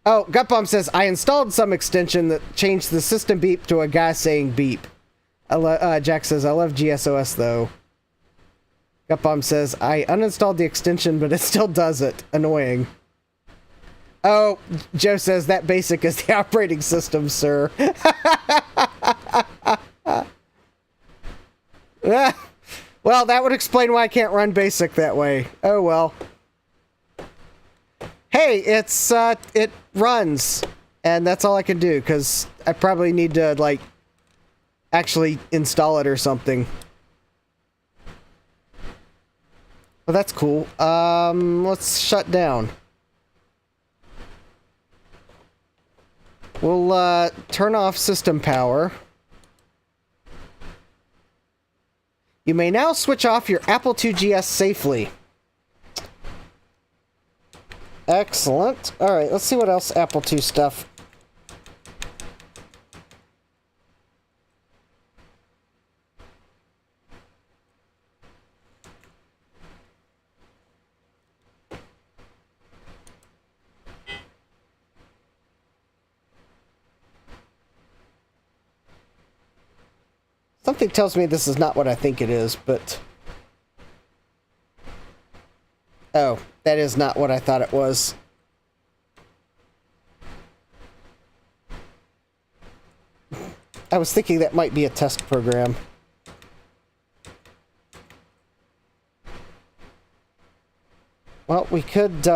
Oh, Gutbomb says, I installed some extension that changed the system beep to a guy saying beep. Jack says, I love GSOS though. Gutbomb says, I uninstalled the extension, but it still does it. Annoying. Oh, Joe says, that BASIC is the operating system, sir. Well, that would explain why I can't run BASIC that way. Oh, well. Hey, it runs. And that's all I can do, because I probably need to, like, actually install it or something. Well, that's cool. Let's shut down. We'll, turn off system power. You may now switch off your Apple IIGS safely. Excellent. Alright, let's see what else Apple II stuff. Something tells me this is not what I think it is, but... Oh, that is not what I thought it was. I was thinking that might be a test program. Well, we could,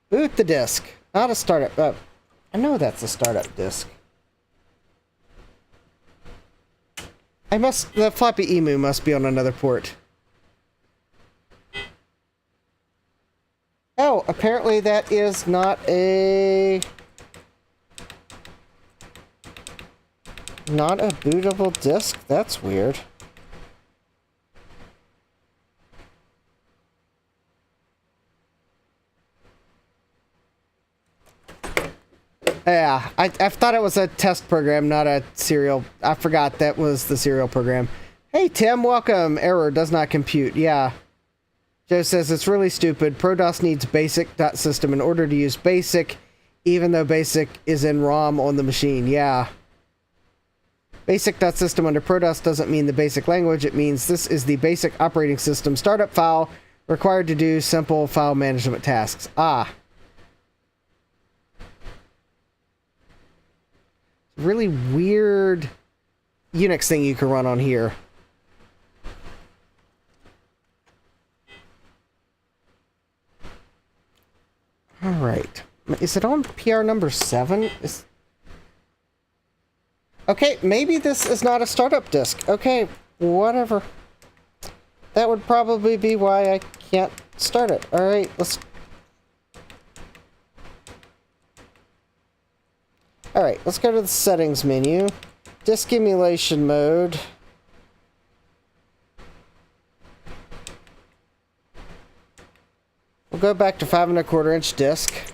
boot the disk. Not a startup. Oh, I know that's a startup disk. The floppy emu must be on another port. Oh, apparently that is not a bootable disk? That's weird. Yeah, I thought it was a test program, not a serial. I forgot that was the serial program. Hey, Tim, welcome. Error does not compute. Yeah. Joe says it's really stupid. ProDOS needs basic.system in order to use basic, even though basic is in ROM on the machine. Yeah. Basic.system under ProDOS doesn't mean the basic language. It means this is the basic operating system startup file required to do simple file management tasks. Ah. Really weird Unix thing you can run on here. Alright. Is it on PR number 7? Okay, maybe this is not a startup disk. Okay, whatever. That would probably be why I can't start it. Alright, let's... Alright, let's go to the settings menu. Disk emulation mode. We'll go back to 5 1/4 inch disk.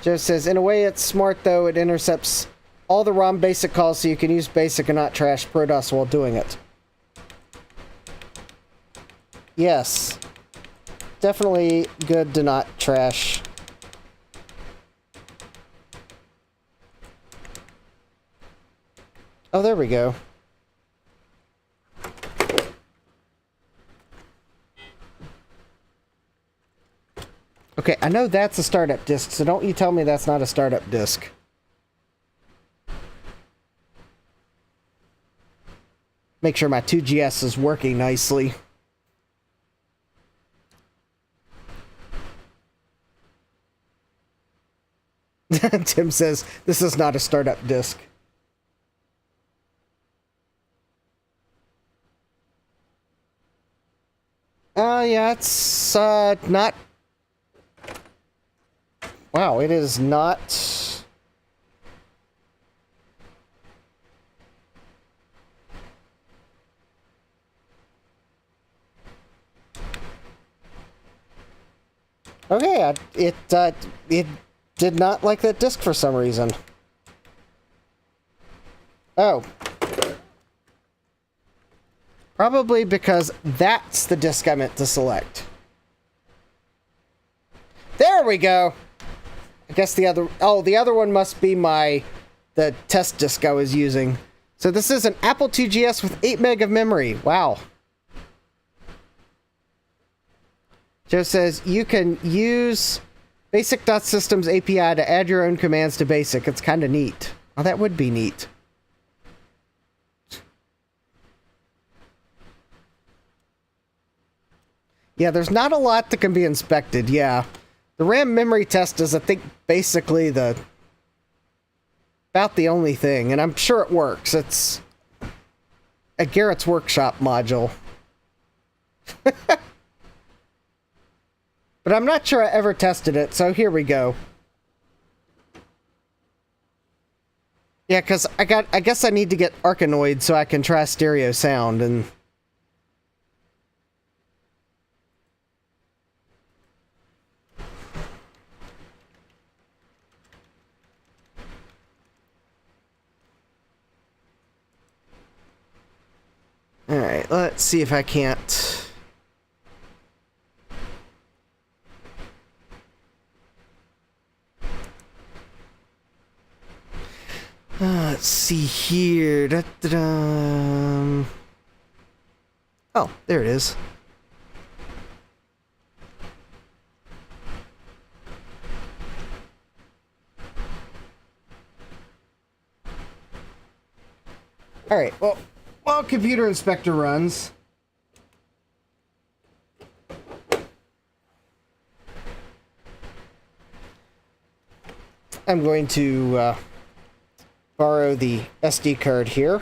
Joe says, in a way it's smart though, it intercepts all the ROM basic calls so you can use basic and not trash ProDOS while doing it. Yes. Definitely good to not trash. Oh, there we go. Okay, I know that's a startup disk, so don't you tell me that's not a startup disk. Make sure my 2GS is working nicely. Tim says, this is not a startup disk. Yeah, it's, not... Wow, it is not... Okay, it did not like that disk for some reason. Oh. Probably because that's the disk I meant to select. There we go! I guess the other... Oh, the other one must be the test disk I was using. So this is an Apple IIGS with 8 meg of memory. Wow. Joe says, you can use basic.systems API to add your own commands to basic. It's kind of neat. Oh, that would be neat. Yeah, there's not a lot that can be inspected, yeah. The RAM memory test is, I think, basically about the only thing, and I'm sure it works. It's a Garrett's Workshop module. But I'm not sure I ever tested it, so here we go. Yeah, because I guess I need to get Arkanoid so I can try stereo sound, and... Alright, let's see if I can't... let's see here. Da-da-dum. Oh, there it is. Alright, well, while Computer Inspector runs... I'm going to borrow the SD card here.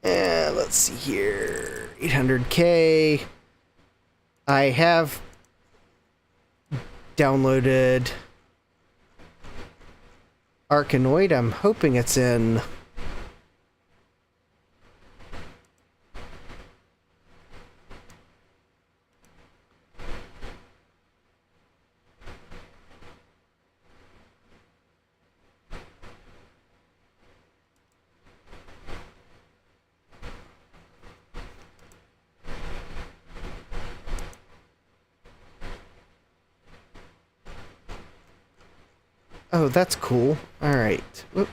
And let's see here. 800K. I have downloaded Arkanoid. I'm hoping it's in... Oh, that's cool. Alright. Whoop.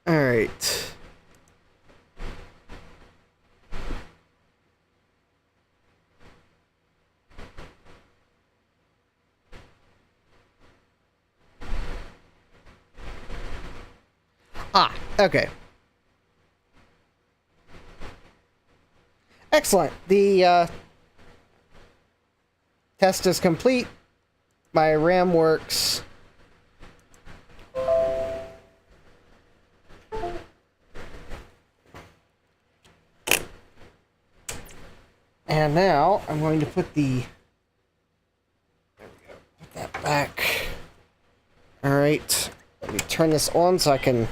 Alright. Ah, okay. Excellent. The test is complete. My RAM works. And now I'm going to put the... There we go. Put that back. Alright. Let me turn this on so I can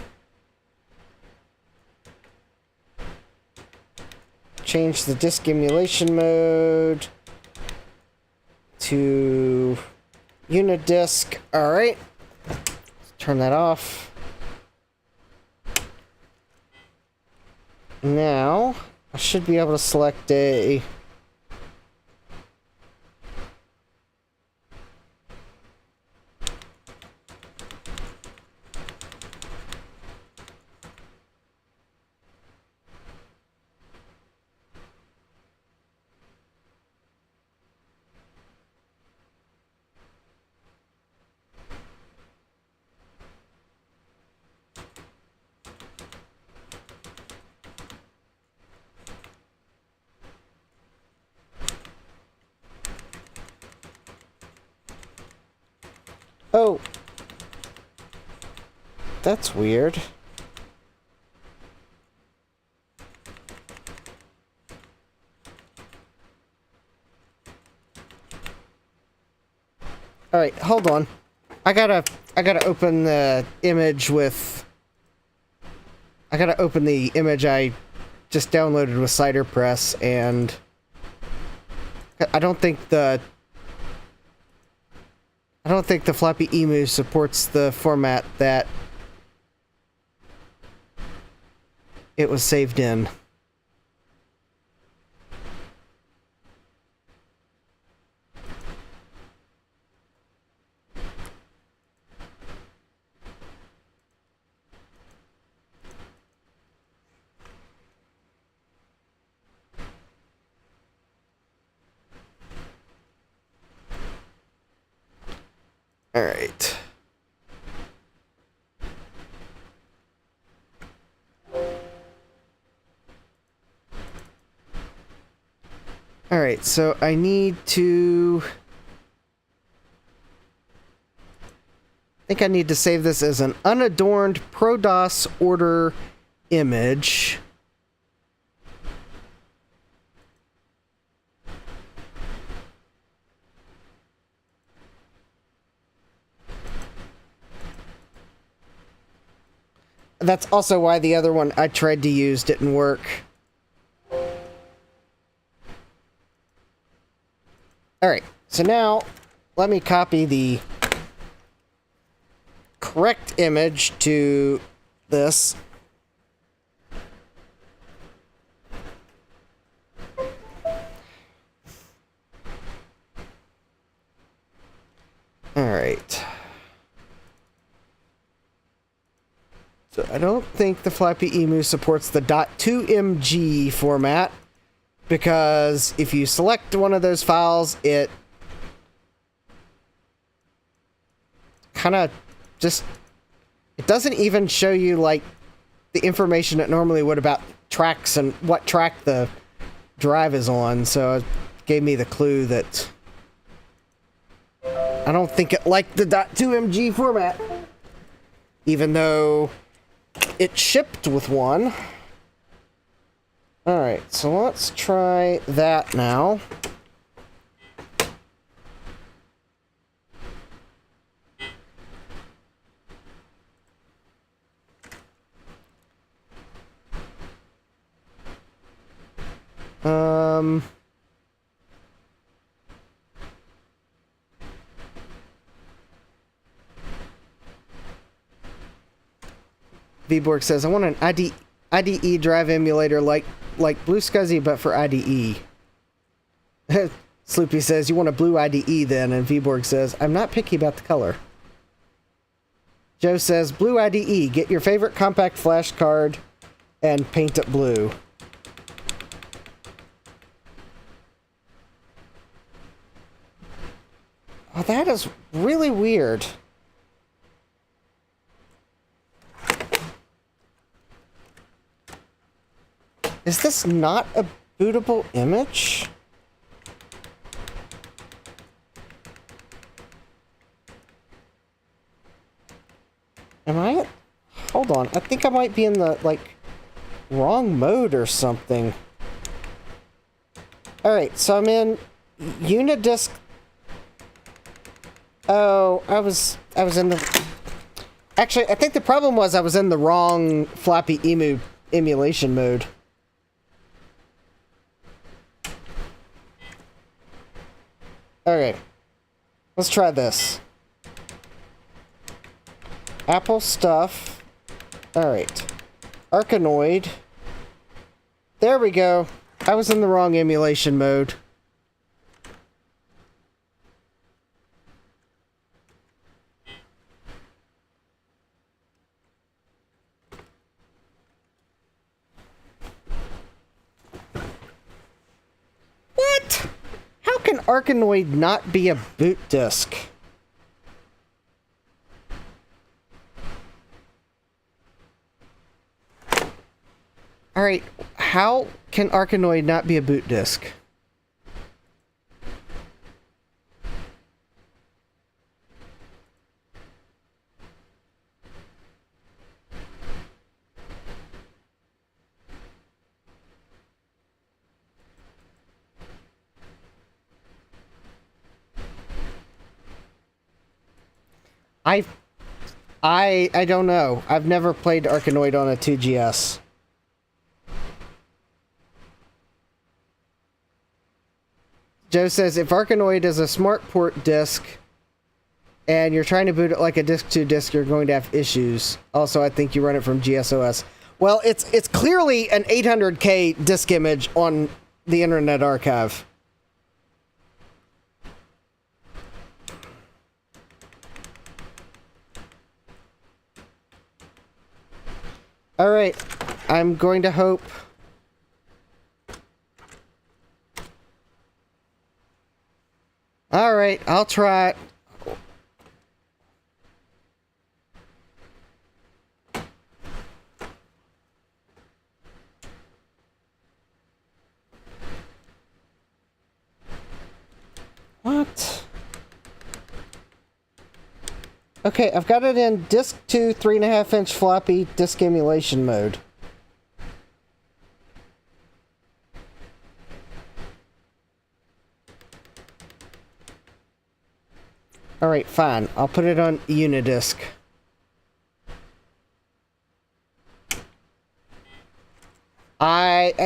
change the disk emulation mode to Unidisk. Alright. Turn that off. Now, I should be able to select a... Oh. That's weird. Alright, hold on. I gotta open the image with... I gotta open the image I just downloaded with CiderPress, and... I don't think the floppy emu supports the format that it was saved in. All right. All right, so I need to... I think I need to save this as an unadorned ProDOS order image. That's also why the other one I tried to use didn't work. Alright, so now let me copy the correct image to this. Alright. So I don't think the Flappy Emu supports the .2mg format, because if you select one of those files, it kind of just... It doesn't even show you, like, the information it normally would about tracks and what track the drive is on, so it gave me the clue that I don't think it liked the .2mg format, even though it shipped with one. Alright, so let's try that now. VBorg says, I want an IDE drive emulator like Blue SCSI, but for IDE. Sloopy says, you want a blue IDE then, and VBorg says, I'm not picky about the color. Joe says, blue IDE, get your favorite compact flash card and paint it blue. Oh, that is really weird. Is this not a bootable image? Am I? Hold on. I think I might be in the, like, wrong mode or something. Alright, so I'm in Unidisc. Oh, I was in the... Actually, I think the problem was I was in the wrong Flappy Emu emulation mode. Okay, let's try this. Apple stuff. Alright. Arkanoid. There we go. I was in the wrong emulation mode. What? How can Arkanoid not be a boot disk? Alright, how can Arkanoid not be a boot disk? I don't know. I've never played Arkanoid on a 2GS. Joe says, if Arkanoid is a smart port disk and you're trying to boot it like a disk to disk, you're going to have issues. Also, I think you run it from GSOS. Well, it's clearly an 800K disk image on the Internet Archive. All right, I'm going to hope. All right, I'll try it. What? Okay, I've got it in disk 2 3.5-inch floppy disk emulation mode. Alright, fine. I'll put it on Unidisc.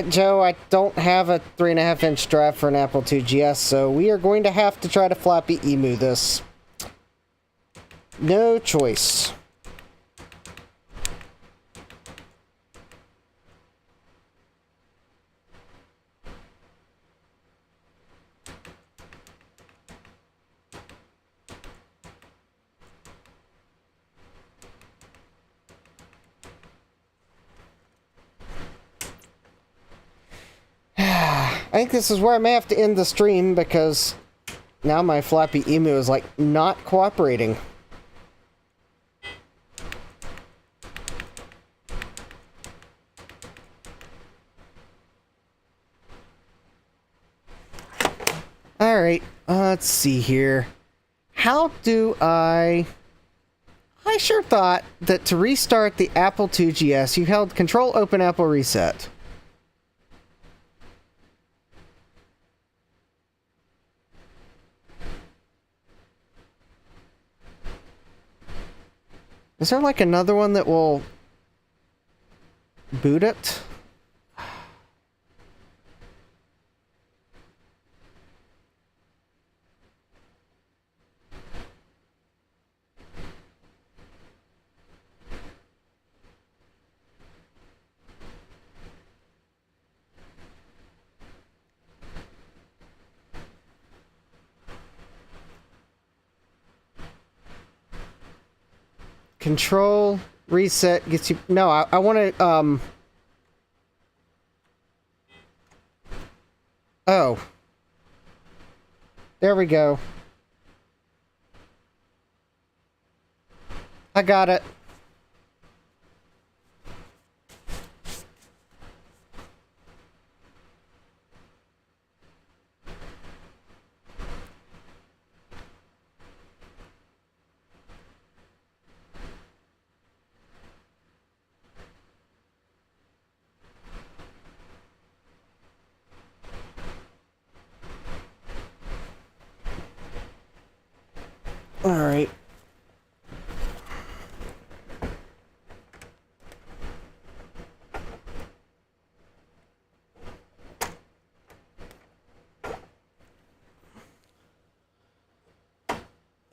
Joe, I don't have a 3.5-inch drive for an Apple IIGS, so we are going to have to try to floppy emu this. No choice. I think this is where I may have to end the stream because now my floppy emu is like not cooperating. Alright, let's see here. How do I sure thought that to restart the Apple IIGS, you held Control Open Apple Reset. Is there like another one that will boot it? Control reset gets you. No, I want to. Oh, there we go. I got it. All right.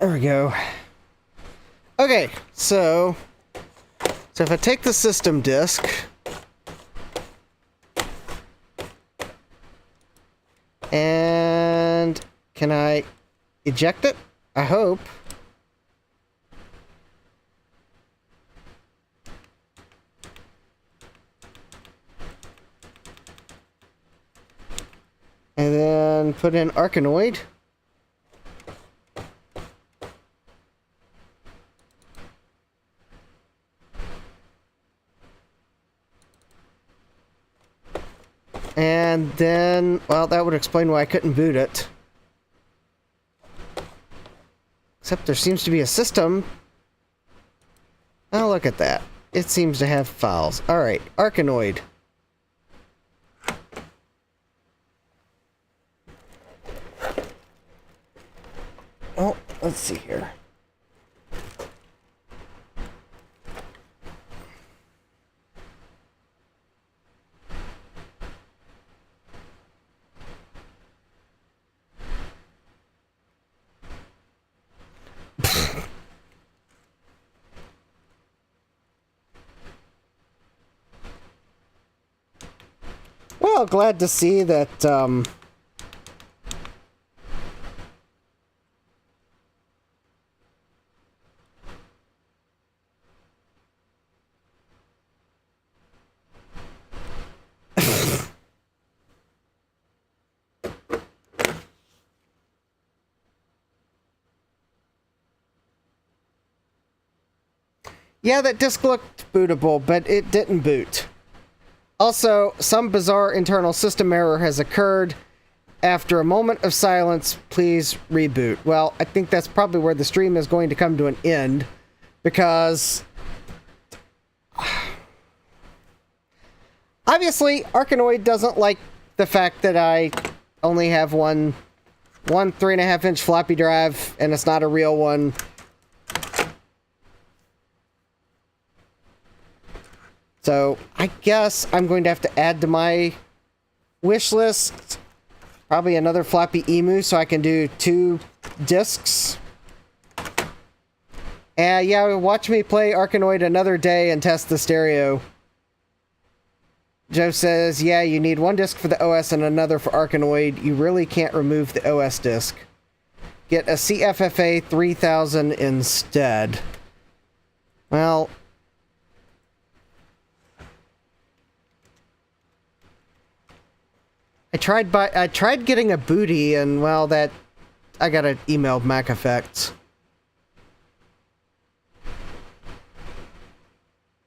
There we go. Okay, so if I take the system disk and can I eject it? I hope. And then put in Arkanoid. And then, well, that would explain why I couldn't boot it. Except there seems to be a system. Oh, look at that. It seems to have files. Alright, Arkanoid. Oh, let's see here. Well, glad to see that, yeah, that disk looked bootable, but it didn't boot. Also, some bizarre internal system error has occurred. After a moment of silence, please reboot. Well, I think that's probably where the stream is going to come to an end, because obviously Arkanoid doesn't like the fact that I only have one 3.5-inch floppy drive, and it's not a real one. So I guess I'm going to have to add to my wish list probably another floppy emu so I can do 2 discs. And yeah, watch me play Arkanoid another day and test the stereo. Joe says, yeah, you need 1 disc for the OS and another for Arkanoid. You really can't remove the OS disc. Get a CFFA 3000 instead. Well, I tried getting a booty, and well, that I got an email Mac Effects.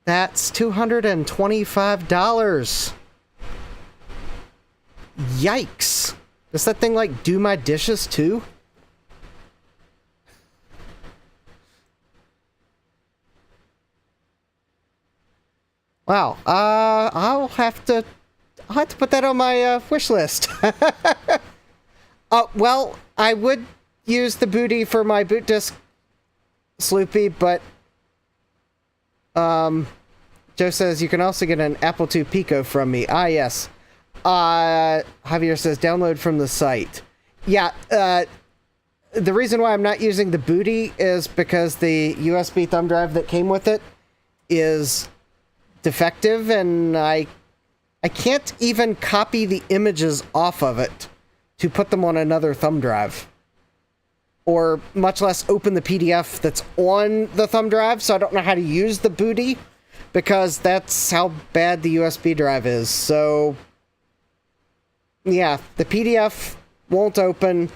That's $225. Yikes! Does that thing like do my dishes too? Wow. I'll have to put that on my wish list. Well, I would use the booty for my boot disk Sloopy, but Joe says you can also get an Apple II Pico from me. Ah, yes. Javier says download from the site. Yeah, the reason why I'm not using the booty is because the USB thumb drive that came with it is defective, and I can't even copy the images off of it to put them on another thumb drive. Or much less open the PDF that's on the thumb drive, so I don't know how to use the booty, because that's how bad the USB drive is. So, yeah, the PDF won't open.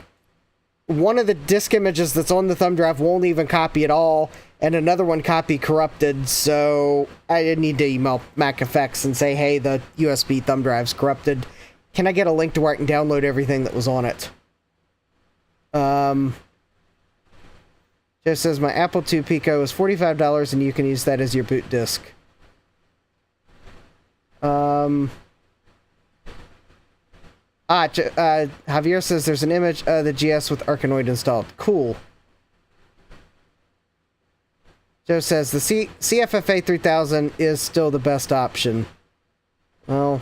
One of the disk images that's on the thumb drive won't even copy at all, and another one copy corrupted, so I need to email Mac Effects and say, hey, the USB thumb drive's corrupted. Can I get a link to where I can download everything that was on it? Joe says, my Apple II Pico is $45 and you can use that as your boot disk. Javier says there's an image of the GS with Arkanoid installed. Cool. Joe says the CFFA 3000 is still the best option. Well,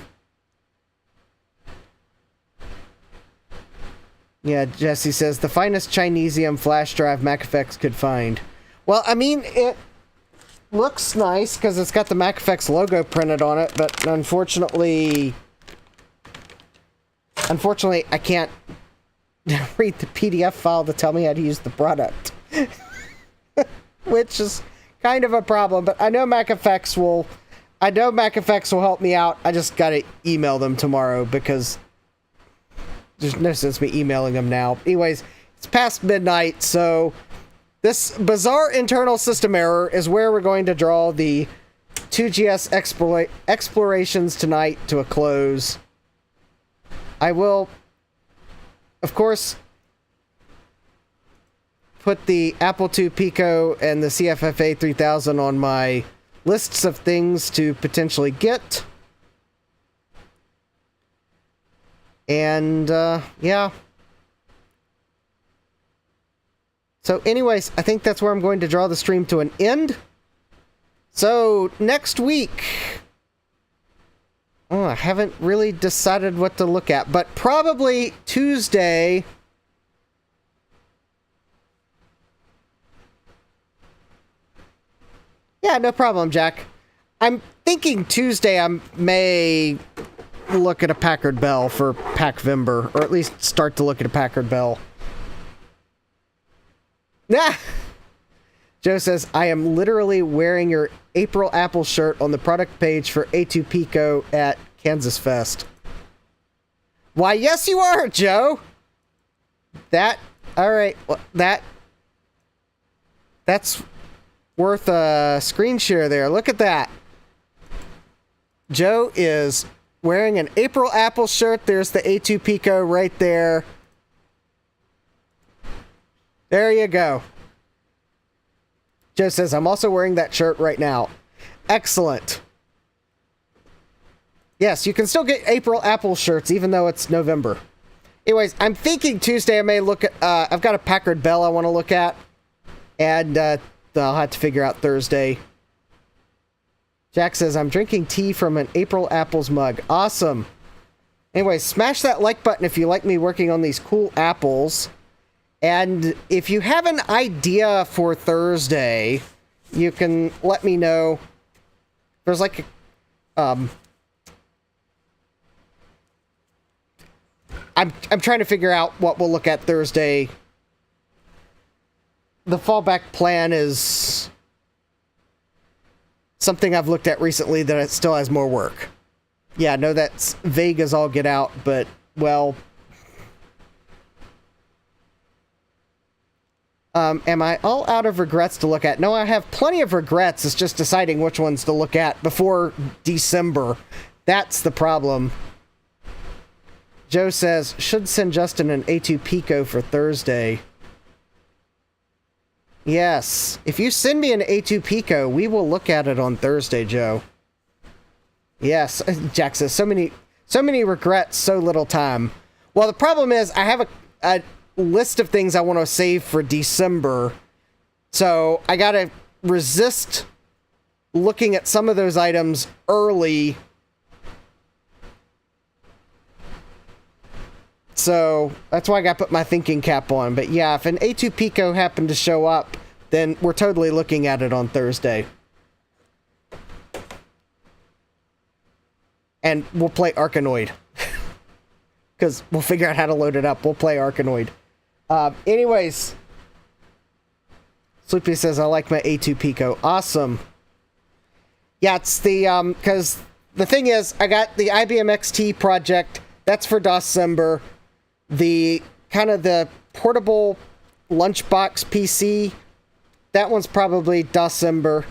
yeah, Jesse says the finest Chinesium flash drive Mac Effects could find. Well, I mean, it looks nice because it's got the Mac Effects logo printed on it, but unfortunately, I can't read the PDF file to tell me how to use the product. Which is kind of a problem, but I know Mac Effects will help me out. I just gotta email them tomorrow because there's no sense me emailing them now. Anyways, it's past midnight, so this bizarre internal system error is where we're going to draw the 2GS explorations tonight to a close. I will, of course, put the Apple II Pico and the CFFA 3000 on my lists of things to potentially get. And, yeah. So anyways, I think that's where I'm going to draw the stream to an end. So, next week, I haven't really decided what to look at, but probably Tuesday. Yeah, no problem, Jack. I'm thinking Tuesday I may look at a Packard Bell for Packvember, or at least start to look at a Packard Bell. Nah! Joe says, I am literally wearing your April Apple shirt on the product page for A2 Pico at Kansas Fest. Why, yes you are, Joe! Alright, well, that's worth a screen share there. Look at that. Joe is wearing an April Apple shirt. There's the A2 Pico right there. There you go. Joe says, I'm also wearing that shirt right now. Excellent. Yes, you can still get April Apple shirts even though it's November. Anyways, I'm thinking Tuesday I may look at... I've got a Packard Bell I want to look at. And I'll have to figure out Thursday. Jack says, I'm drinking tea from an April Apples mug. Awesome. Anyway, smash that like button if you like me working on these cool apples. And if you have an idea for Thursday, you can let me know. There's like I'm trying to figure out what we'll look at Thursday. The fallback plan is something I've looked at recently that it still has more work. Yeah, I know that's vague as all get out, but, well... am I all out of regrets to look at? No, I have plenty of regrets. It's just deciding which ones to look at before December. That's the problem. Joe says, should send Justin an A2 Pico for Thursday. Yes. If you send me an A2 Pico, we will look at it on Thursday, Joe. Yes. Jack says, so many regrets, so little time. Well, the problem is, I have a list of things I want to save for December. So, I gotta resist looking at some of those items early. So, that's why I gotta put my thinking cap on. But yeah, if an A2 Pico happened to show up, then we're totally looking at it on Thursday. And we'll play Arkanoid. Because we'll figure out how to load it up. We'll play Arkanoid. Anyways. Sleepy says, I like my A2 Pico. Awesome. Yeah, it's the, because the thing is, I got the IBM XT project. That's for December. The, kind of the portable lunchbox PC. That one's probably December.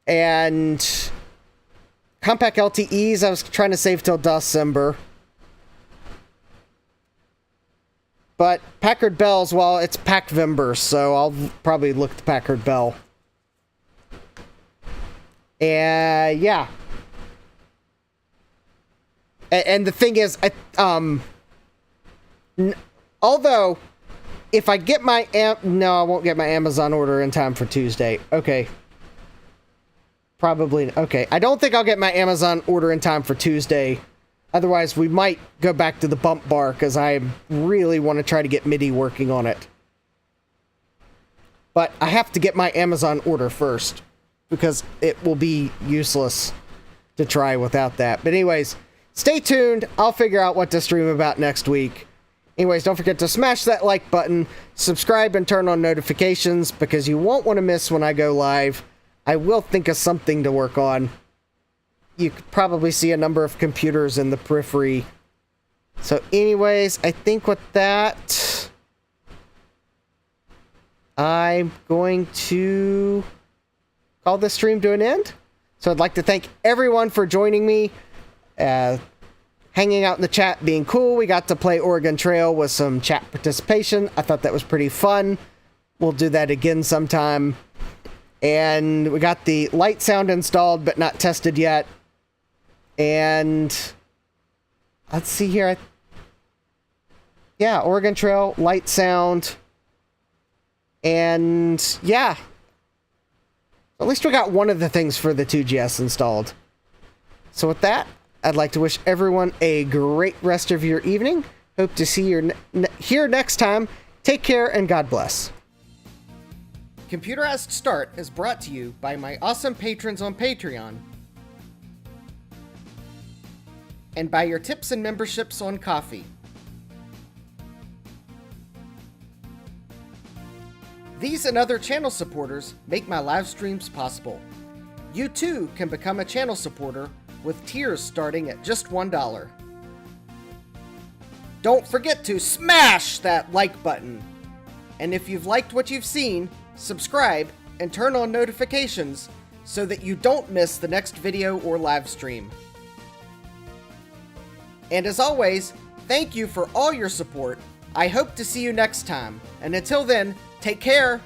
And Compact LTEs, I was trying to save till December. But Packard Bells, well, it's Packvember, so I'll probably look at the Packard Bell. And yeah. And the thing is, although, if I get my... no, I won't get my Amazon order in time for Tuesday. Okay. Probably... okay. I don't think I'll get my Amazon order in time for Tuesday. Otherwise, we might go back to the bump bar, because I really want to try to get MIDI working on it. But I have to get my Amazon order first, because it will be useless to try without that. But anyways... stay tuned. I'll figure out what to stream about next week. Anyways, don't forget to smash that like button, subscribe, and turn on notifications because you won't want to miss when I go live. I will think of something to work on. You could probably see a number of computers in the periphery. So anyways, I think with that, I'm going to call this stream to an end. So I'd like to thank everyone for joining me. Hanging out in the chat, being cool. We got to play Oregon Trail with some chat participation. I thought that was pretty fun. We'll do that again sometime. And we got the LiteSound installed, but not tested yet. And let's see here. Yeah, Oregon Trail, LiteSound. And yeah. At least we got one of the things for the 2GS installed. So with that, I'd like to wish everyone a great rest of your evening. Hope to see you here next time. Take care and God bless. Computerized Start is brought to you by my awesome patrons on Patreon. and by your tips and memberships on Ko-fi. These and other channel supporters make my live streams possible. You too can become a channel supporter with tiers starting at just $1. Don't forget to smash that like button. And if you've liked what you've seen, subscribe and turn on notifications so that you don't miss the next video or live stream. And as always, thank you for all your support. I hope to see you next time. And until then, take care.